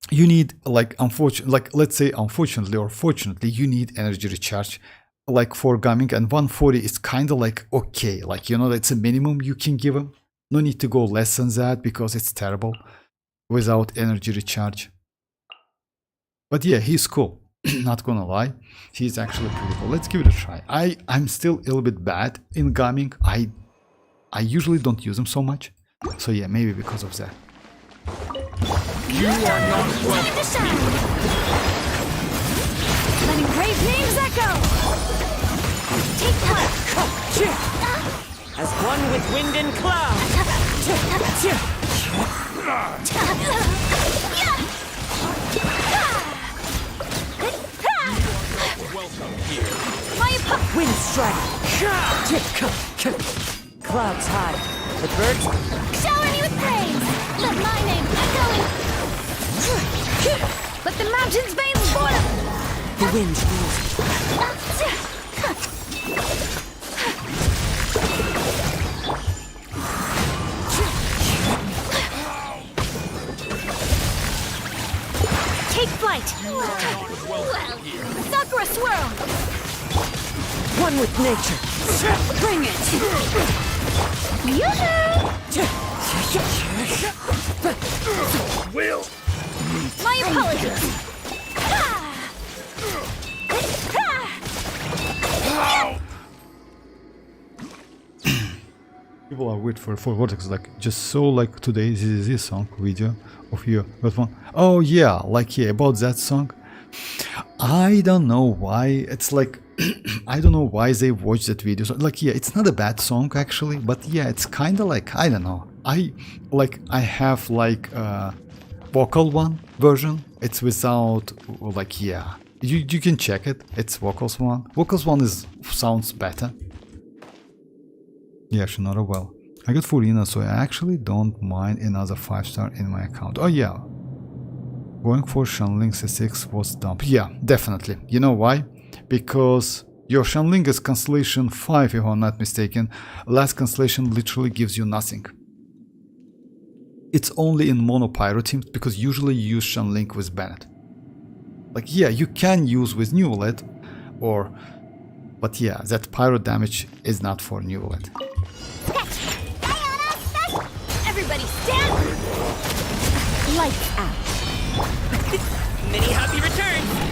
You need like let's say unfortunately or fortunately, you need energy recharge like for gaming, and 140 is kind of like okay, like, you know, that's a minimum you can give him. No need to go less than that because it's terrible without energy recharge. But yeah, he's cool. Not gonna lie, he's actually pretty cool. Let's give it a try. I'm still a little bit bad in gaming. I usually don't use him so much, so yeah, maybe because of that. You are not welcome. Letting great names echo! Take that! As one with wind and cloud! Welcome here. Wind strike! Clouds high. The birds Shower me with praise! Let my name echo in... Let the mountain's veins boil! the winds move. Take flight! Sakura swirl! One with nature. Bring it! Will. My apologies! People are weird for Vortex, like just so like today this song video of you. But one, oh yeah, like yeah, about that song. I don't know why it's like I don't know why they watch that video. So, like yeah, it's not a bad song actually, but yeah, it's kind of like I don't know. I have like a vocal one version. It's without like yeah. You can check it. It's vocals one. Vocals one sounds better. Yeah, Shinoda well. I got Furina, so I actually don't mind another 5-star in my account. Oh yeah. Going for Shanling C6 was dumb. Yeah, definitely. You know why? Because your Shanling is Constellation 5, if I'm not mistaken. Last Constellation literally gives you nothing. It's only in mono pyro teams because usually you use Shanling with Bennett. Like, yeah, you can use with Neuvillette or... But yeah, that pyro damage is not for Neuvillette. Everybody stand! Lights out. Many happy returns!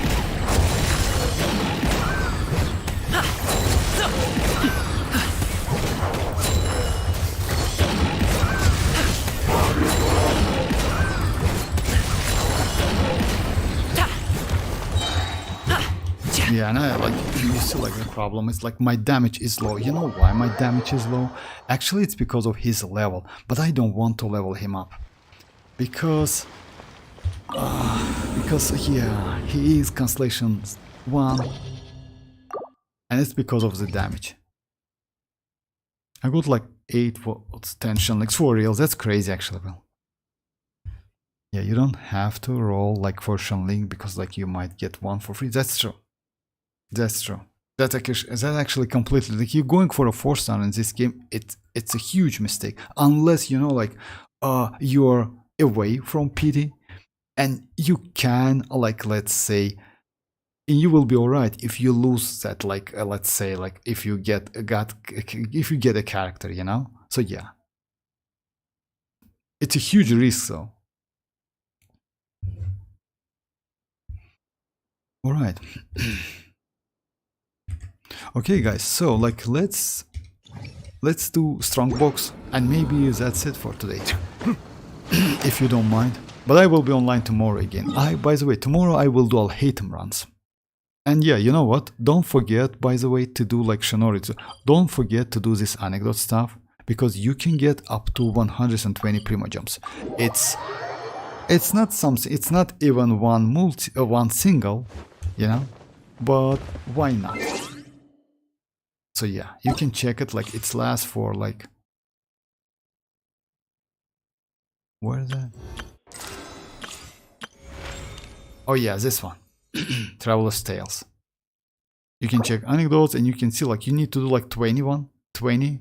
Yeah, and I like you see like the problem is like my damage is low. You know why my damage is low? Actually, it's because of his level, but I don't want to level him up because yeah, he is Constellation 1, and it's because of the damage. I got like 8 volts, 10 Shanlings for real. That's crazy, actually. Well, yeah, you don't have to roll like for Shanling because like you might get one for free. That's true. That's true. That actually completely like you're going for a 4-star in this game. It's a huge mistake unless you know like you're away from PD and you can like let's say you will be alright if you lose that like let's say like if you get a character, you know. So yeah, it's a huge risk though. All right. Okay guys, so like let's do strongbox and maybe that's it for today. If you don't mind. But I will be online tomorrow again. By the way, tomorrow I will do Alhatem runs. And yeah, you know what? Don't forget, by the way, to do like Shinoritsu. Don't forget to do this anecdote stuff because you can get up to 120 Primogem. It's not something. It's not even one single, you know. But why not? So yeah, you can check it. Like it's lasts for like. Where is that? Oh yeah, this one. Traveler's Tales. You can check anecdotes and you can see like you need to do like 20.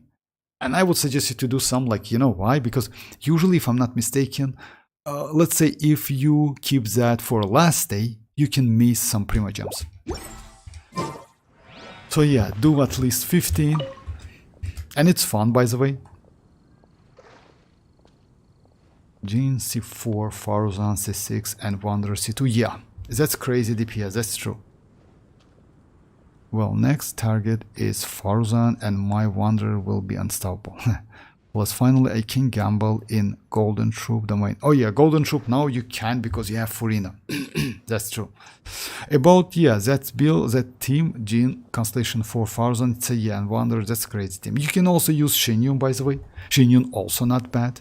And I would suggest you to do some like, you know why? Because usually if I'm not mistaken, let's say if you keep that for last day, you can miss some Primogems. So yeah, do at least 15. And it's fun, by the way. Jin C4, Faruzan C6, and Wanderer C2. Yeah, that's crazy DPS, that's true. Well, next target is Faruzan, and my Wanderer will be unstoppable. Plus, finally, I can gamble in Golden Troop domain. Oh yeah, Golden Troop now you can because you have Furina. That's true. About, yeah, that team, Jin, Constellation 4, Faruzan, it's a yeah, and Wanderer, that's a great team. You can also use Xianyun, by the way. Xianyun also not bad.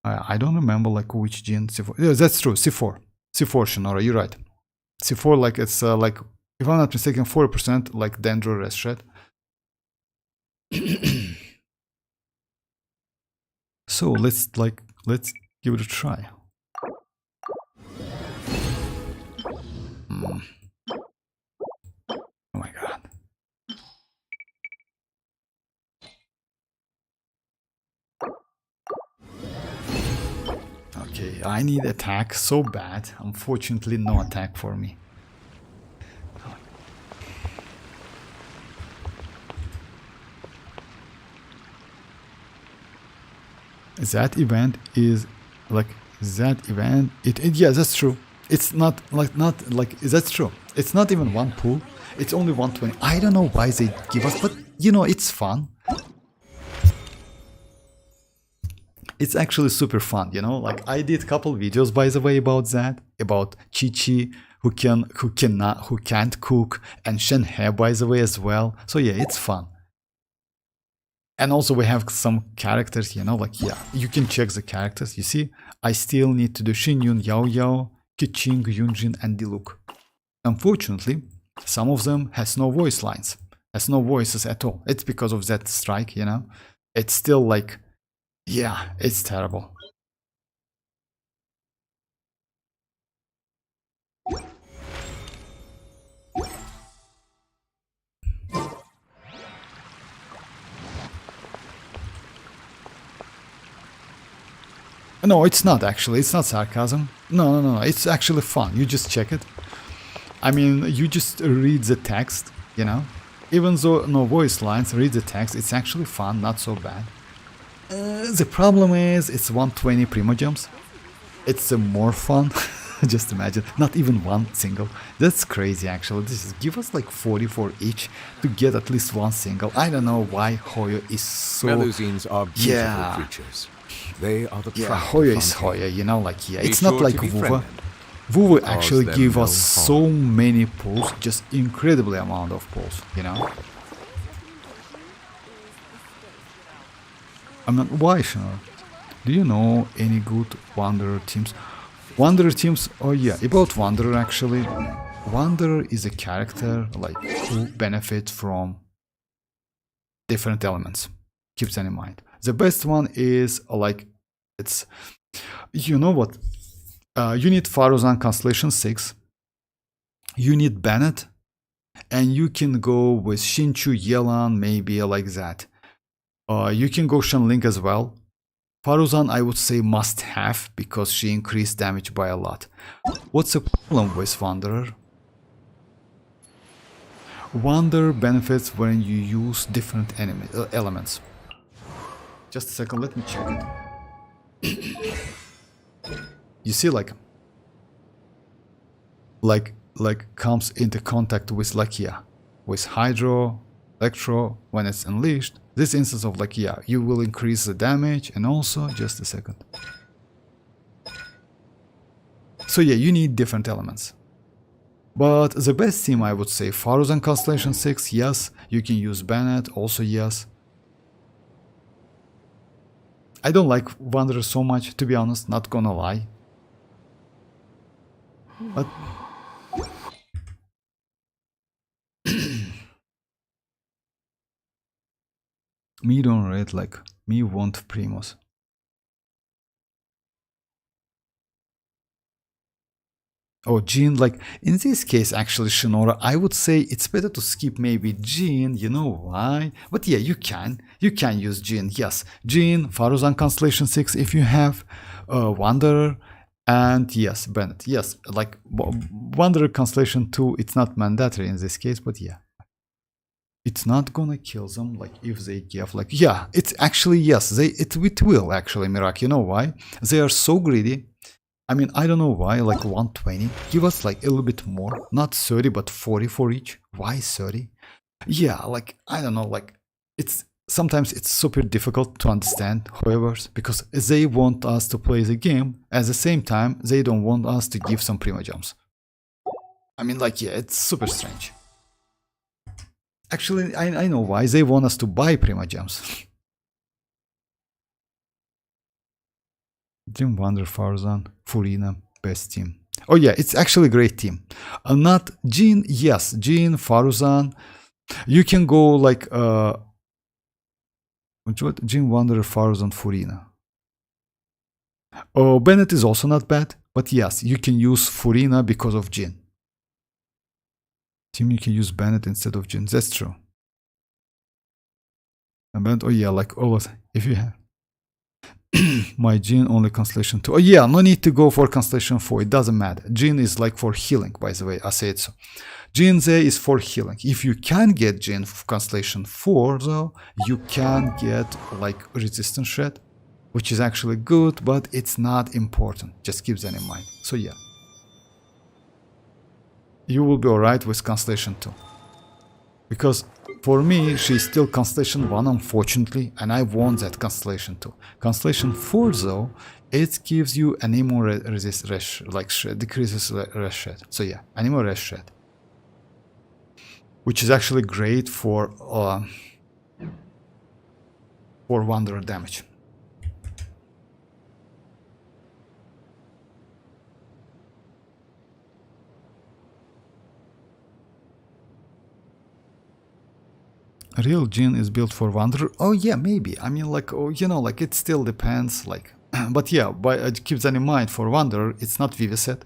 I don't remember like which Jin C4. Yeah, that's true. C4 Shinora, you're right. C4 like it's like if I'm not mistaken 40% like Dendro Rest Shred. So let's give it a try. Oh my god. Okay, I need attack so bad. Unfortunately, no attack for me. That event is like that event. Yeah, that's true. It's not like that's true. It's not even one pool. It's only 120. I don't know why they give us, but you know it's fun. It's actually super fun, you know. Like I did a couple videos, by the way, about that, about Chi-Chi, who can't cook, and Shenhe, by the way, as well. So yeah, it's fun. And also we have some characters, you know, like yeah, you can check the characters. You see, I still need to do Xinyun, Yao Yao, Keqing, Yunjin, and Diluc. Unfortunately, some of them has no voice lines, has no voices at all. It's because of that strike, you know. It's still like, yeah, it's terrible. No, it's not actually. It's not sarcasm. No. It's actually fun. You just check it. I mean, you just read the text, you know. Even though no voice lines, read the text. It's actually fun, not so bad. The problem is it's 120 Primogems. It's more fun. Just imagine, not even one single. That's crazy actually. This is give us like 40 for each to get at least one single. I don't know why Hoyo is so... Melusines are beautiful creatures. They are the Hoyo is Hoyo, you know, like, yeah, it's Be not sure like to WuWa. befriend WuWa Cause actually them give no us so many pulls, just incredibly amount of pulls, you know. I mean, why, Shannon? Do you know any good Wanderer teams? Wanderer teams, oh yeah, about Wanderer actually. Wanderer is a character like who benefits from different elements. Keep that in mind. The best one is like, it's, you know what? You need Faruzan Constellation 6. You need Bennett. And you can go with Shinchu, Yelan, maybe like that. You can go Shenling as well. Faruzan, I would say must have because she increased damage by a lot. What's the problem with Wanderer? Wanderer benefits when you use different elements. Just a second, let me check it. You see, like comes into contact with like, yeah, with Hydro, Electro when it's unleashed. This instance of like, yeah, you will increase the damage and also, just a second. So yeah, you need different elements. But the best team I would say, Faruzan Constellation 6, yes. You can use Bennett, also yes. I don't like Wanderer so much, to be honest, not gonna lie. But me don't read like me want Primos. Oh, Jean, like in this case, actually, Shinora, I would say it's better to skip maybe Jean. You know why? But yeah, you can use Jean. Yes, Jean, Faruzan Constellation 6 if you have Wanderer, and yes, Bennett. Yes, like Wanderer Constellation 2, it's not mandatory in this case, but yeah. It's not gonna kill them, like, if they give, like, yeah, it's actually, yes, it will, actually, Mirak, you know why? They are so greedy. I mean, I don't know why, like, 120, give us, like, a little bit more, not 30, but 40 for each. Why 30? Yeah, like, I don't know, like, sometimes it's super difficult to understand Hoyoverse, because they want us to play the game, at the same time, they don't want us to give some Primogems. I mean, like, yeah, it's super strange. Actually, I know why. They want us to buy Primogems. Dream Wonder, Farzan, Furina, best team. Oh yeah, it's actually a great team. Not Jean, yes, Jean, Faruzan. You can go like Jean Wonder, Faruzan, Furina. Oh, Bennett is also not bad, but yes, you can use Furina because of Jean. Team, you can use Bennett instead of Jean. That's true. And Bennett, oh yeah, like all of if you have my Jean only Constellation 2. Oh yeah, no need to go for Constellation 4. It doesn't matter. Jean is like for healing, by the way. I say it so. Jean Z is for healing. If you can get Jean Constellation 4, though, you can get like Resistance Shred, which is actually good, but it's not important. Just keep that in mind. So yeah. You will be alright with Constellation 2. Because for me, she's still Constellation 1, unfortunately, and I want that Constellation 2. Constellation 4, though, it gives you Anemo resist Resh, like shred, decreases Resh Shred. So yeah, Anemo Resh Shred. Which is actually great for Wanderer damage. Real Jin is built for Wanderer. Oh yeah, maybe. I mean, like, oh, you know, like it still depends. Like, but yeah, but keep that in mind. For Wanderer, it's not Vivi set.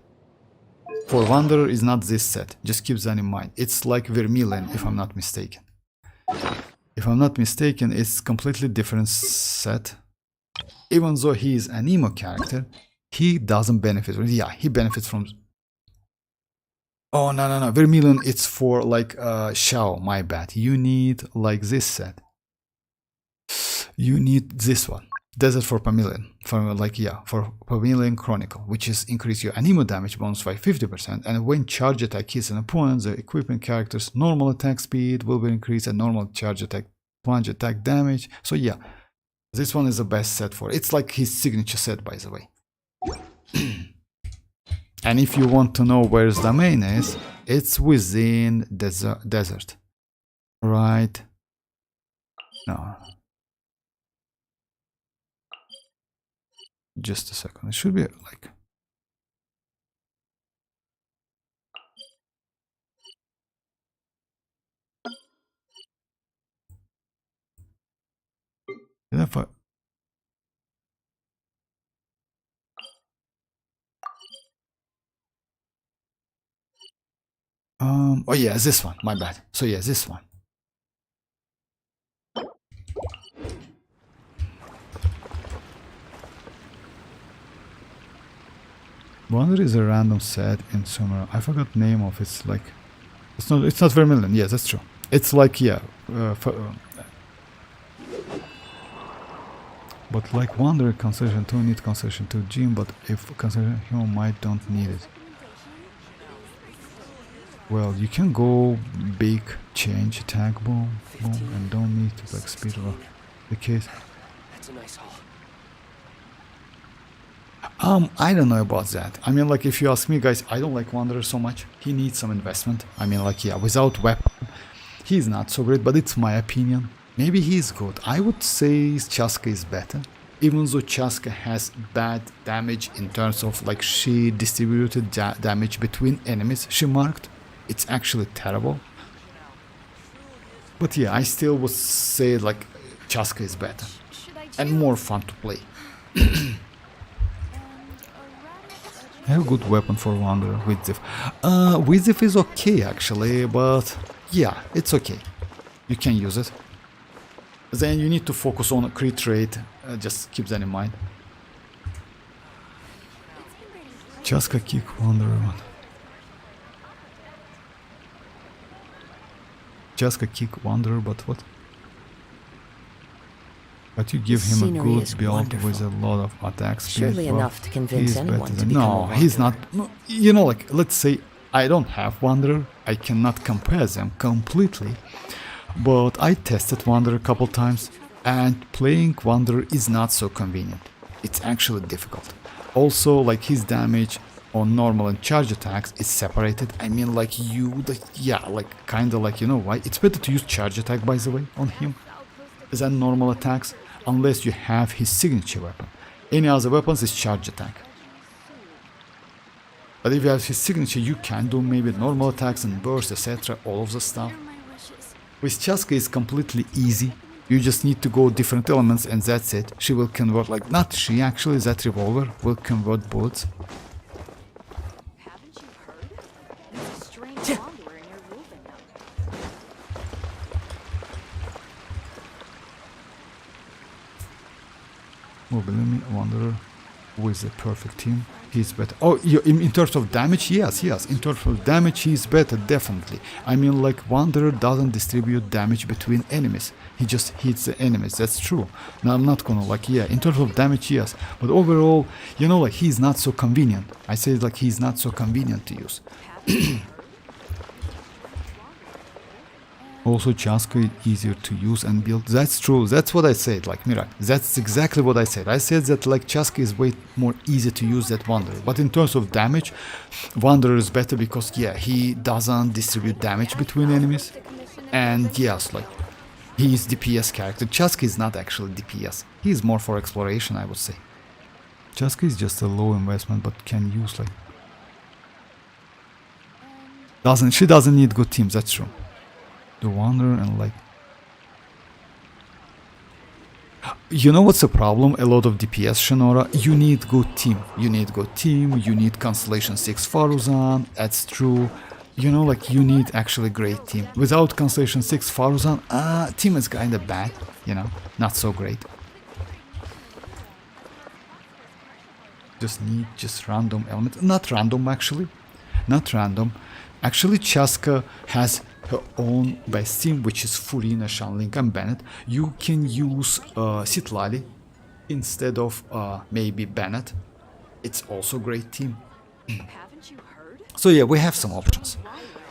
For Wanderer, is not this set. Just keep that in mind. It's like Vermilion, if I'm not mistaken. If I'm not mistaken, it's completely different set. Even though he is an emo character, he doesn't benefit. Yeah, he benefits from. Oh no. Vermilion, it's for like Xiao, my bad. You need like this set. You need this one. Desert for Pavilion. For like, yeah, for Pavilion Chronicle, which is increase your anemo damage bonus by 50%, and when charge attack hits an opponent, the equipment character's normal attack speed will be increased and normal charge attack plunge attack damage. So yeah, this one is the best set for it. It's like his signature set, by the way. And if you want to know where his domain is, it's within desert. Right? No. Just a second. It should be like. If I... Oh yeah, this one. My bad. So yeah, this one. Wonder is a random set in Sumer. I forgot the name of it's like. It's not Vermilion. Yeah, that's true. It's like, yeah. But like Wanderer concession 2 need concession 2 gym, but if concession human might don't need it. Well, you can go big change attack boom and don't need to like speed of the case. That's a nice haul. I don't know about that. I mean, like, if you ask me, guys, I don't like Wanderer so much. He needs some investment. I mean, like, yeah, without weapon, he's not so great, but it's my opinion. Maybe he's good. I would say Chasca is better. Even though Chasca has bad damage in terms of, like, she distributed damage between enemies she marked. It's actually terrible. But yeah, I still would say, like, Chasca is better. And more fun to play. I have a good weapon for Wanderer, Widzif. Widzif is okay actually, but yeah, it's okay. You can use it. Then you need to focus on a crit rate, just keep that in mind. Chasca kick Wanderer. Chasca kick Wanderer, but what? But you give him a good build with a lot of attack speed. Surely enough to convince anyone to become No, he's not. You know, like, let's say I don't have Wanderer. I cannot compare them completely. But I tested Wanderer a couple times, and playing Wanderer is not so convenient. It's actually difficult. Also, like, his damage on normal and charge attacks is separated. I mean, like, yeah, like, kinda like, you know why? It's better to use charge attack, by the way, on him than normal attacks, unless you have his signature weapon. Any other weapons is charge attack. But if you have his signature, you can do maybe normal attacks and burst, etc., all of the stuff. With Chasca it's completely easy. You just need to go different elements and that's it. She will convert, like, not she actually, that revolver will convert bullets. Haven't you heard? There's a strange wanderer in your roving now. Oh, believe me, Wanderer with a perfect team, he's better. Oh, in terms of damage, yes. In terms of damage, he's better, definitely. I mean, like, Wanderer doesn't distribute damage between enemies. He just hits the enemies, that's true. Now, I'm not gonna, like, yeah, in terms of damage, yes. But overall, you know, like, he's not so convenient. I say, like, he's not so convenient to use. Also, Chasca is easier to use and build. That's true. That's what I said, like, Mirak. That's exactly what I said. I said that, like, Chasca is way more easy to use than Wanderer. But in terms of damage, Wanderer is better because, yeah, he doesn't distribute damage between enemies. And, yes, like, he is DPS character. Chasca is not actually DPS. He is more for exploration, I would say. Chasca is just a low investment, but can use, like... She doesn't need good teams, that's true. The Wanderer and, like, You know what's the problem? A lot of DPS, Shinora. You need good team. You need good team. You need Constellation 6 Faruzan. That's true. You know, like, you need actually great team. Without Constellation 6 Faruzan, team is kind of bad. You know, not so great. Just need random element. Not random, actually. Not random. Actually, Chasca has her own best team, which is Furina, Xianyun, and Bennett. You can use Citlali instead of maybe Bennett. It's also a great team. So yeah, we have some options.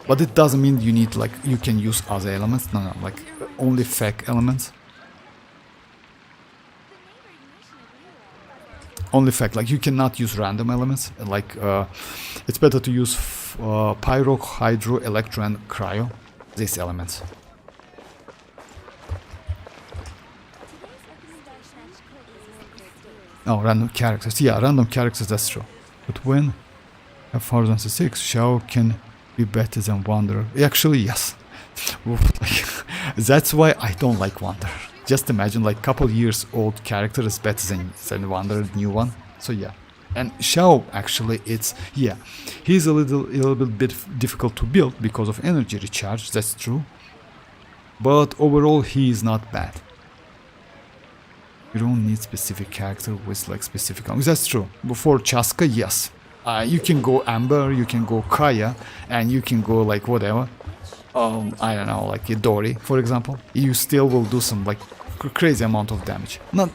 But it doesn't mean you need, like, you can use other elements. No, like, only fake elements. Only fact, like, you cannot use random elements. Like, it's better to use Pyro, Hydro, Electro, and Cryo. These elements. Oh, random characters. Yeah, random characters, that's true. But when a 1006, Xiao can be better than Wanderer. Actually, yes. That's why I don't like Wanderer. Just imagine, like, couple years old character is better than Wanderer, new one. So yeah. And Xiao, actually, it's, yeah, he's a little bit difficult to build because of energy recharge, that's true. But overall, he is not bad. You don't need specific character with, like, specific, that's true. Before Chasca, yes. You can go Amber, you can go Kaya, and you can go, like, whatever. I don't know, like Idori, for example. You still will do some, like, crazy amount of damage. Not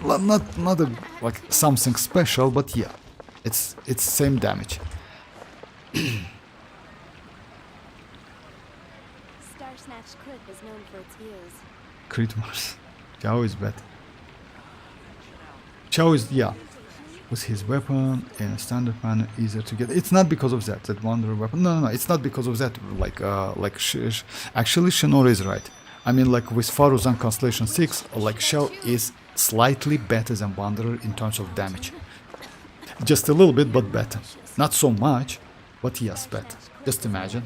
like something special, but yeah. It's same damage. Star-Snatched Crit is known for its views. Crit wars. Xiao is bad. Xiao is, yeah, with his weapon in a standard manner easier to get. It's not because of that Wanderer weapon. No, it's not because of that. Actually, Shinora is right. I mean, like, with Faruzan Constellation 6, like, Xiao is slightly better than Wanderer in terms of damage. Just a little bit, but better. Not so much, but yes, better. Just imagine.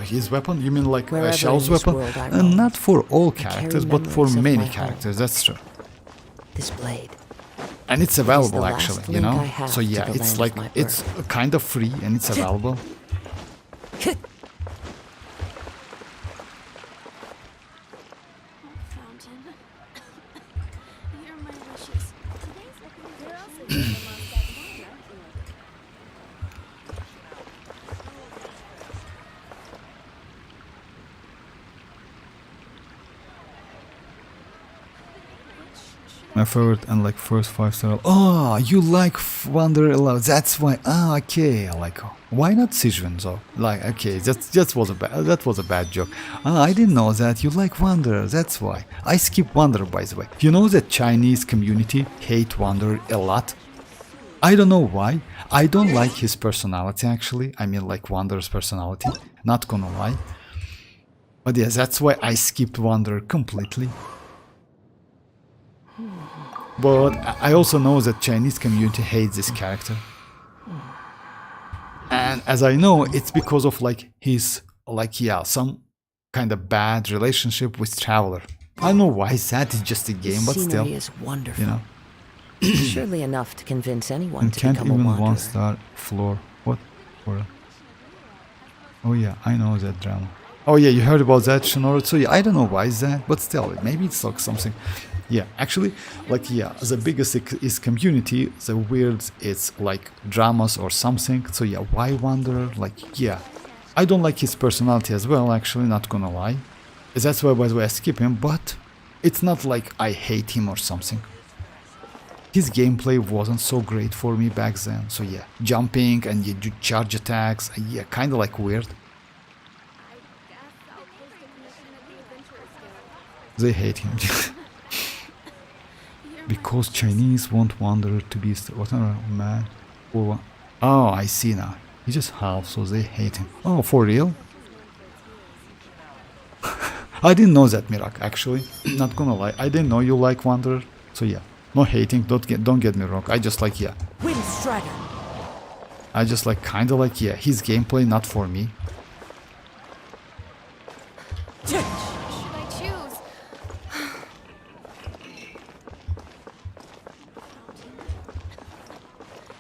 His weapon? You mean like Xiao's weapon? Not for all characters, but for many characters, that's true. This blade. And it's available, actually, you know? So yeah, it's like, it's kind of free and it's available. My favorite and like first 5-star. Oh, you like Wanderer a lot. That's why. Ah, okay. Like, why not Xianyun though? Like, okay, that was a bad joke. Ah, I didn't know that you like Wanderer. That's why. I skip Wanderer, by the way. You know that Chinese community hate Wanderer a lot. I don't know why. I don't like his personality, actually. I mean, like, Wanderer's personality. Not gonna lie. But yeah, that's why I skipped Wanderer completely. But I also know that Chinese community hates this character. And as I know, it's because of, like, his, like, yeah, some kind of bad relationship with Traveler. I don't know why that is just a game, but still, is wonderful. you know. Surely enough to convince anyone And to can't become a even wanderer. 1-star floor. What? Oh yeah, I know that drama. Oh yeah, you heard about that, Shinora? So yeah, I don't know why is that, but still, maybe it's like something. Yeah, actually, like, yeah, the biggest is community, the weird it's like dramas or something. So yeah, why Wanderer? Like, yeah, I don't like his personality as well, actually, not gonna lie. That's why, by the way, I skip him, but it's not like I hate him or something. His gameplay wasn't so great for me back then, so yeah, jumping and you do charge attacks, yeah, kinda like weird. They hate him. Because Chinese want Wanderer to be whatever, man. Or, oh, I see now. He just half, so they hate him. Oh, for real? I didn't know that, Mirak, actually. Not gonna lie, I didn't know you like Wanderer. So yeah, no hating, don't get me wrong. I just like, yeah. Wind Strider. I just like, kinda like, yeah, his gameplay not for me. Should I choose?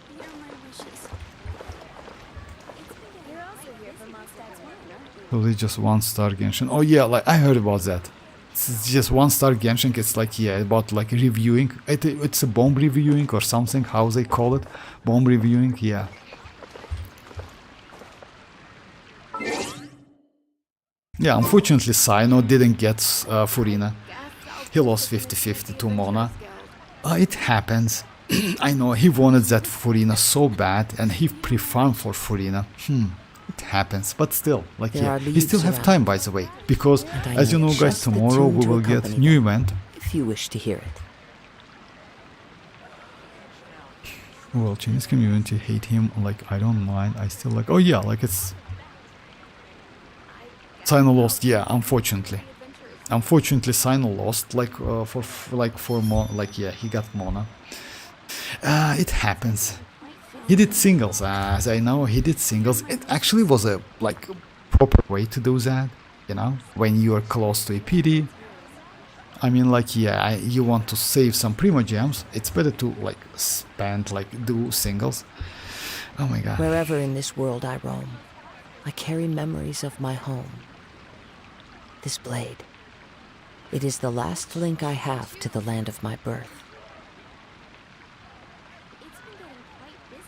Here are my wishes. You're also here for Mondstadt's win. Probably just 1-star Genshin. Oh yeah, like I heard about that. It's just 1-star Genshin. It's like, yeah, about like reviewing. It's a bomb reviewing or something. How they call it? Bomb reviewing. Yeah. Yeah, unfortunately, Sino didn't get Furina. He lost 50-50 to Mona. It happens. I know he wanted that Furina so bad, and he pre-farmed for Furina. It happens, but still, like, There yeah, are he leads still have around. time, by the way, because And I as you know know, guys, just the tomorrow tune we to will get accompany new them. event. If you wish to hear it. Well, Chinese community hate him. Like, I don't mind. I still like. Oh yeah, like it's. Sino lost. Yeah, unfortunately. Unfortunately, Sino lost. Like for like yeah, he got Mona. It happens. He did singles, as I know. He did singles. It actually was a like proper way to do that. You know, when you are close to a PD. I mean, like, yeah, you want to save some Primogems. It's better to like spend, like, do singles. Oh my god. Wherever in this world I roam, I carry memories of my home. This blade. It is the last link I have to the land of my birth.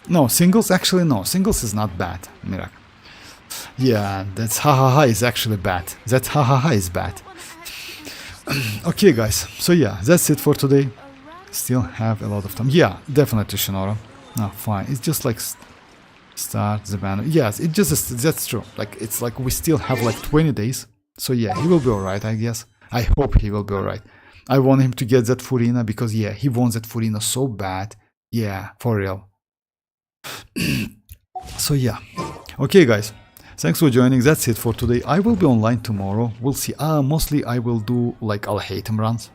No, singles, actually no. Singles is not bad, Mirak. Yeah, that's ha is actually bad. That ha is bad. Okay, guys. So yeah, that's it for today. Still have a lot of time. Yeah, definitely Shinora. No, fine. It's just like start the banner. Yes, it just that's true. Like, it's like we still have like 20 days. So yeah, he will be alright, I guess. I hope he will be alright. I want him to get that Furina because yeah, he wants that Furina so bad. Yeah, for real. So yeah. Okay, guys. Thanks for joining. That's it for today. I will be online tomorrow. We'll see. Mostly I will do like Al-Hatem runs.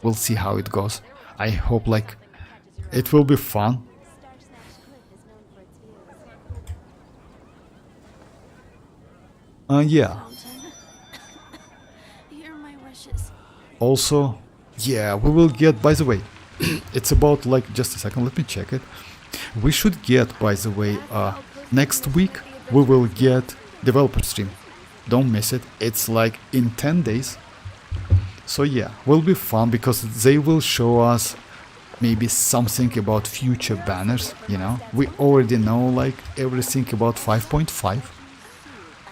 We'll see how it goes. I hope like it will be fun. Yeah. Here are my wishes. Also, yeah, we will get, by the way, it's about like, just a second, let me check it. We should get, by the way, next week we will get developer stream. Don't miss it. It's like in 10 days. So yeah, will be fun because they will show us maybe something about future banners, you know. We already know like everything about 5.5.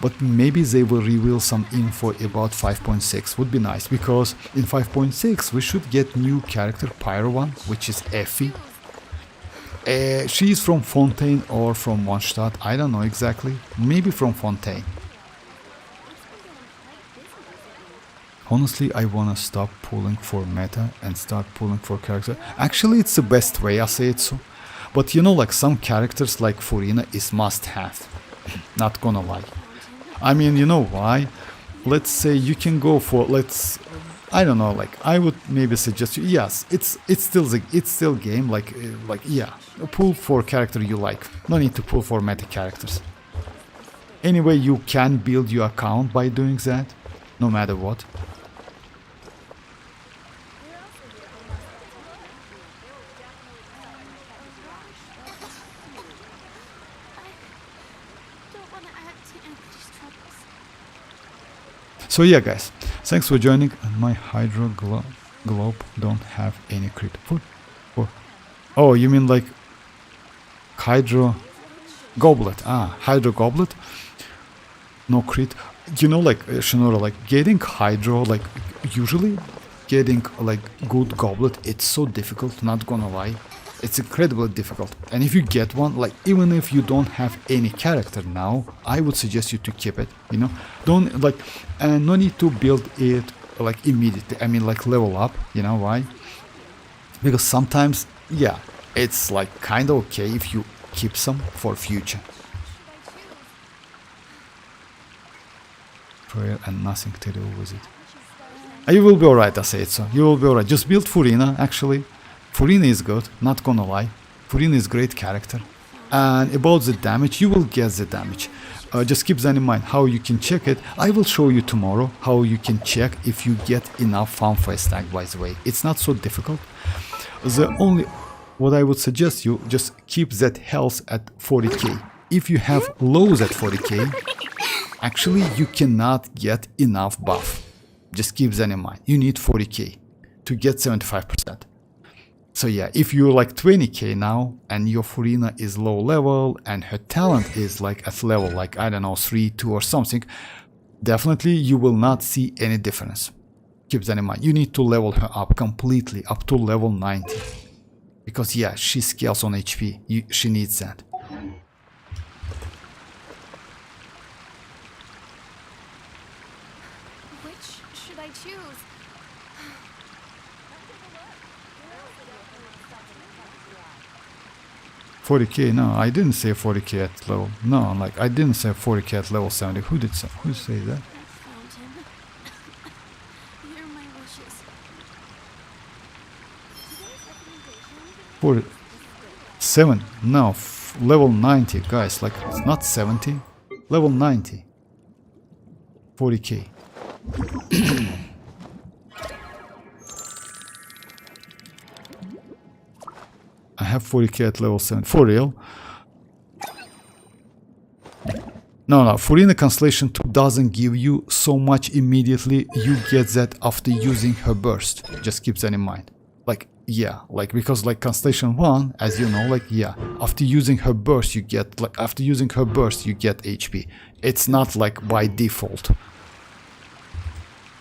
But maybe they will reveal some info about 5.6. Would be nice because in 5.6 we should get new character Pyro one, which is Effie. She is from Fontaine or from Mondstadt, I don't know exactly. Maybe from Fontaine. Honestly, I wanna stop pulling for meta and start pulling for character. Actually, it's the best way, I say it so. But you know, like some characters like Furina is must have. Not gonna lie. I mean, you know why? Let's say you can go for, I don't know, like I would maybe suggest you, yes, it's still game, like yeah, pull for character you like. No need to pull for meta characters. Anyway, you can build your account by doing that, no matter what. So yeah, guys, thanks for joining. And my Hydro Globe don't have any crit. Oh, you mean like Hydro Goblet? Hydro Goblet. No crit. You know, like Shinora, like getting Hydro, like usually getting like good Goblet, it's so difficult. Not gonna lie. It's incredibly difficult, and if you get one, like even if you don't have any character now, I would suggest you to keep it, you know. Don't like, and no need to build it like immediately. I mean, like level up, you know why? Because sometimes, yeah, it's like kind of okay if you keep some for future. Prayer and nothing to do with it. You will be alright, I say it so. You will be alright. Just build Furina, actually. Furina is good, not gonna lie. Furina is great character. And about the damage, you will get the damage. just keep that in mind how you can check it. I will show you tomorrow how you can check if you get enough farm for a stack, by the way. It's not so difficult. What I would suggest you, just keep that health at 40k. If you have lows at 40k, actually you cannot get enough buff. Just keep that in mind. You need 40k to get 75%. So yeah, if you're like 20k now and your Furina is low level and her talent is like at level like, I don't know, 3, 2 or something, definitely you will not see any difference. Keep that in mind. You need to level her up completely up to level 90. Because yeah, she scales on HP. She needs that. Which should I choose? 40k? No, I didn't say 40k at level. No, like I didn't say 40k at level 70. Who did say that? Found him. Here are my wishes. 47? No, level 90, guys. Like it's not 70, level 90. 40k. I have 40k at level 7. For real? No, Furina Constellation 2 doesn't give you so much immediately. You get that after using her burst. Just keep that in mind. Like, yeah, like because like Constellation 1, as you know, like yeah, after using her burst you get HP. It's not like by default.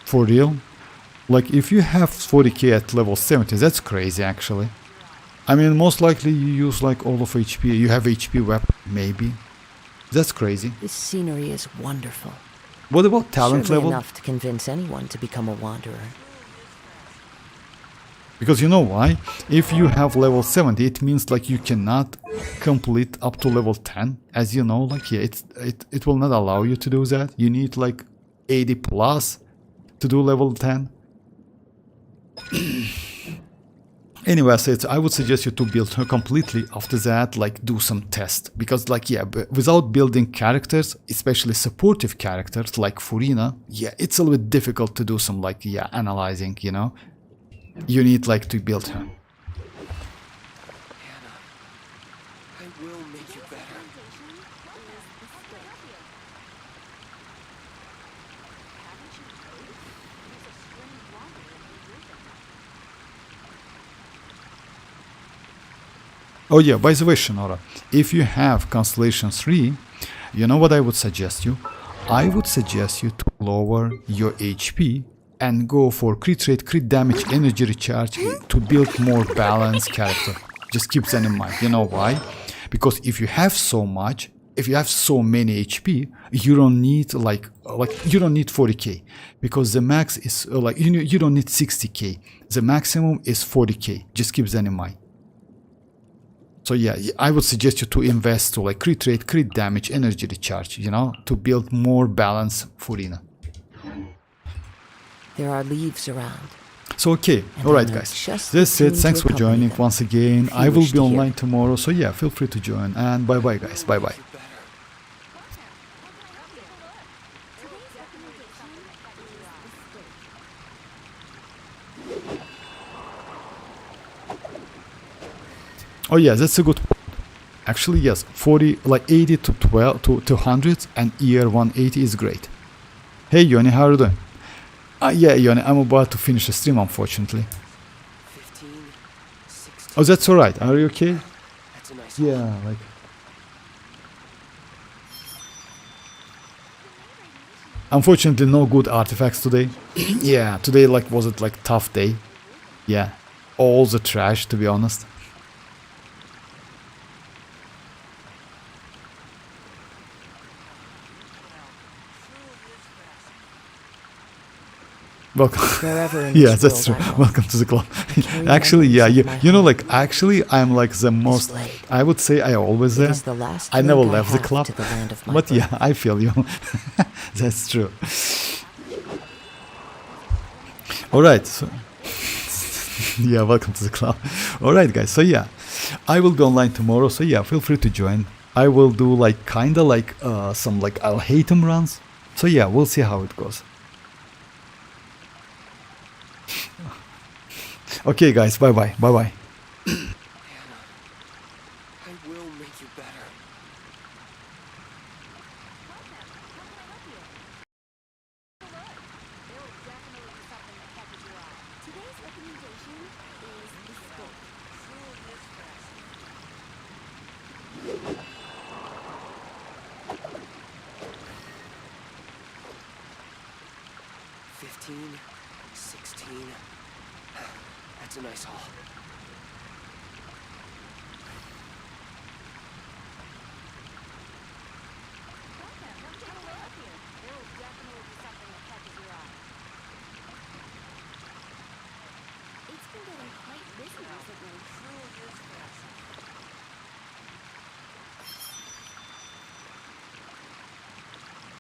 For real? Like if you have 40k at level 70, that's crazy actually. I mean, most likely you use like all of HP. You have HP weapon, maybe. That's crazy. This scenery is wonderful. What about talent Surely level? enough to convince anyone to become a wanderer. Because you know why? If you have level 70, it means like you cannot complete up to level 10. As you know, like yeah, it will not allow you to do that. You need like 80 plus to do level 10. Anyway, so I would suggest you to build her completely. After that, like do some tests. Because like yeah, without building characters, especially supportive characters like Furina, yeah, it's a little bit difficult to do some like yeah, analyzing, you know. You need like to build her. I will make you better. Oh yeah, by the way, Shinora, if you have Constellation 3, you know what I would suggest you? I would suggest you to lower your HP and go for crit rate, crit damage, energy recharge to build more balanced character. Just keep that in mind. You know why? Because if you have so much, if you have so many HP, you don't need like you don't need 40k, because the max is like you don't need 60k. The maximum is 40k. Just keep that in mind. So yeah, I would suggest you to invest to like crit rate, crit damage, energy recharge, you know, to build more balanced Furina. There are leaves around. So okay, alright guys, that's it. Thanks for joining once again. I will be online tomorrow, so yeah, feel free to join, and bye bye guys, bye bye. Oh yeah, that's a good point. Actually yes, 40 like 80 to 12 to 200 and year 180 is great. Hey Yoni, how are you doing? Yeah Yoni, I'm about to finish the stream unfortunately. 15, 16. Oh, that's alright. Are you okay? That's a nice Yeah, like unfortunately no good artifacts today. Yeah, today like was it like tough day. Yeah, all the trash to be honest. Welcome. Yeah, that's true. Welcome to the club. Actually, yeah, you know, like actually, I'm like the most. I would say I always there. I never left the club, but yeah, I feel you. That's true. All right. So, yeah, welcome to the club. All right, guys. So yeah, I will be online tomorrow. So yeah, feel free to join. I will do like kinda like some like I'll hate him runs. So yeah, we'll see how it goes. Okay guys, bye bye, bye bye. I will make you better. Today's recommendation is the scope. 15, 16. That's a nice haul.